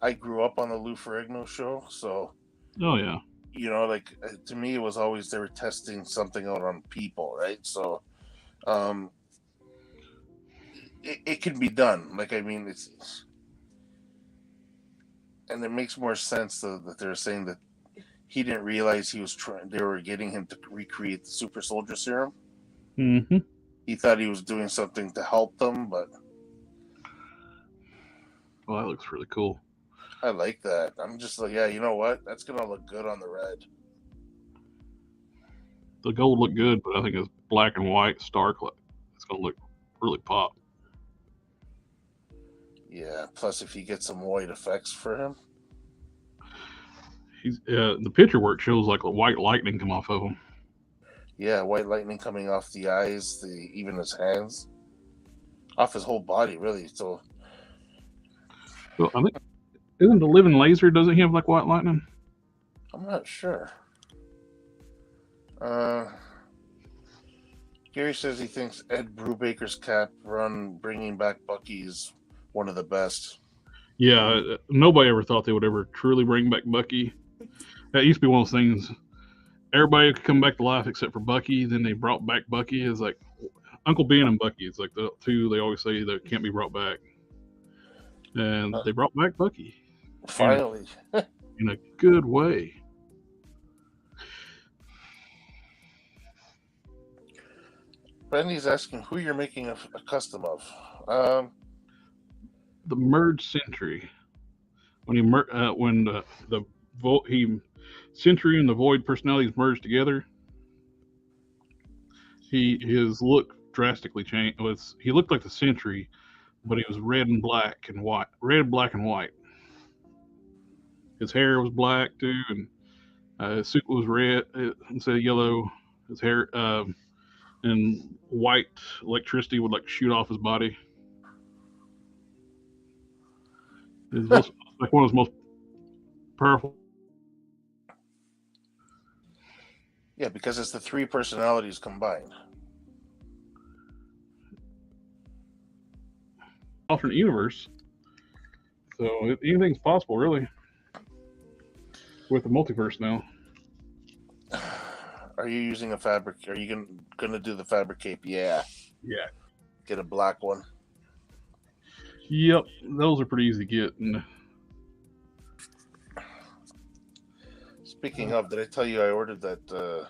S3: I grew up on the Lou Ferrigno show, so
S1: Oh yeah.
S3: To me it was always they were testing something out on people, right? So it can be done. Like, I mean, and it makes more sense that they're saying that he didn't realize they were getting him to recreate the super soldier serum.
S1: Mm-hmm.
S3: He thought he was doing something to help them, but
S1: well, that looks really cool.
S3: I like that. I'm just like, yeah, you know what? That's gonna look good on the red.
S1: The gold looked good, but I think it's black and white stark. It's gonna look really pop.
S3: Yeah. Plus, if you get some white effects for him,
S1: the picture work shows like a white lightning come off of him.
S3: Yeah, white lightning coming off the eyes, even his hands, off his whole body, really. So,
S1: well, I think isn't the living laser? Doesn't he have like white lightning?
S3: I'm not sure. Gary says he thinks Ed Brubaker's Cap run bringing back Bucky is one of the best.
S1: Yeah, nobody ever thought they would ever truly bring back Bucky. That used to be one of those things. Everybody could come back to life except for Bucky. Then they brought back Bucky. It's like Uncle Ben and Bucky. It's like the two they always say that can't be brought back. And they brought back Bucky.
S3: Finally.
S1: In a good way.
S3: Brandy's asking who you're making a custom of.
S1: The merged Sentry. When Sentry and the Void personalities merged together, his look drastically changed. He looked like the Sentry, but he was red, black, and white. His hair was black too, and his suit was red instead of yellow. His hair and white electricity would like shoot off his body. It was like one of his most powerful.
S3: Yeah, because it's the three personalities combined.
S1: Alternate universe. So anything's possible, really, with the multiverse now.
S3: Are you using a fabric? Are you gonna do the fabric cape? Yeah.
S1: Yeah.
S3: Get a black one.
S1: Yep, those are pretty easy to get. And
S3: speaking of, did I tell you I ordered that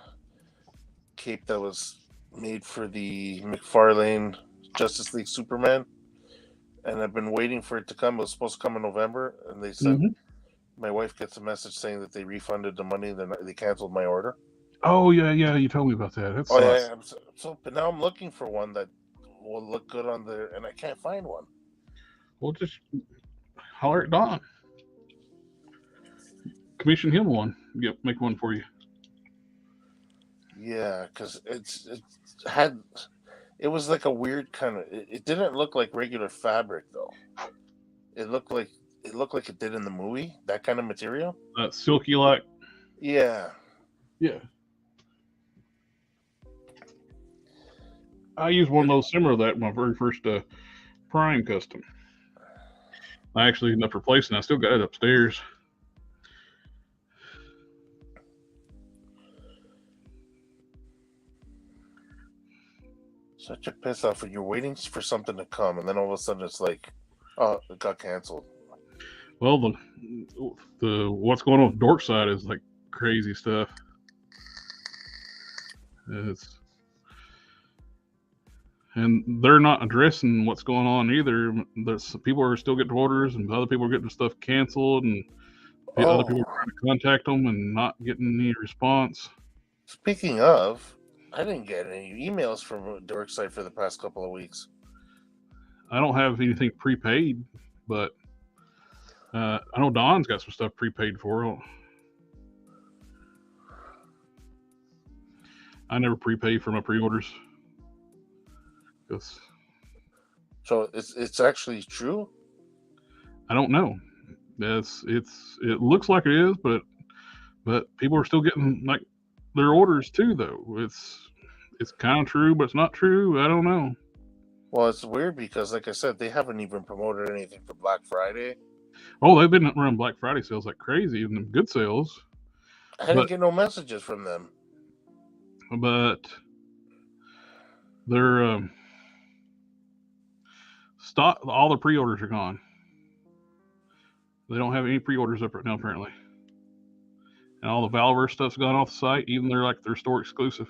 S3: cape that was made for the McFarlane Justice League Superman? And I've been waiting for it to come. It was supposed to come in November, and they said my wife gets a message saying that they refunded the money. They canceled my order.
S1: Oh yeah, you told me about that. That's
S3: but now I'm looking for one that will look good on there, and I can't find one.
S1: Well, just holler at Don. Commission him one. Yep, make one for you.
S3: Yeah, because it was like a weird kind of. It didn't look like regular fabric though. It looked like it did in the movie. That kind of material.
S1: Silky like.
S3: Yeah.
S1: Yeah. I used one of those similar to that my very first Prime Custom. I actually ended up replacing it. I still got it upstairs.
S3: Such a piss off when you're waiting for something to come, and then all of a sudden it's like, oh, it got canceled.
S1: Well, the what's going on with Dorkside is like crazy stuff. And they're not addressing what's going on either. There's people are still getting orders, and other people are getting stuff canceled, and other people are trying to contact them and not getting any response.
S3: Speaking of, I didn't get any emails from Dorkside for the past couple of weeks.
S1: I don't have anything prepaid, but I know Don's got some stuff prepaid for. I never prepay for my pre-orders.
S3: So it's actually true?
S1: I don't know. It looks like it is, but people are still getting like their orders too, though. It's kind of true, but it's not true. I don't know.
S3: Well, it's weird because, like I said, they haven't even promoted anything for Black Friday.
S1: Oh, they've been running Black Friday sales like crazy, and good sales.
S3: I didn't get no messages from them.
S1: But their stock, all the pre-orders are gone. They don't have any pre-orders up right now, apparently. And all the Valorverse stuff's gone off the site, even their store exclusive.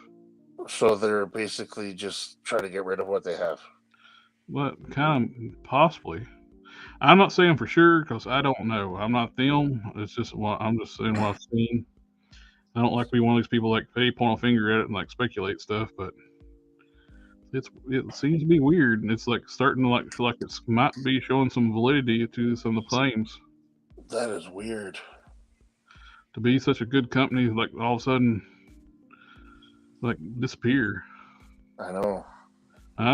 S3: So they're basically just trying to get rid of what they have.
S1: Well, kind of possibly. I'm not saying for sure because I don't know. I'm not them. It's just I'm just saying what I've seen. I don't like to be one of these people like, hey, point a finger at it and like speculate stuff, but it seems to be weird, and it's like starting to feel like it might be showing some validity to some of the claims.
S3: That is weird.
S1: To be such a good company, like all of a sudden, like disappear.
S3: I know.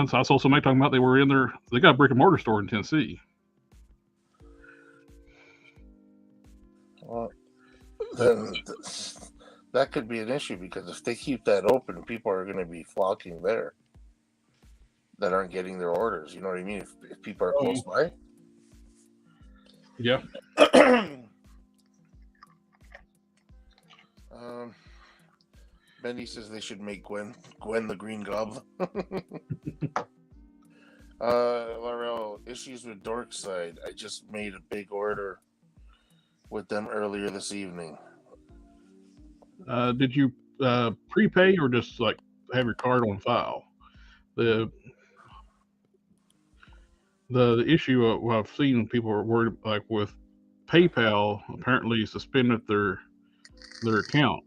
S1: So I saw somebody talking about they got a brick and mortar store in Tennessee.
S3: Well, then that could be an issue because if they keep that open, people are going to be flocking there that aren't getting their orders. You know what I mean? If people are close by.
S1: Yeah.
S3: Benny says they should make Gwen the Green Goblin. Laurel, issues with Dorkside. I just made a big order with them earlier this evening.
S1: Did you prepay or just like have your card on file? The issue I've seen people are worried like with PayPal apparently suspended their account,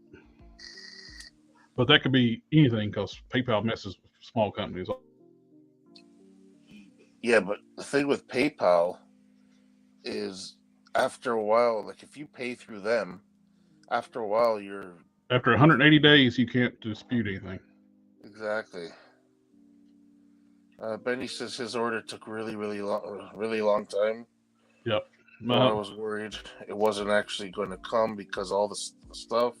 S1: but that could be anything because PayPal messes with small companies.
S3: Yeah, but the thing with PayPal is after a while, like if you pay through them, after a while
S1: after 180 days you can't dispute anything.
S3: Exactly. Benny says his order took really long time.
S1: Yep.
S3: I was worried it wasn't actually going to come because all the stuff,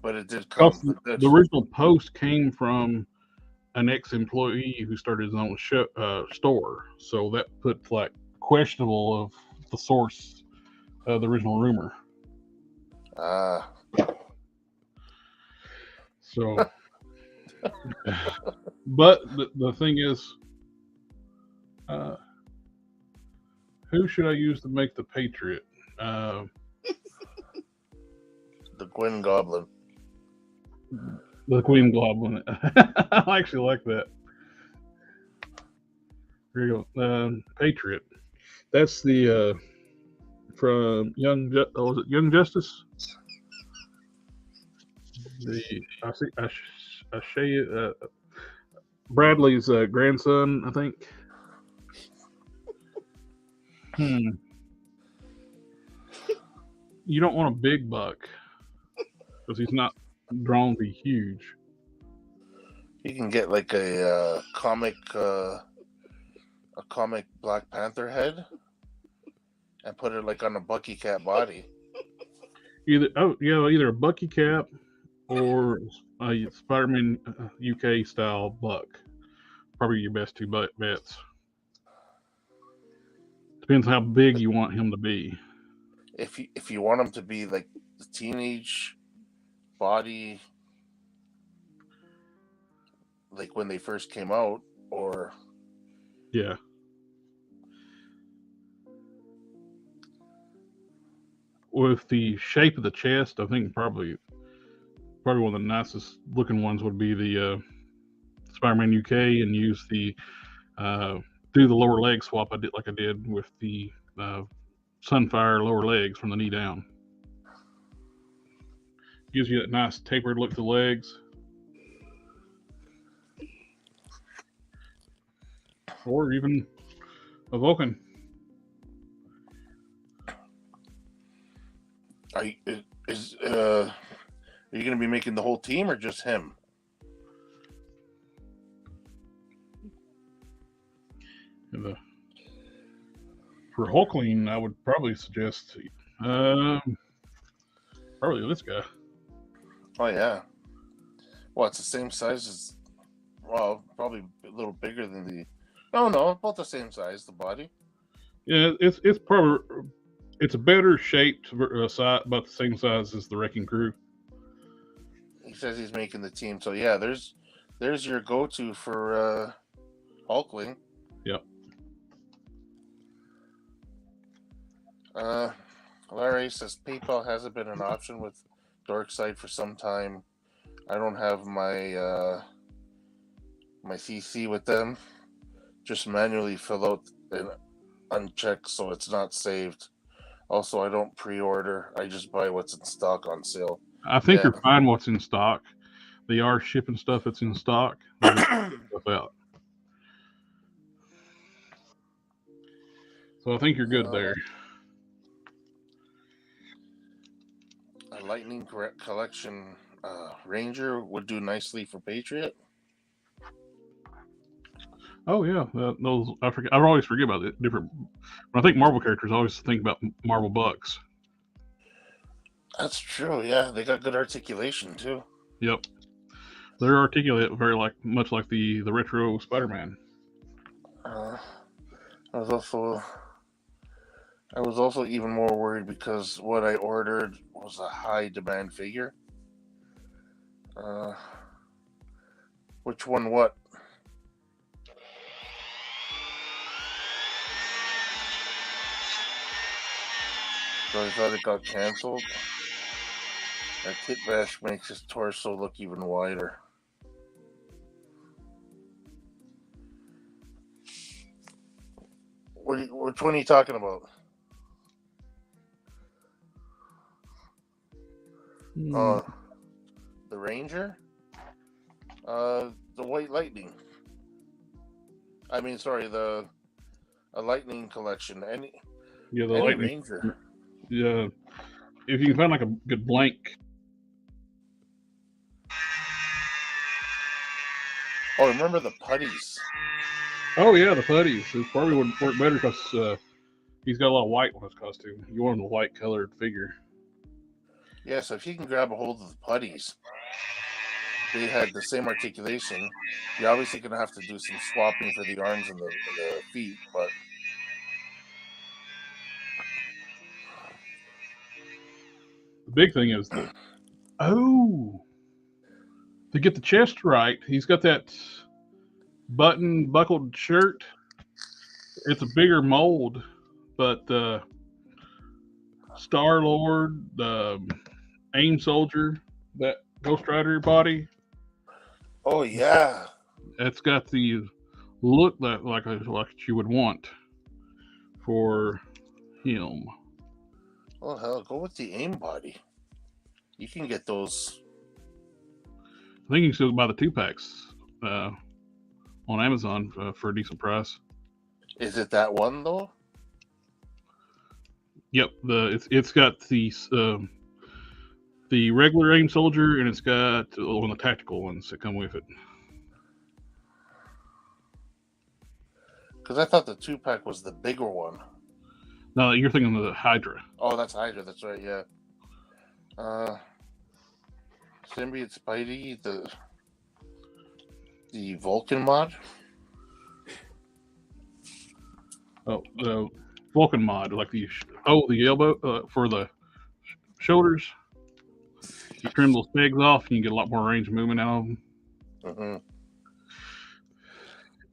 S3: but it did come.
S1: The original post came from an ex-employee who started his own store, so that put like questionable of the source of the original rumor. So, but the thing is, who should I use to make the Patriot?
S3: The Gwen Goblin.
S1: The Queen Goblin. I actually like that. Here you go. Patriot. That's the from was it Young Justice? Bradley's grandson, I think. You don't want a big buck because he's not drawn to be huge.
S3: You can get like a comic Black Panther head and put it like on a Bucky Cat body.
S1: Either a Bucky Cap or a Spider-Man UK style buck. Probably your best two bets. Depends how big you want him to be.
S3: If you want him to be like the teenage body, like when they first came out, or
S1: Yeah. With the shape of the chest, I think probably one of the nicest looking ones would be the Spider-Man UK, and use the do the lower leg swap I did with the uh, Sunfire lower legs from the knee down. Gives you that nice tapered look to the legs. Or even a Vulcan.
S3: are you, are you going to be making the whole team or just him?
S1: For Hulkling, I would probably suggest probably this guy.
S3: Oh yeah. Well, it's the same size as. Well, probably a little bigger than the. No, about the same size. The body.
S1: Yeah, it's probably it's a better shaped size, about the same size as the Wrecking Crew.
S3: He says he's making the team, so yeah. There's your go-to for Hulkling.
S1: Yep.
S3: Larry says PayPal hasn't been an option with Dorkside for some time. I don't have my my CC with them. Just manually fill out and uncheck so it's not saved. Also, I don't pre-order. I just buy what's in stock on sale.
S1: I think you're fine what's in stock. They are shipping stuff that's in stock. They're just stuff out. So I think you're good there.
S3: A Lightning Collection Ranger would do nicely for Patriot.
S1: Oh yeah, those I forget. I always forget about it. Different. When I think Marvel characters, I always think about Marvel Bucks.
S3: That's true. Yeah, they got good articulation too.
S1: Yep, they're articulate, very much like the retro Spider-Man.
S3: I was also even more worried because what I ordered was a high demand figure. Which one? What? So I thought it got canceled. That Kit Bash makes his torso look even wider. Which one are you talking about? The Ranger? The White Lightning. I mean, sorry, a Lightning collection.
S1: The
S3: any
S1: Lightning
S3: Ranger.
S1: Yeah, if you can find like a good blank.
S3: Oh, remember the putties?
S1: Oh yeah, the putties. It probably would work better because he's got a lot of white on his costume. You want him a white colored figure.
S3: Yeah, so if you can grab a hold of the putties, they had the same articulation. You're obviously going to have to do some swapping for the arms and the feet, but
S1: the big thing is to get the chest right, he's got that button buckled shirt. It's a bigger mold, but Star-Lord, the AIM soldier, that Ghost Rider body.
S3: Oh yeah,
S1: it's got the look that like you would want for him.
S3: Oh hell, go with the AIM body. You can get those.
S1: I think you can still buy the 2-packs on Amazon for a decent price.
S3: Is it that one though?
S1: Yep, it's got the regular AIM soldier, and it's got one of the tactical ones that come with it.
S3: Because I thought the 2-pack was the bigger one.
S1: No, you're thinking of the Hydra.
S3: Oh, that's Hydra. That's right. Yeah. Symbiote Spidey, the Vulcan mod.
S1: Oh, Vulcan mod, like the elbow for the shoulders. You trim those pegs off, and you get a lot more range of movement out of them.
S3: Mm-hmm.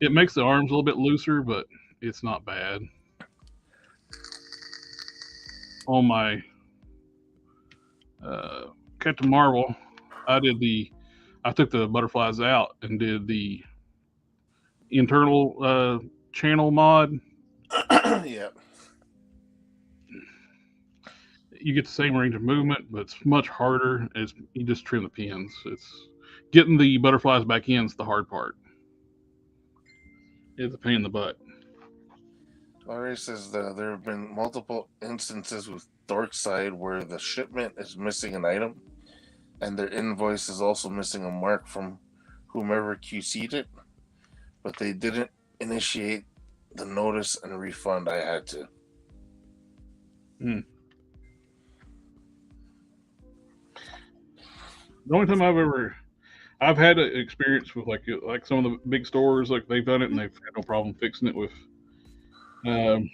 S1: It makes the arms a little bit looser, but it's not bad. On my Captain Marvel, I took the butterflies out and did the internal channel mod.
S3: Yeah.
S1: You get the same range of movement, but it's much harder as you just trim the pins. It's getting the butterflies back in is the hard part. It's a pain in the butt.
S3: Larry says that there have been multiple instances with Dorkside where the shipment is missing an item, and their invoice is also missing a mark from whomever QC'd it, but they didn't initiate the notice and refund. I had to.
S1: The only time I've had an experience with like some of the big stores, like they've done it and they've had no problem fixing it with. They've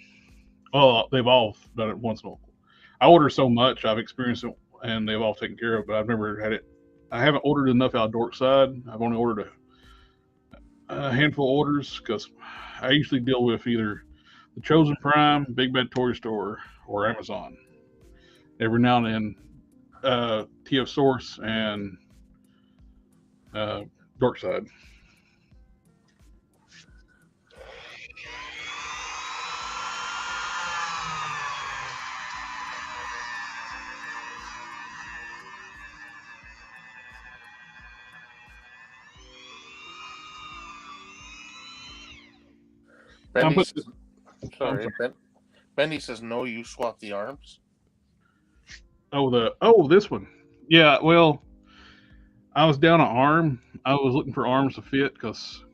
S1: all done it once in a while. I order so much, I've experienced it, and they've all taken care of it. But I've never had it. I haven't ordered enough out of Dorkside. I've only ordered a handful of orders because I usually deal with either the Chosen Prime, Big Bad Toy Store, or Amazon. Every now and then, TF Source and Dorkside.
S3: Benny says no, you swap the arms.
S1: This one. Yeah, well, I was down an arm. I was looking for arms to fit because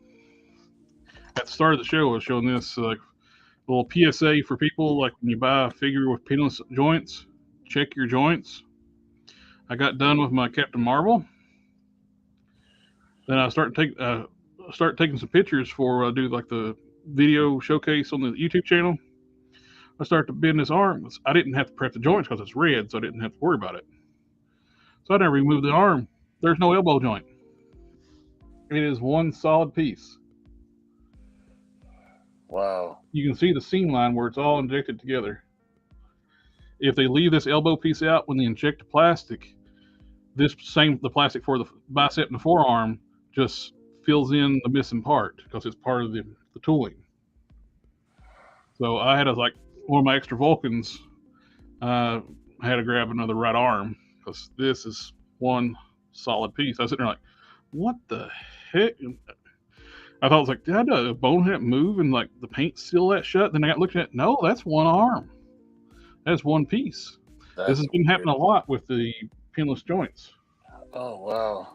S1: at the start of the show, I was showing this like little PSA for people. Like when you buy a figure with pinless joints, check your joints. I got done with my Captain Marvel. Then I start taking some pictures for do like the video showcase on the YouTube channel. I started to bend this arm. I didn't have to prep the joints because it's red, so I didn't have to worry about it. So I never removed the arm. There's no elbow joint. It is one solid piece.
S3: Wow.
S1: You can see the seam line where it's all injected together. If they leave this elbow piece out when they inject the plastic, the plastic for the bicep and the forearm just fills in the missing part because it's part of the tooling. So I had one of my extra Vulcans, I had to grab another right arm because this is one solid piece. I was sitting there like, what the heck? I thought it was like, did a bonehead move and like the paint seal that shut? Then I got looking at it. No, that's one arm. That's one piece. This has been happening a lot with the pinless joints.
S3: Oh wow!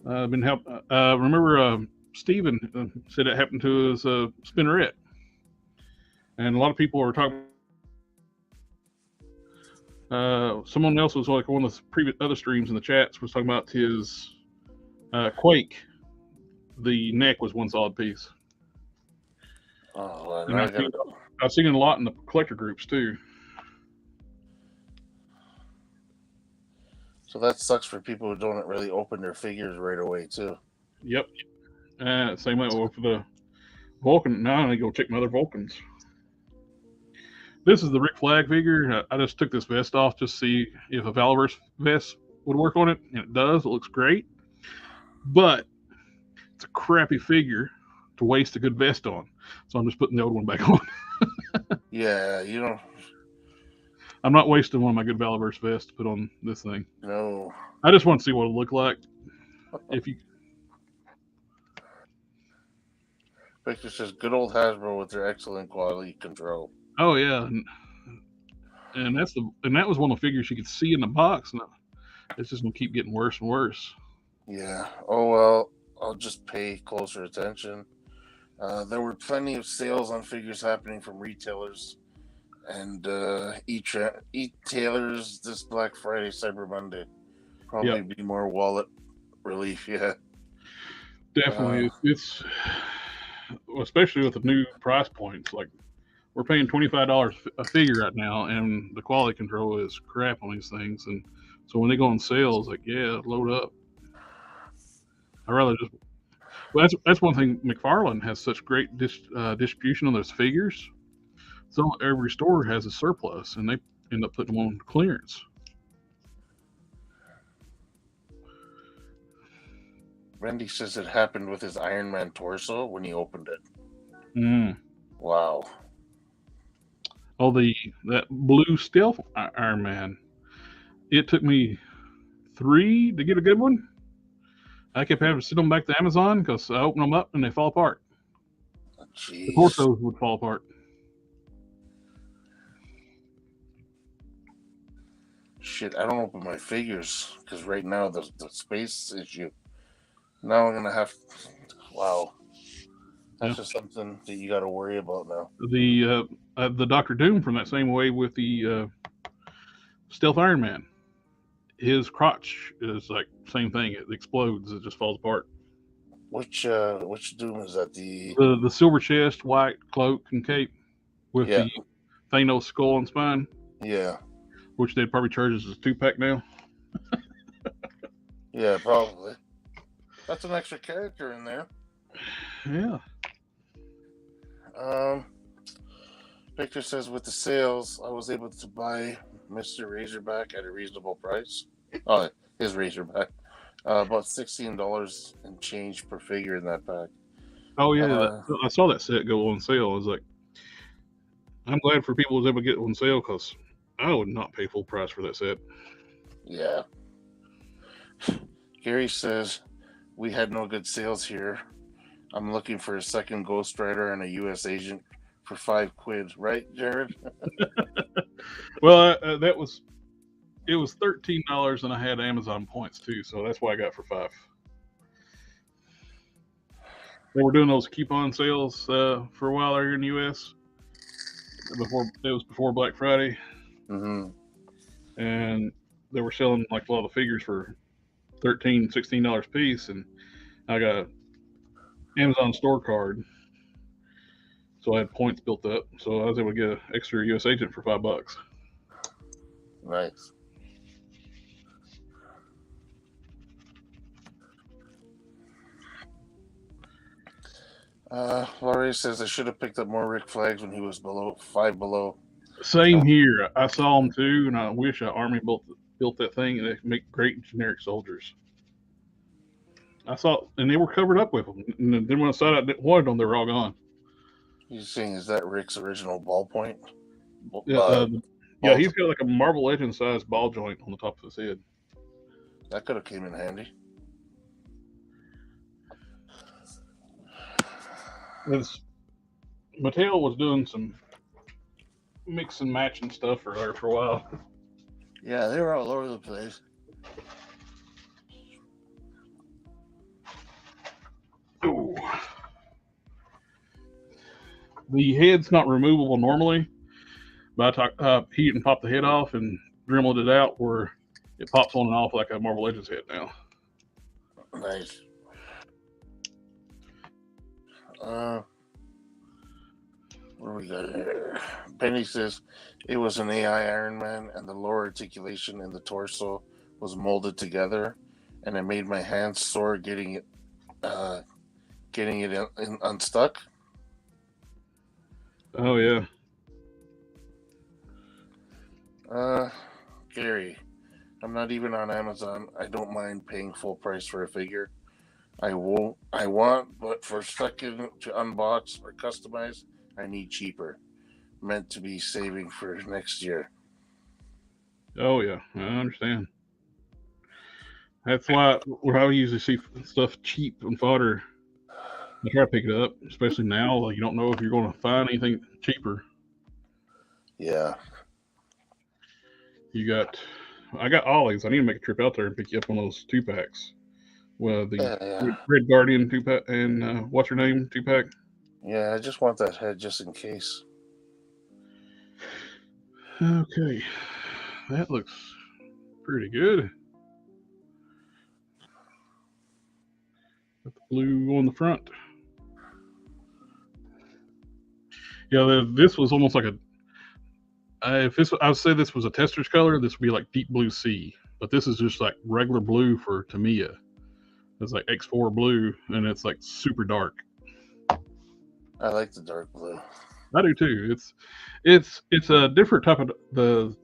S1: Remember, Steven said it happened to his spinneret, and a lot of people are talking. Someone else was like one of the previous other streams in the chats was talking about his Quake. The neck was one solid piece.
S3: Oh, well,
S1: and I've seen it a lot in the collector groups too.
S3: So that sucks for people who don't really open their figures right away too.
S1: Yep. Same way with the Vulcan. Now I need to go check my other Vulcans. This is the Rick Flag figure. I just took this vest off just to see if a Valorverse vest would work on it, and it does. It looks great. But it's a crappy figure to waste a good vest on. So I'm just putting the old one back on.
S3: Yeah, you know.
S1: I'm not wasting one of my good Valorverse vests to put on this thing.
S3: No.
S1: I just want to see what it'll look like.
S3: Victor says, good old Hasbro with their excellent quality control.
S1: Oh yeah, and that was one of the figures you could see in the box. And it's just gonna keep getting worse and worse.
S3: Yeah. Oh well, I'll just pay closer attention. There were plenty of sales on figures happening from retailers and e-tailers this Black Friday, Cyber Monday. Probably be more wallet relief. Yeah.
S1: Definitely, it's especially with the new price points like we're paying $25 a figure right now, and the quality control is crap on these things. And so when they go on sale, it's like, yeah, load up. I rather just. Well, that's one thing. McFarlane has such great distribution on those figures. So every store has a surplus, and they end up putting them on clearance.
S3: Randy says it happened with his Iron Man torso when he opened it.
S1: Mm.
S3: Wow.
S1: Oh, that blue stealth Iron Man. It took me 3 to get a good one. I kept having to send them back to Amazon because I open them up and they fall apart.
S3: Jeez.
S1: The torsos would fall apart.
S3: Shit, I don't open my figures because right now the space issue. Now I'm gonna have. Wow. That's just something that you got to worry about now.
S1: The Doctor Doom from that same way with the Stealth Iron Man. His crotch is like same thing. It explodes. It just falls apart.
S3: Which Doom is that?
S1: The silver chest, white cloak and cape with the Thanos skull and spine.
S3: Yeah.
S1: Which they'd probably charge us as a 2-pack now.
S3: Yeah, probably. That's an extra character in there.
S1: Yeah.
S3: Victor says with the sales, I was able to buy Mr. Razorback at a reasonable price. Oh, his Razorback. About $16 and change per figure in that pack.
S1: Oh yeah, I saw that set go on sale. I was like, I'm glad for people who was able to get it on sale because I would not pay full price for that set.
S3: Yeah. Gary says we had no good sales here. I'm looking for a second Ghost Rider and a U.S. agent for $5, right, Jared?
S1: Well, it was $13, and I had Amazon points too, so that's why I got it for $5. They were doing those coupon sales for a while here in the U.S. Before Black Friday, and they were selling like a lot of the figures for $13, $16 a piece, and I got an Amazon store card, so I had points built up, so I was able to get an extra U.S. agent for $5.
S3: Nice. Laurie says I should have picked up more Rick Flags when he was five below.
S1: Same here. I saw them too, and I wish our Army built that thing, and they make great generic soldiers. I saw, and they were covered up with them. And then when I saw I wanted them, they were all gone.
S3: You're saying, is that Rick's original ballpoint?
S1: Yeah, he's got like a Marvel Legends sized ball joint on the top of his head.
S3: That could have came in handy.
S1: Mattel was doing some mix and matching stuff for a while.
S3: Yeah, they were all over the place.
S1: Ooh. The head's not removable normally, but I heat and pop the head off and dremeled it out where it pops on and off like a Marvel Legends head now.
S3: Nice. What do we got here? Penny says it was an AI Iron Man, and the lower articulation in the torso was molded together, and it made my hands sore getting it unstuck.
S1: Oh yeah.
S3: Gary, I'm not even on Amazon. I don't mind paying full price for a figure. I want, but for second to unbox or customize, I need cheaper. Meant to be saving for next year.
S1: Oh yeah, I understand. That's why I usually see stuff cheap and fodder. I try to pick it up, especially now. Like you don't know if you're going to find anything cheaper.
S3: Yeah.
S1: I got Ollie's. I need to make a trip out there and pick you up one of those 2-packs. Well, the Red Guardian 2-pack and what's her name 2-pack.
S3: Yeah, I just want that head just in case.
S1: Okay, that looks pretty good. Got the blue on the front. Yeah, this was almost like a. If this, I would say this was a tester's color, this would be like deep blue sea. But this is just like regular blue for Tamiya. It's like X4 blue, and it's like super dark.
S3: I like the dark blue.
S1: I do too. It's a different type of the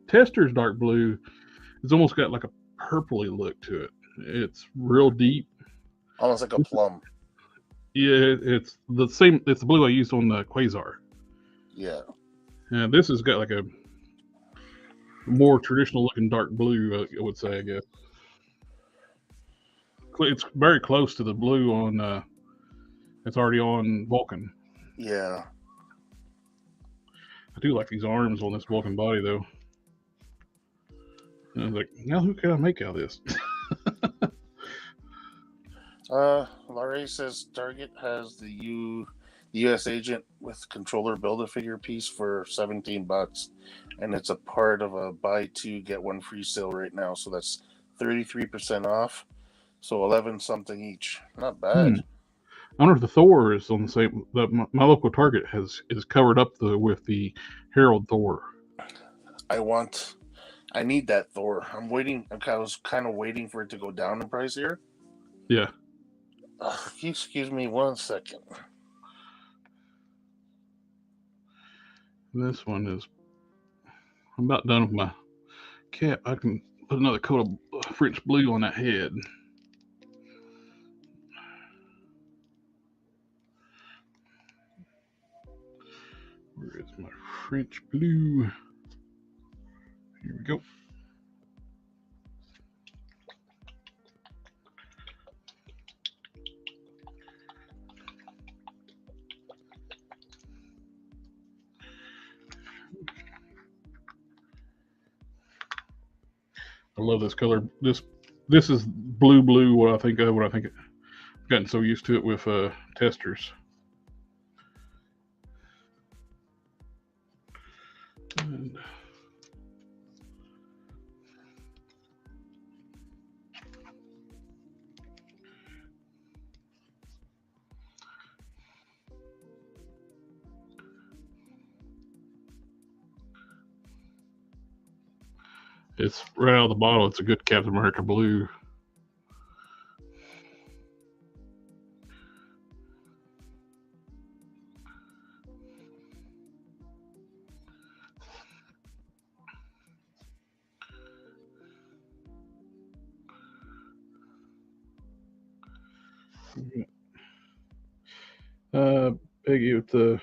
S1: tester's dark blue. It's almost got like a purpley look to it. It's real deep.
S3: Almost like a plum.
S1: Yeah, it's the same. It's the blue I used on the Quasar.
S3: Yeah.
S1: And this has got like a more traditional looking dark blue, I would say, I guess. It's very close to the blue on, it's already on Vulcan.
S3: Yeah.
S1: I do like these arms on this Vulcan body, though. And I was like, now who can I make out of this?
S3: Larry says Target has the US agent with controller Build-A-Figure piece for $17, and it's a part of a buy two get one free sale right now. So that's 33% off. So 11 something each. Not bad.
S1: I wonder if the Thor is on the same. My local Target is covered up with the Herald Thor.
S3: I need that Thor. I'm waiting. I was kind of waiting for it to go down in price here.
S1: Yeah.
S3: Excuse me 1 second.
S1: This one is. I'm about done with my cap. I can put another coat of French blue on that head. Where is my French blue? Here we go. I love this color. This is blue. What I think of. I've gotten so used to it with testers. And it's right out of the bottle. It's a good Captain America blue. Peggy with the.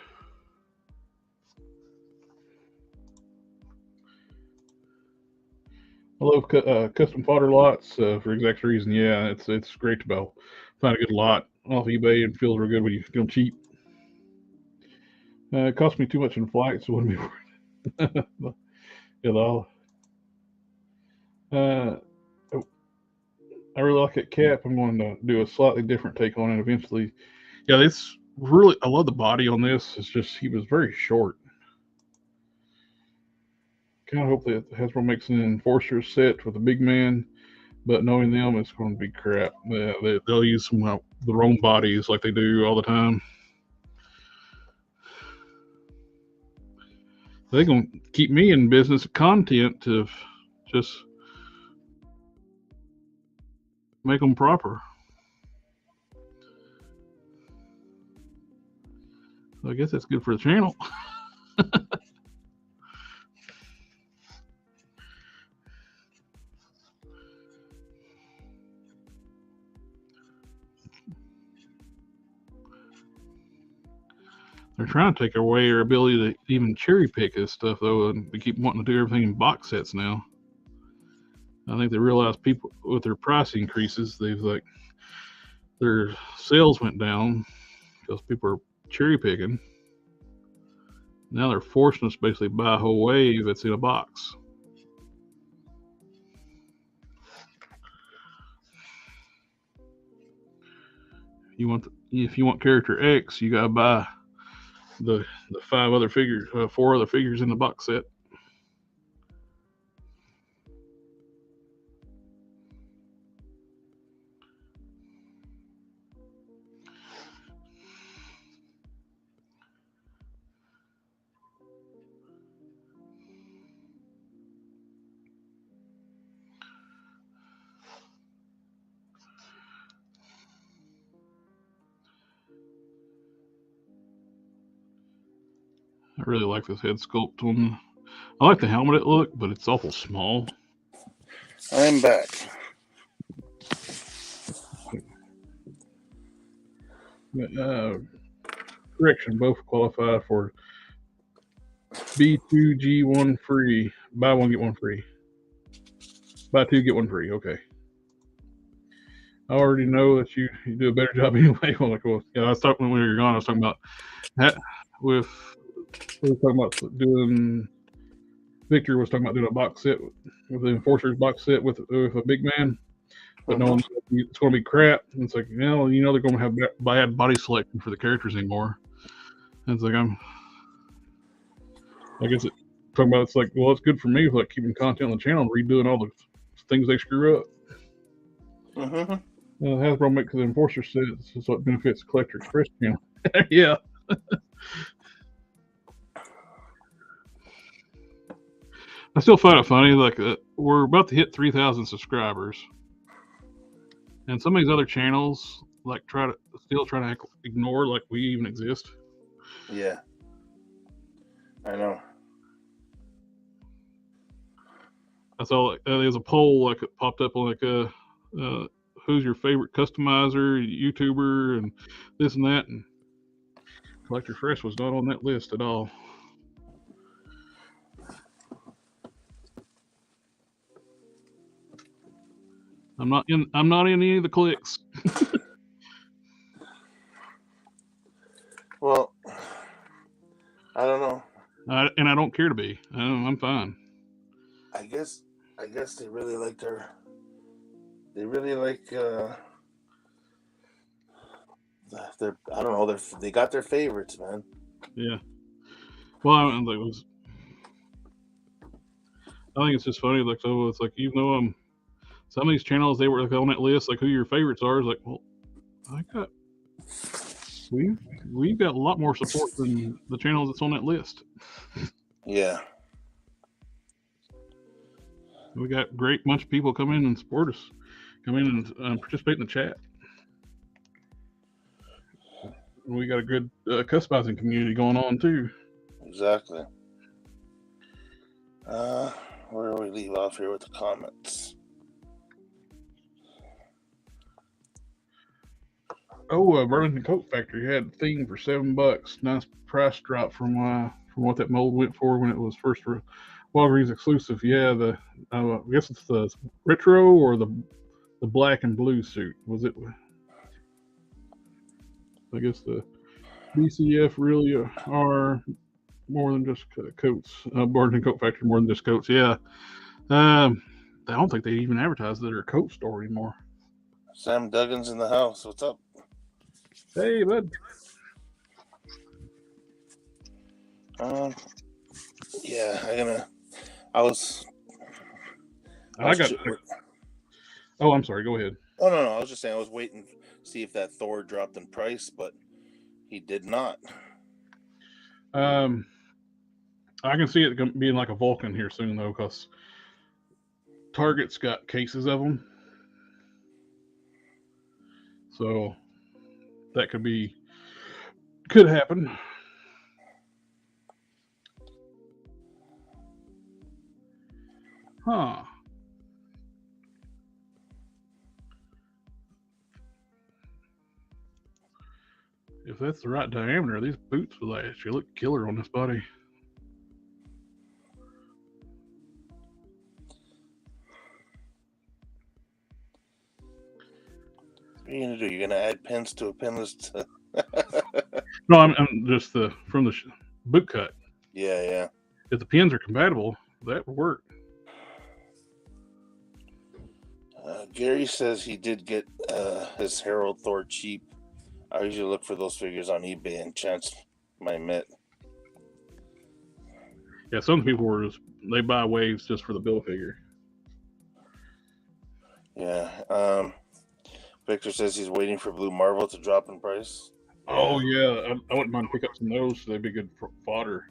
S1: I love custom fodder lots for exact reason. Yeah, it's great to find a good lot off eBay and feels real good when you get them cheap. It cost me too much in flight, so it wouldn't be worth it. You know, uh, I really like that cap. I'm going to do a slightly different take on it eventually. Yeah, it's really. I love the body on this. It's just he was very short. Kind of hope that Hasbro makes an Enforcer set with a big man, but knowing them, it's going to be crap. They'll use some their own bodies like they do all the time. They're going to keep me in business content to just make them proper. So I guess that's good for the channel. They're trying to take away our ability to even cherry pick this stuff, though, and we keep wanting to do everything in box sets now. I think they realize people with their price increases, their sales went down because people are cherry picking. Now they're forcing us basically to buy a whole wave that's in a box. If you want character X, you gotta buy the 4 other figures in the box set. I really like this head sculpt one. I like the helmet look, but it's awful small.
S2: I'm back.
S1: Correction, both qualify for B2G1 free. Buy one, get one free. Buy two, get one free. Okay. I already know that you do a better job anyway. Well, like, well, yeah, I was talking when we were gone. I was talking about that with. We were talking about doing. Victor was talking about doing a box set with the Enforcers box set with a big man, but no one it's going to be crap. And it's like, you know, they're going to have bad body selection for the characters anymore. And it's like I guess talking about it's like, well, it's good for me for like keeping content on the channel and redoing all the things they screw up. Hasbro makes the Enforcer sets, so it benefits the Collector Express channel. Yeah. I still find it funny, like we're about to hit 3,000 subscribers, and some of these other channels like try to ignore like we even exist.
S2: Yeah, I know.
S1: I saw like there's a poll like it popped up on like who's your favorite customizer, YouTuber, and this and that, and Collector Fresh was not on that list at all. I'm not in any of the clicks.
S2: Well, I don't know.
S1: And I don't care to be. I'm fine.
S2: I guess they really like they really like their I don't know, they got their favorites, man.
S1: Yeah. Well, I think it's just funny. Like, so it's like, even though some of these channels, they were like on that list, like who your favorites are. Is like, well, we've got a lot more support than the channels that's on that list.
S2: Yeah.
S1: We got a great bunch of people come in and support us, come in and participate in the chat. We got a good customizing community going on too.
S2: Exactly. Where do we leave off here with the comments?
S1: Oh, Burlington Coat Factory had a theme for $7. Nice price drop from what that mold went for when it was first Walgreens exclusive. Yeah, I guess it's the retro or the black and blue suit. Was it? I guess the BCF really are more than just coats. Burlington Coat Factory more than just coats. Yeah. I don't think they even advertise that they're a coat store anymore.
S2: Sam Duggan's in the house. What's up?
S1: Hey, bud.
S2: Yeah,
S1: Oh, I'm sorry. Go ahead.
S2: Oh, no. I was just saying I was waiting to see if that Thor dropped in price, but he did not.
S1: I can see it being like a Vulcan here soon, though, because Target's got cases of them. So that could happen. Huh. If that's the right diameter, these boots will actually look killer on this body.
S2: What are you gonna do? You're gonna add pins to a pin list?
S1: No, I'm just from the boot cut.
S2: Yeah.
S1: If the pins are compatible, that would work.
S2: Gary says he did get his Herald Thor cheap. I usually look for those figures on eBay and chance my mitt.
S1: Yeah, some people they buy waves just for the bill figure.
S2: Yeah. Victor says he's waiting for Blue Marvel to drop in price.
S1: Oh yeah, I wouldn't mind pick up some of those. So they'd be good fodder.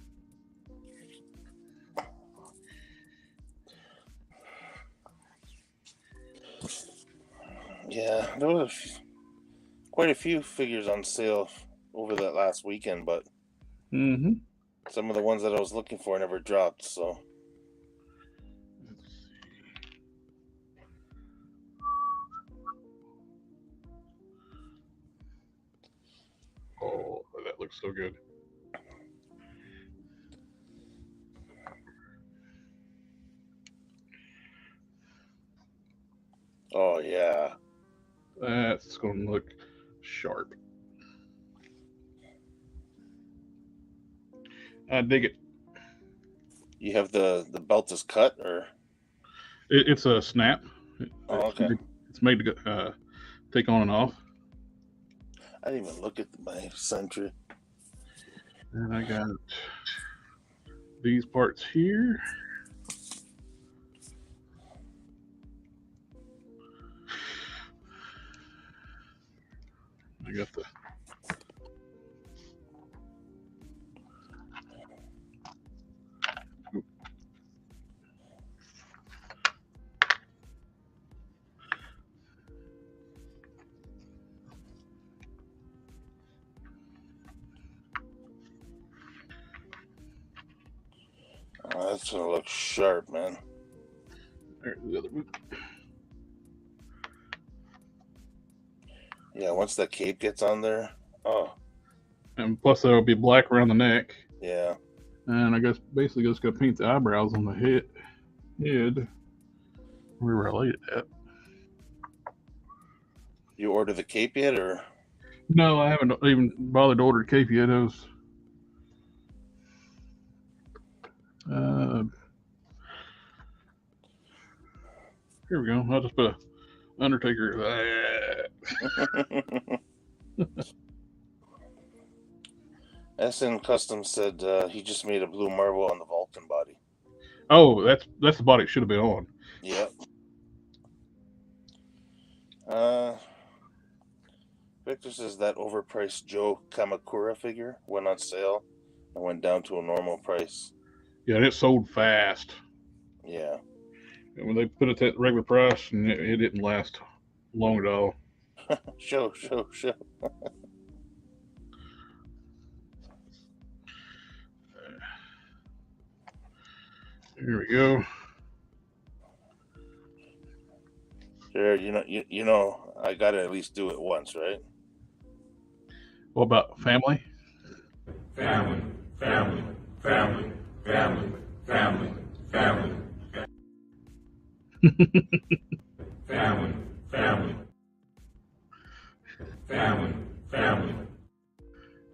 S2: Yeah, there was quite a few figures on sale over that last weekend, but
S3: Some of the ones that I was looking for never dropped, so.
S1: Let's see. Oh, that looks so good.
S3: Oh, yeah.
S1: That's going to look sharp. I dig it.
S3: You have the belt is cut, or?
S1: It's a snap.
S3: Oh, okay.
S1: It's made to go, take on and off.
S3: I didn't even look at my Sentry.
S1: And I got these parts here. I got the
S3: Oh, that's gonna look sharp, man.
S1: there's the other one.
S3: Yeah, once that cape gets on there, oh
S1: And plus there will be black around the neck.
S3: yeah.
S1: And I guess basically just gonna paint the eyebrows on the head. Where I laid it at.
S3: You order the cape yet, or?
S1: No, I haven't even bothered to order a cape yet. I was here we go. I'll just put a Undertaker.
S3: SN Custom said he just made a blue marble on the Vulcan body.
S1: Oh, that's the body it should have been on.
S3: Yep. Victor says that overpriced Joe Kamakura figure went on sale and went down to a normal price.
S1: Yeah, and it sold fast.
S3: Yeah.
S1: And when they put it at regular price, and it didn't last long at all.
S3: Show.
S1: Here we go.
S3: Sure, you know, I gotta at least do it once, right?
S1: What about family?
S4: Family. Family. Family. Family. Family. Family. Family. Family. Family.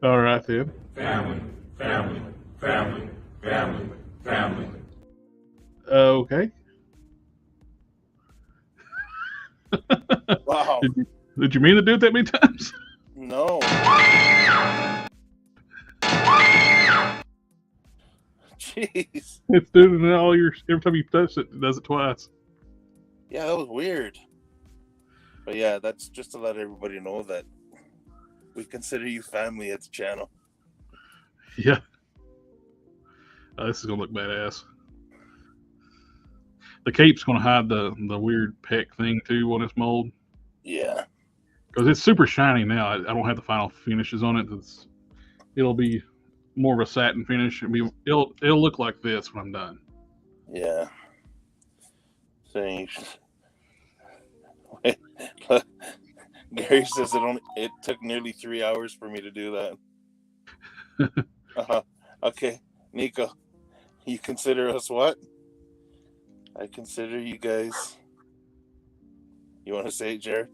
S1: All right then.
S4: Family. Family. Family. Family. Family.
S1: Okay.
S3: Wow.
S1: Did you mean to do it that many times?
S3: No. Jeez.
S1: It's doing it all your every time you touch it, it does it twice.
S3: Yeah, that was weird. But yeah, that's just to let everybody know that we consider you family at the channel.
S1: Yeah. This is gonna look badass. The cape's gonna hide the weird peck thing too on this mold.
S3: Yeah.
S1: Because it's super shiny now. I don't have the final finishes on it. It'll be more of a satin finish. It'll look like this when I'm done.
S3: Yeah. So Gary says it took nearly 3 hours for me to do that. Okay, Nico, you consider us what? I consider you guys. You want to say it, Jared?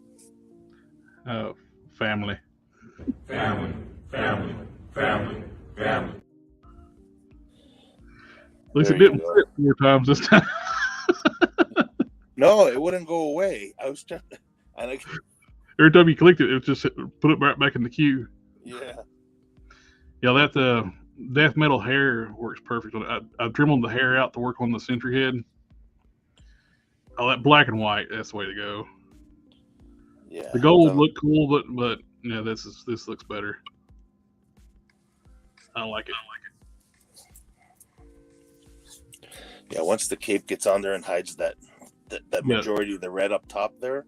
S1: Family.
S4: Family. Family. Family. Family.
S1: At least
S3: There
S1: it didn't
S3: you go.
S1: fit 4 times this time.
S3: No, it wouldn't go away. I was trying.
S1: Every time you clicked it, it just put it right back in the queue.
S3: Yeah.
S1: Yeah, that death metal hair works perfect. I trimmed the hair out to work on the Sentry head. Oh, that black and white, that's the way to go.
S3: Yeah.
S1: The gold looked cool, but yeah, this looks better. I like it.
S3: Yeah, once the cape gets on there and hides that majority of the red up top there,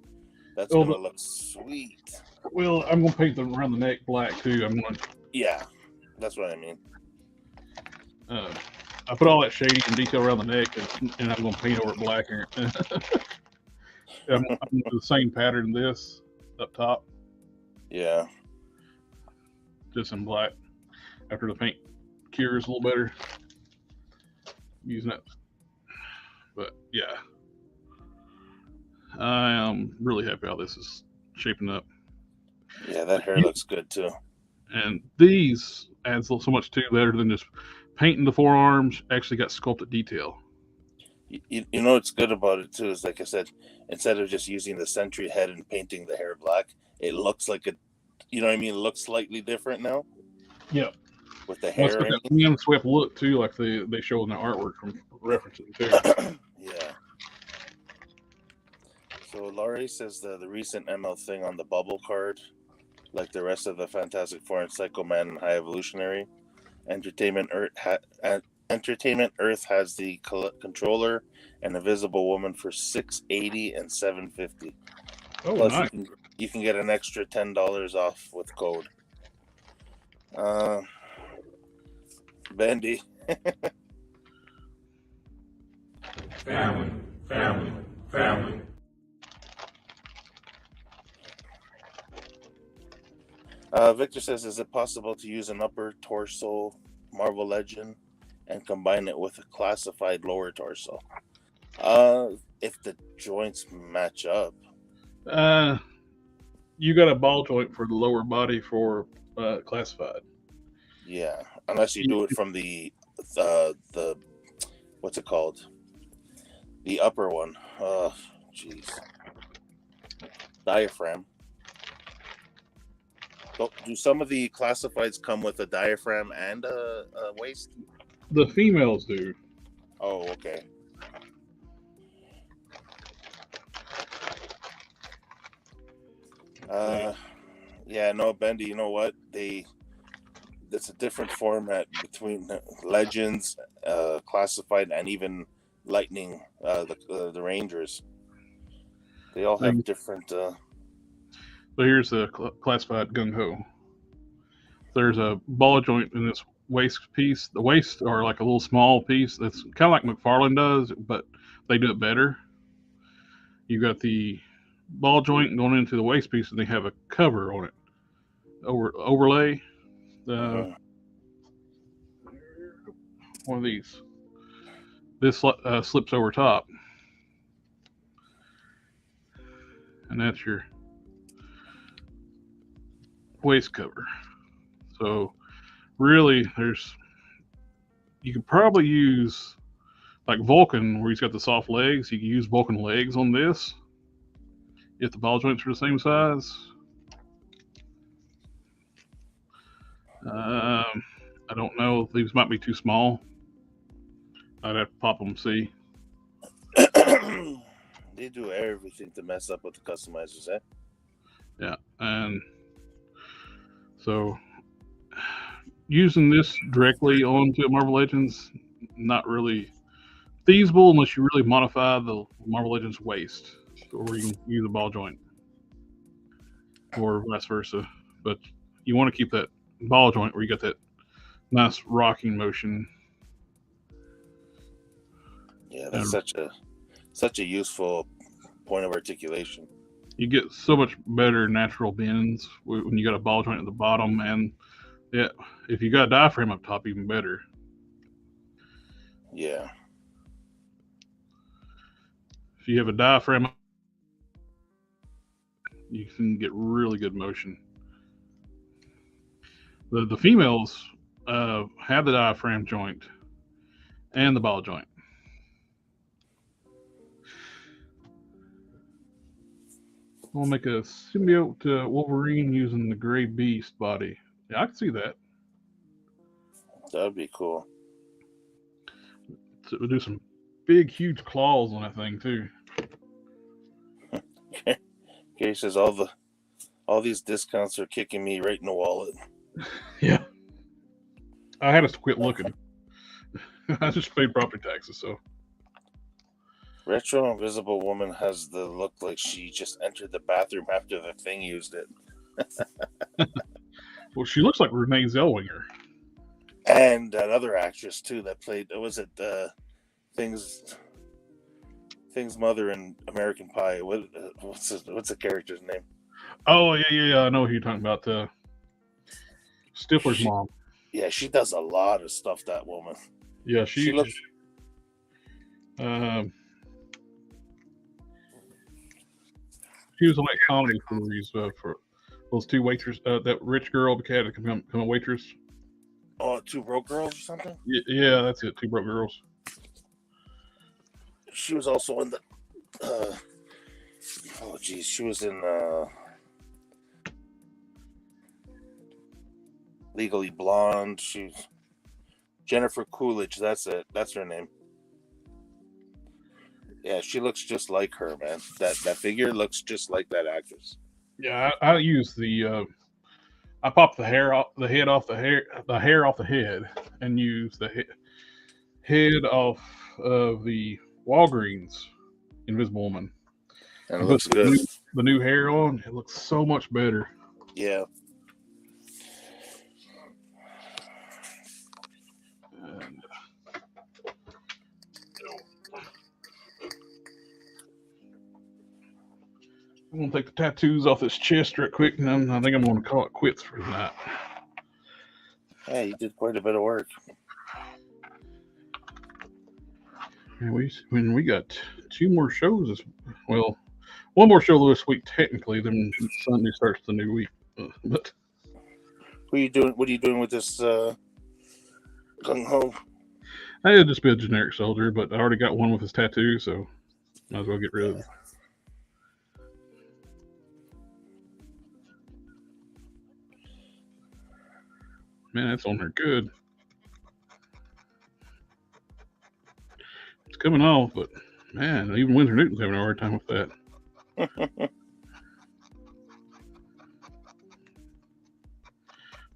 S3: that's gonna look sweet.
S1: Well, I'm gonna paint around the neck black too.
S3: Yeah, that's what I mean.
S1: I put all that shading and detail around the neck, and I'm going to paint over it black. I'm going to do the same pattern this up top,
S2: Yeah.
S1: just in black. After the paint cures a little better, using it. But yeah, I am really happy how this is shaping up.
S2: Yeah, that hair looks good too.
S1: And these adds so much too, better than just painting the forearms. Actually got sculpted detail.
S2: You know what's good about it too is, like I said, instead of just using the sentry head and painting the hair black, it looks like it. You know what I mean? It looks slightly different now.
S1: Yeah.
S2: With the
S1: Well, it's
S2: hair.
S1: got that unswept look too, like they show in the artwork from referencing too.
S2: Yeah. So Laurie says the recent ML thing on the bubble card, like the rest of the Fantastic Four and Psycho Man and High Evolutionary, Entertainment Earth has the controller and Invisible Woman for $680 and $750.
S1: Oh,
S2: Plus,
S1: nice.
S2: you can get an extra $10 off with code. Bendy.
S4: family, family, family.
S2: Victor says, is it possible to use an upper torso Marvel Legend and combine it with a classified lower torso? If the joints match up.
S1: You got a ball joint for the lower body for classified.
S2: Yeah, unless you do it from the what's it called? The upper one. Oh, jeez. Diaphragm. Do some of the classifieds come with a diaphragm and a waist?
S1: The females do.
S2: Oh, okay. Yeah, no, Bendy, you know what? It's a different format between Legends, Classified, and even Lightning, the Rangers. They all have different...
S1: So here's the classified gung-ho. There's a ball joint in this waist piece. The waists are like a little small piece. That's kind of like McFarlane does, but they do it better. You got the ball joint going into the waist piece, and they have a cover on it, overlay. One of these. This slips over top, and that's your waist cover. So really, you could probably use like Vulcan, where he's got the soft legs. You can use Vulcan legs on this if the ball joints are the same size. I don't know. These might be too small. I'd have to pop them and see.
S2: They do everything to mess up with the customizers, eh?
S1: Yeah, and so using this directly onto Marvel Legends, not really feasible unless you really modify the Marvel Legends waist, or you can use a ball joint, or vice versa. But you want to keep that ball joint where you got that nice rocking motion.
S2: Yeah, that's such a useful point of articulation.
S1: You get so much better natural bends when you got a ball joint at the bottom, and yeah, if you got a diaphragm up top, even better.
S2: Yeah.
S1: If you have a diaphragm, you can get really good motion. The females have the diaphragm joint and the ball joint. We'll make a symbiote Wolverine using the Gray Beast body. Yeah, I can see that.
S2: That would be cool.
S1: So we'll do some big, huge claws on that thing too.
S2: Gary says all these discounts are kicking me right in the wallet.
S1: Yeah. I had to quit looking. I just paid property taxes, so.
S2: Retro Invisible Woman has the look like she just entered the bathroom after the thing used it.
S1: Well, she looks like Renee Zellweger.
S2: And that other actress too that played, was it Thing's mother in American Pie? What's the character's name?
S1: Oh yeah. I know who you're talking about. Stifler's mom.
S2: Yeah, she does a lot of stuff. That woman.
S1: Yeah,
S2: She looks.
S1: She was on that comedy series for those two waitresses. That rich girl became to become a waitress.
S2: Oh, Two Broke Girls or something.
S1: Yeah, that's it. Two Broke Girls.
S2: She was also in the. Oh geez, she was in Legally Blonde. She's Jennifer Coolidge. That's it. That's her name. Yeah, she looks just like her, man. That figure looks just like that actress.
S1: Yeah, I use the. I pop the hair off the hair off the head, and use the head off of the Walgreens Invisible Woman.
S2: And it looks good.
S1: The new hair on, it looks so much better.
S2: Yeah.
S1: And, I'm gonna take the tattoos off this chest right quick, and I think I'm gonna call it quits for tonight.
S2: Yeah, you did quite a bit of work.
S1: And we got 2 more shows. Well, 1 more show this week technically. Then Sunday starts the new week. But
S2: what are you doing? What are you doing with this gung ho?
S1: I'll just be a generic soldier, but I already got one with his tattoo, so might as well get rid of it. Man, that's on there good. It's coming off, but man, even Windsor Newton's having a hard time with that.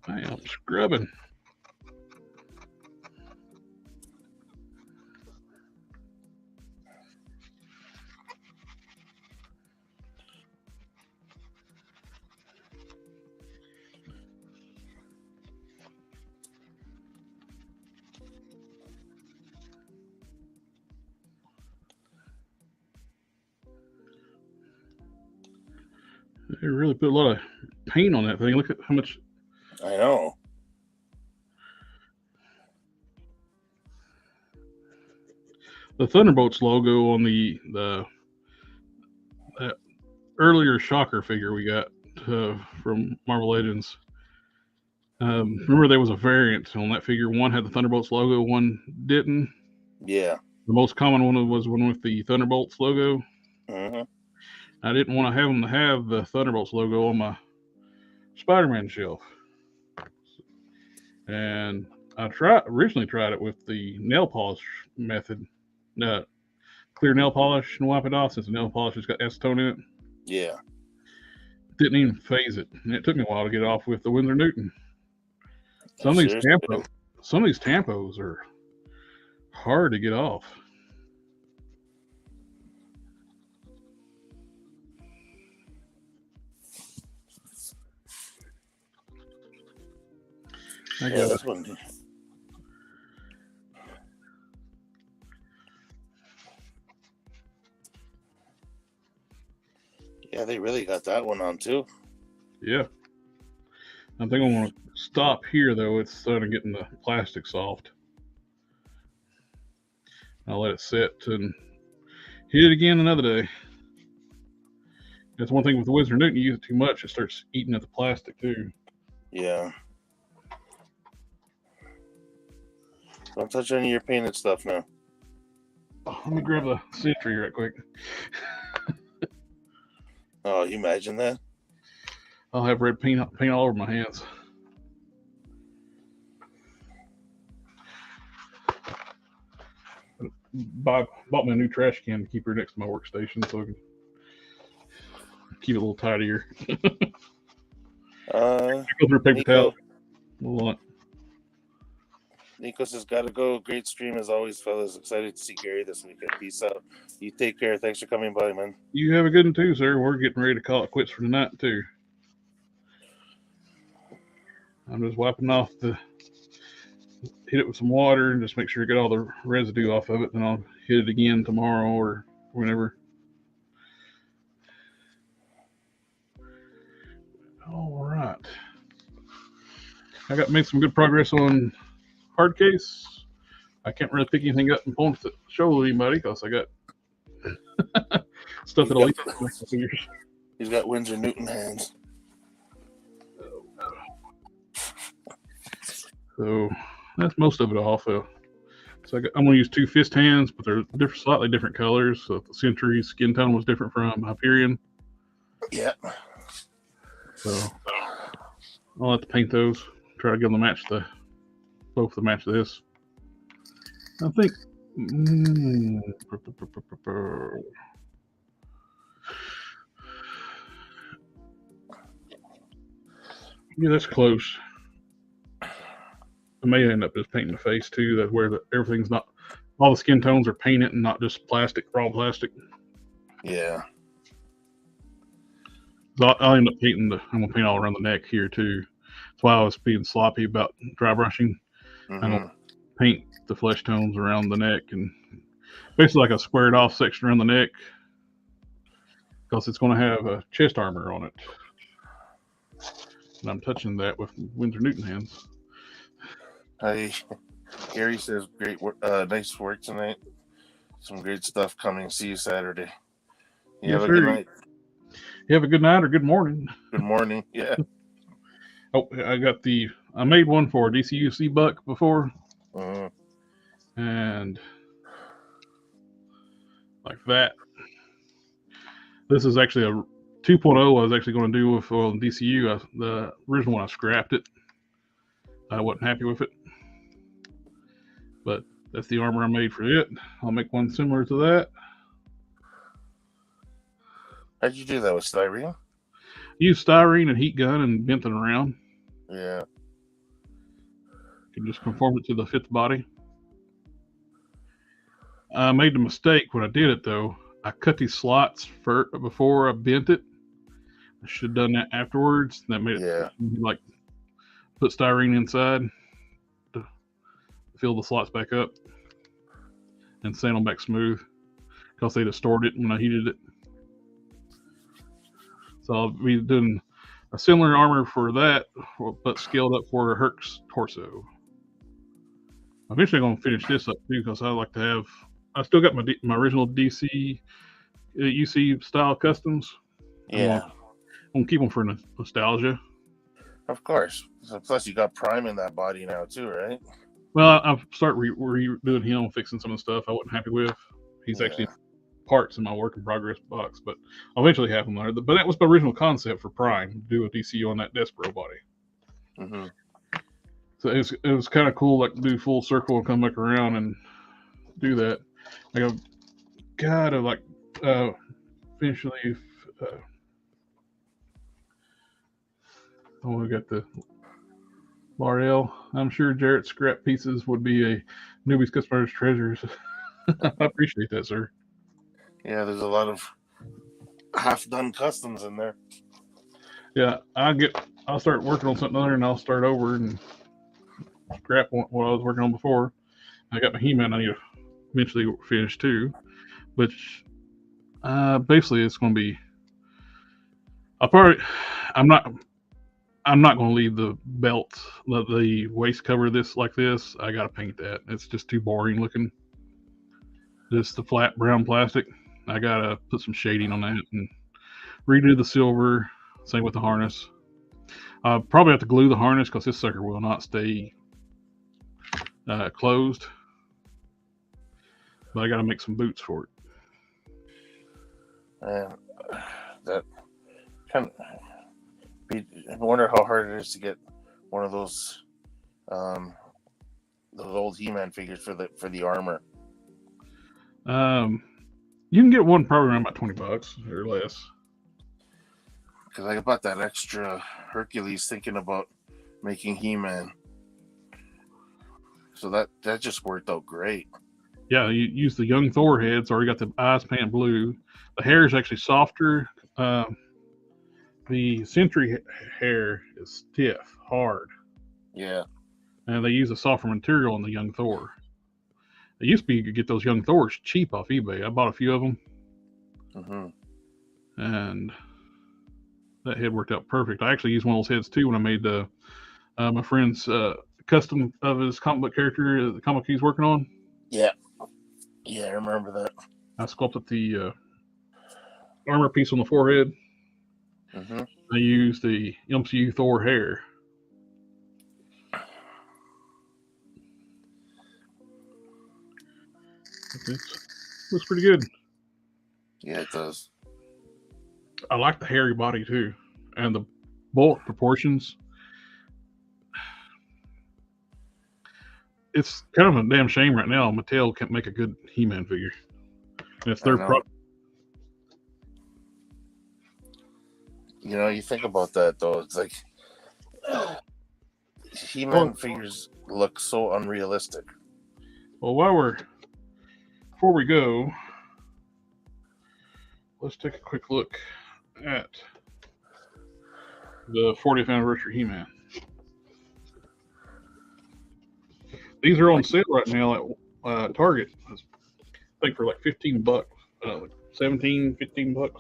S1: I am scrubbing. They really put a lot of paint on that thing. Look at how much.
S2: I know.
S1: The Thunderbolts logo on the earlier Shocker figure we got from Marvel Legends. Remember there was a variant on that figure. One had the Thunderbolts logo, one didn't.
S2: Yeah.
S1: The most common one was one with the Thunderbolts logo.
S2: Mm-hmm.
S1: I didn't want to have them to have the Thunderbolts logo on my Spider-Man shelf. And I originally tried it with the nail polish method. Clear nail polish and wipe it off, since the nail polish has got acetone in it.
S2: Yeah.
S1: Didn't even phase it. And it took me a while to get off with the Windsor Newton. Some of these tampos are hard to get off.
S2: Yeah, this one. Yeah, they really got that one on too.
S1: Yeah. I think I'm going to stop here, though. It's starting to get the plastic soft. I'll let it sit and hit it again another day. That's one thing with the Windsor Newton. You use it too much, it starts eating at the plastic too.
S2: Yeah. Don't touch any of your painted stuff now.
S1: Oh, let me grab the Sentry right quick.
S2: Oh, you imagine that?
S1: I'll have red paint all over my hands. Bought me a new trash can to keep her next to my workstation so I can keep it a little tidier. Go through paper towel.
S2: Nico says, gotta go. Great stream as always, fellas. Excited to see Gary this weekend. Peace out. You take care. Thanks for coming by, man.
S1: You have a good one too, sir. We're getting ready to call it quits for tonight too. I'm just wiping off the hit it with some water and just make sure to get all the residue off of it. Then I'll hit it again tomorrow or whenever. All right. I got made some good progress on hard case. I can't really pick anything up and pull it to show anybody because I got stuff that'll eat my fingers.
S3: He's got Windsor Newton hands.
S1: So that's most of it off. So I'm going to use 2 fist hands, but they're slightly different colors. So the Century skin tone was different from Hyperion.
S3: Yeah.
S1: So I'll have to paint those. Try to get them to match both to match this. I think. Yeah, that's close. I may end up just painting the face too. That's where everything's not. All the skin tones are painted and not just plastic, raw plastic.
S3: Yeah.
S1: So I'll end up painting I'm gonna paint all around the neck here too. That's why I was being sloppy about dry brushing.
S3: Mm-hmm.
S1: I'm gonna paint the flesh tones around the neck and basically like a squared off section around the neck because it's going to have a chest armor on it. And I'm touching that with Windsor Newton hands.
S3: Gary says, "Great work, nice work tonight. Some great stuff coming. See you Saturday. You have a good night.
S1: You have a good night or good morning.
S3: Good morning. Yeah.
S1: Oh, I made one for DCUC Buck before.
S3: Mm-hmm.
S1: And like that. This is actually a 2.0 I was actually going to do with DCU. The original one I scrapped it. I wasn't happy with it. But that's the armor I made for it. I'll make one similar to that.
S3: How'd you do that with styrene?
S1: Use styrene and heat gun and bent it around.
S3: Yeah.
S1: You can just conform it to the fifth body. I made the mistake when I did it though. I cut these slots before I bent it. I should have done that afterwards. That made it like put styrene inside to fill the slots back up and sand them back smooth because they distorted when I heated it. So I'll be doing a similar armor for that, but scaled up for Herc's torso. I'm eventually going to finish this up too because I like to have. I still got my original DC UC style customs.
S3: Yeah.
S1: I'm gonna keep them for nostalgia.
S3: Of course. Plus, you got Prime in that body now too, right?
S1: Well, I've started redoing him, fixing some of the stuff I wasn't happy with. He's actually parts in my work in progress box, but I'll eventually have him there. But that was my original concept for Prime, to do a DCU on that Despero body.
S3: Mm-hmm.
S1: So it was kind of cool, like do full circle and come back around and do that. Like I've got to eventually. I got the L'Oreal. I'm sure Jarrett's scrap pieces would be a newbie's customer's treasures. I appreciate that, sir.
S3: Yeah, there's a lot of half-done customs in there.
S1: Yeah, I'll start working on something other and I'll start over and scrap what I was working on before. I got my He-Man I need to eventually finish too. But basically it's going to be, I'm not going to leave the belt, the waist cover like this. I got to paint that. It's just too boring looking. Just the flat brown plastic. I got to put some shading on that and redo the silver. Same with the harness. I'll probably have to glue the harness because this sucker will not stay closed. But I got to make some boots for it.
S3: That kind of. I wonder how hard it is to get one of those old He-Man figures for the armor.
S1: You can get one probably around about $20 or less.
S3: Because I bought that extra Hercules thinking about making He-Man. So that just worked out great. Yeah,
S1: you use the young Thor heads, or you got the eyes painted blue. The hair is actually softer. The Century hair is stiff, hard.
S3: Yeah.
S1: and they use a softer material on the young Thor. It used to be you could get those young Thors cheap off eBay. I bought a few of them, and that head worked out perfect. I actually used one of those heads too when I made my friend's custom of his comic book character, the comic he's working on.
S3: Yeah, I remember that.
S1: I sculpted the armor piece on the forehead. I used the MCU Thor hair. It looks pretty good.
S3: Yeah, it does.
S1: I like the hairy body too, and the bulk proportions. It's kind of a damn shame right now Mattel can't make a good He-Man figure. And it's their product.
S3: You know, you think about that though. It's like He-Man figures look so unrealistic.
S1: Well, before we go, let's take a quick look at the 40th anniversary He-Man. These are on sale right now at Target. I think for like $15, like 17, $15.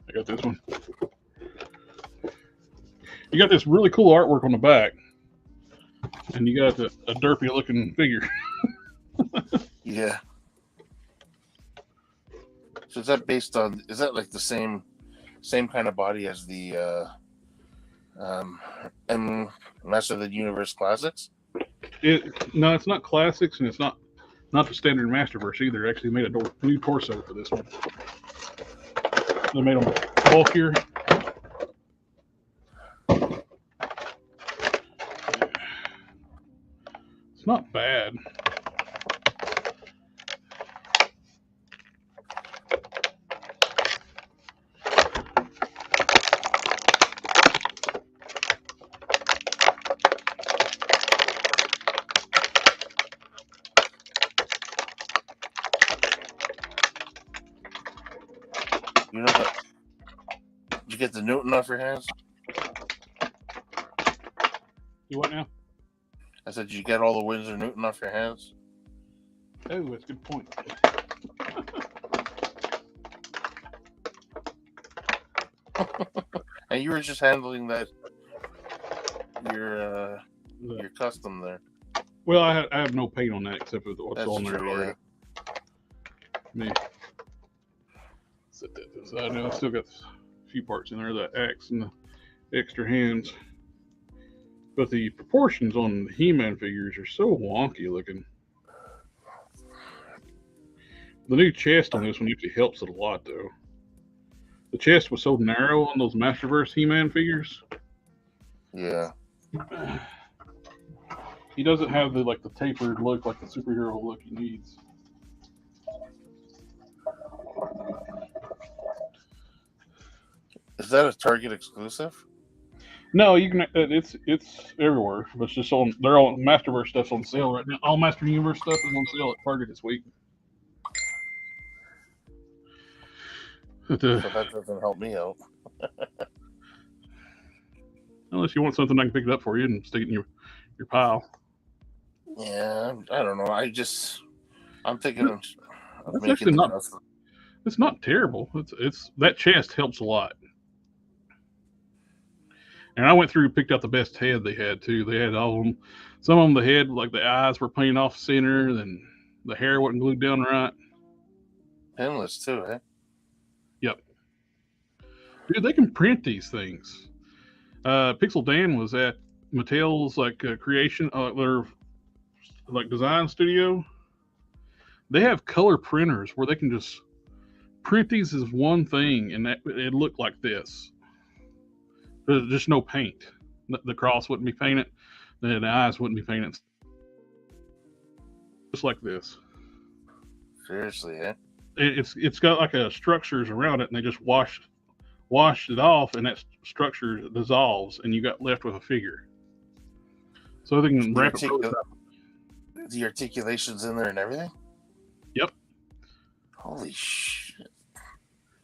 S1: I got this one. You got this really cool artwork on the back, and you got a derpy looking figure.
S3: Yeah. So is that based on? Is that like the same kind of body as the Master of the Universe Classics?
S1: No, it's not classics, and it's not the standard Masterverse either. They actually made a new torso for this one. They made them bulkier. It's not bad.
S3: You know what? Did you get the Newton off your hands?
S1: You what now?
S3: I said, did you get all the Windsor Newton off your hands?
S1: Oh, that's a good point.
S3: And you were just handling that your custom there.
S1: Well, I have no paint on that except for what's
S3: That's
S1: on there
S3: true,
S1: already. Me. Set that to the side now. I still got a few parts in there, the axe and the extra hands. But the proportions on the He-Man figures are so wonky looking. The new chest on this one actually helps it a lot, though. The chest was so narrow on those Masterverse He-Man figures.
S3: Yeah.
S1: He doesn't have the tapered look like the superhero look he needs.
S3: Is that a Target exclusive?
S1: No, you can. It's everywhere, but it's just on. They're all Masterverse stuff's on sale right now. All Master Universe stuff is on sale at Target this week.
S3: So that doesn't help me out.
S1: Unless you want something, I can pick it up for you and stick it in your pile.
S3: Yeah, I don't know. I'm thinking of
S1: That's
S3: making
S1: actually not. It's not terrible. It's that chest helps a lot. And I went through and picked out the best head they had too. They had all of them. Some of them, the head, like the eyes were plain off center, then the hair wasn't glued down right.
S3: Pinless too, eh?
S1: Yep. Dude, they can print these things. Pixel Dan was at Mattel's creation, their design studio. They have color printers where they can just print these as one thing, and it looked like this. There's just no paint. The cross wouldn't be painted. The eyes wouldn't be painted. Just like this.
S3: Seriously, eh?
S1: It's got like a structures around it, and they just washed it off, and that structure dissolves, and you got left with a figure. So they can wrap it.
S3: The articulations in there and everything?
S1: Yep.
S3: Holy shit.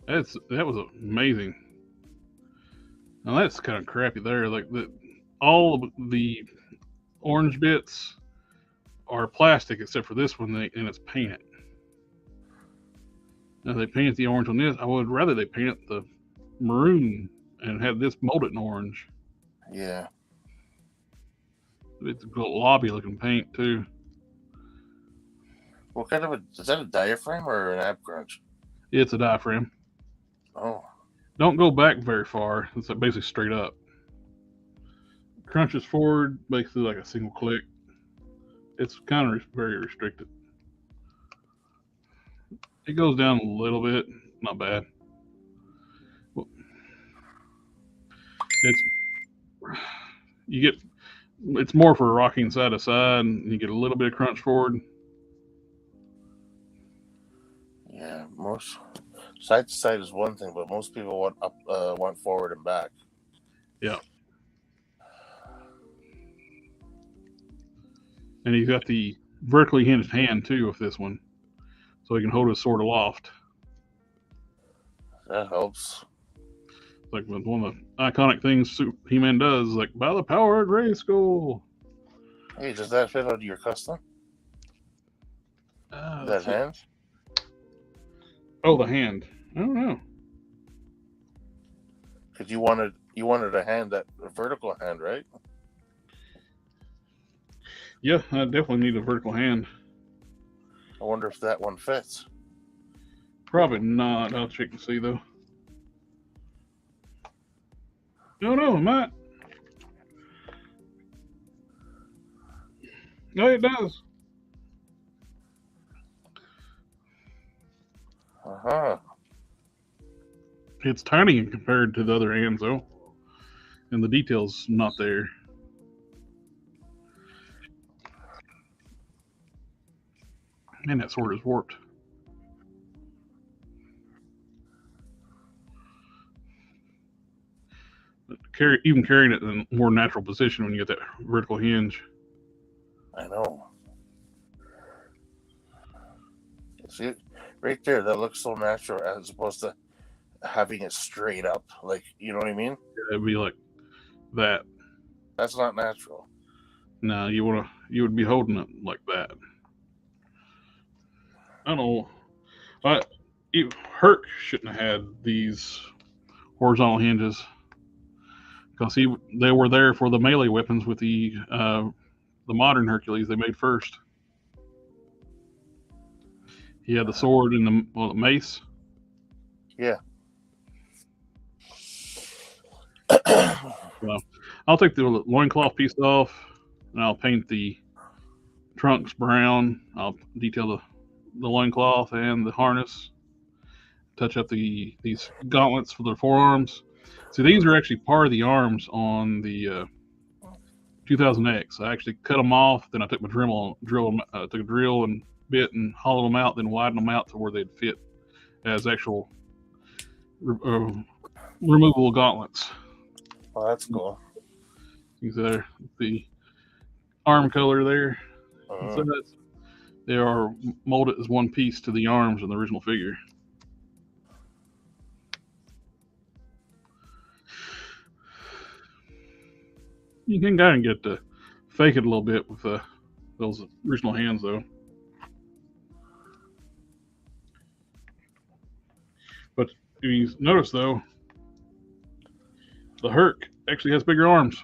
S1: That was amazing. Now that's kind of crappy there. Like all of the orange bits are plastic except for this one, and it's painted. Now they painted the orange on this. I would rather they painted the maroon and have this molded in orange.
S3: Yeah.
S1: It's a lobby looking paint too.
S3: What kind of is that a diaphragm or an ab crunch?
S1: It's a diaphragm.
S3: Oh.
S1: Don't go back very far. It's basically straight up. Crunches forward, basically like a single click. It's kind of very restricted. It goes down a little bit, not bad. It's more for rocking side to side, and you get a little bit of crunch forward.
S3: Yeah, most side to side is one thing, but most people want up, want forward and back.
S1: Yeah. And he's got the vertically hinged hand too with this one, so he can hold his sword aloft.
S3: That helps.
S1: Like one of the iconic things He-Man does, like by the power of Grayskull.
S3: Hey, does that fit on your custom? That hand?
S1: Oh, the hand. I don't know.
S3: Because you wanted a hand, a vertical hand, right?
S1: Yeah, I definitely need a vertical hand.
S3: I wonder if that one fits.
S1: Probably not. I'll check and see though. No, it might. No, it does.
S3: Uh-huh.
S1: It's tiny compared to the other hands though, and the detail's not there. Man, that sword is warped. Even carrying it in a more natural position when you get that vertical hinge.
S3: I know. See, right there, that looks so natural as opposed to having it straight up. Like, you know what I mean?
S1: It'd be like that.
S3: That's not natural.
S1: No, you would be holding it like that. I don't know. Herc shouldn't have had these horizontal hinges because they were there for the melee weapons with the modern Hercules they made first. He had the sword and the mace.
S3: Yeah.
S1: So I'll take the loincloth piece off and I'll paint the trunks brown. I'll detail the loincloth and the harness. Touch up these gauntlets for the forearms. See, these are actually part of the arms on the 2000X. I actually cut them off, then I took my took a drill and bit and hollowed them out, then widened them out to where they'd fit as actual removable gauntlets.
S3: Oh, that's cool.
S1: You see there, the arm color there. So they are molded as one piece to the arms in the original figure. You can kind of get to fake it a little bit with those original hands, though. But if you notice, though, the Herc actually has bigger arms.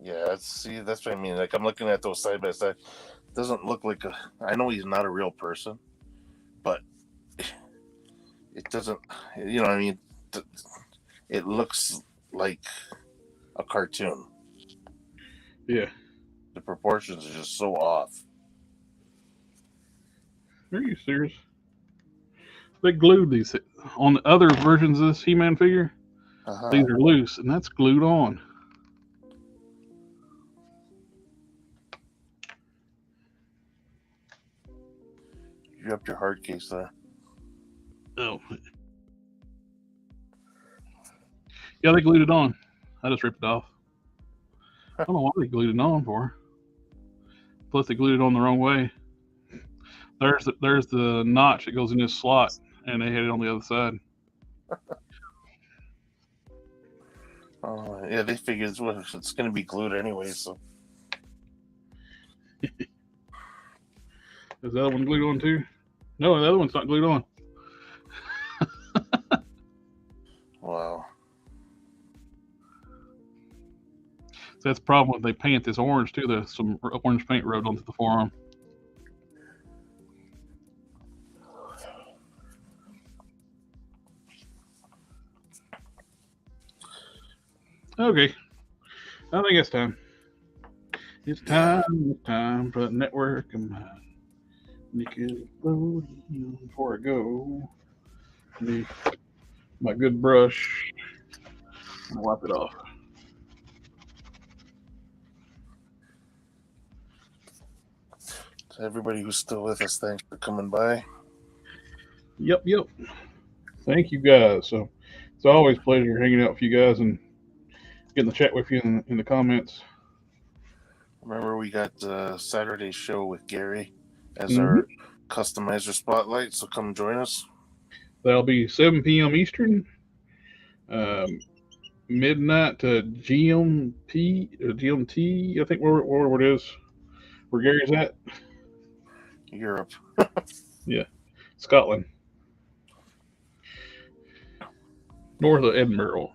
S3: Yeah, that's what I mean. Like, I'm looking at those side by side. It doesn't look like I know he's not a real person, but it doesn't. You know what I mean? It looks like a cartoon.
S1: Yeah.
S3: The proportions are just so off.
S1: Are you serious? They glued these on the other versions of this He-Man figure. These are loose, and that's glued on.
S3: You dropped your hard case there.
S1: Oh. Yeah, they glued it on. I just ripped it off. I don't know why they glued it on for. Plus, they glued it on the wrong way. there's the notch that goes in this slot, and they had it on the other side.
S3: Oh, yeah, they figured it's going to be glued anyway, so.
S1: Is the other one glued on too? No, the other one's not glued on.
S3: Wow.
S1: So that's the problem when they paint this orange too. There's some orange paint rubbed onto the forearm. Okay, I think it's time. It's time for the network of mine. Before I go, my good brush, I'll wipe it off.
S3: To everybody who's still with us, thanks for coming by.
S1: Yep. Thank you guys. So it's always a pleasure hanging out with you guys and getting to chat with you in the comments.
S3: Remember, we got Saturday's show with Gary as our customizer spotlight, so come join us.
S1: That'll be 7 p.m. Eastern, midnight to GMT, I think where it is, where Gary's at.
S3: Europe.
S1: Yeah, Scotland. North of Edinburgh.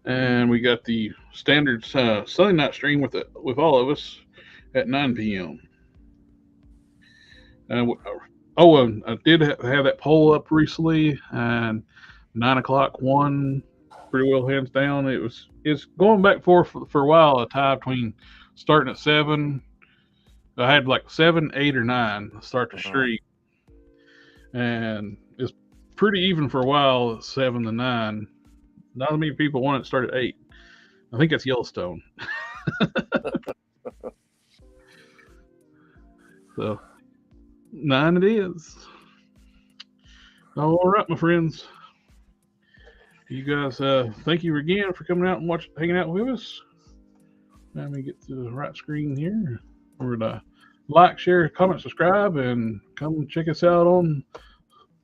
S1: And we got the standard Sunday night stream with all of us at 9 p.m. And I did have that poll up recently, and 9 o'clock won pretty well, hands down. It's going back for a while, a tie between starting at 7. I had like 7, 8, or 9 to start the streak, and it's pretty even for a while, 7 to 9. Not many people want it to start at 8. I think that's Yellowstone. So 9 it is. All right, my friends. You guys, thank you again for coming out and hanging out with us. Let me get to the right screen here. Remember to like, share, comment, subscribe, and come check us out on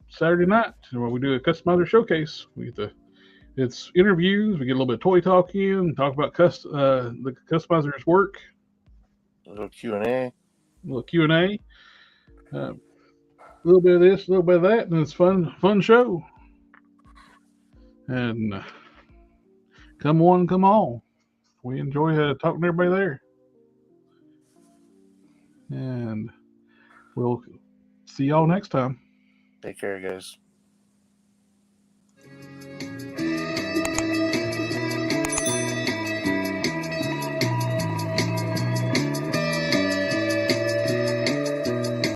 S1: Saturday night where we do a customizer showcase. It's interviews. We get a little bit of toy talk in, talk about the customizer's work.
S3: A little Q&A.
S1: A little bit of this, a little bit of that, and it's fun show. And come on, come all. We enjoy talking to everybody there. And we'll see y'all next time.
S3: Take care, guys.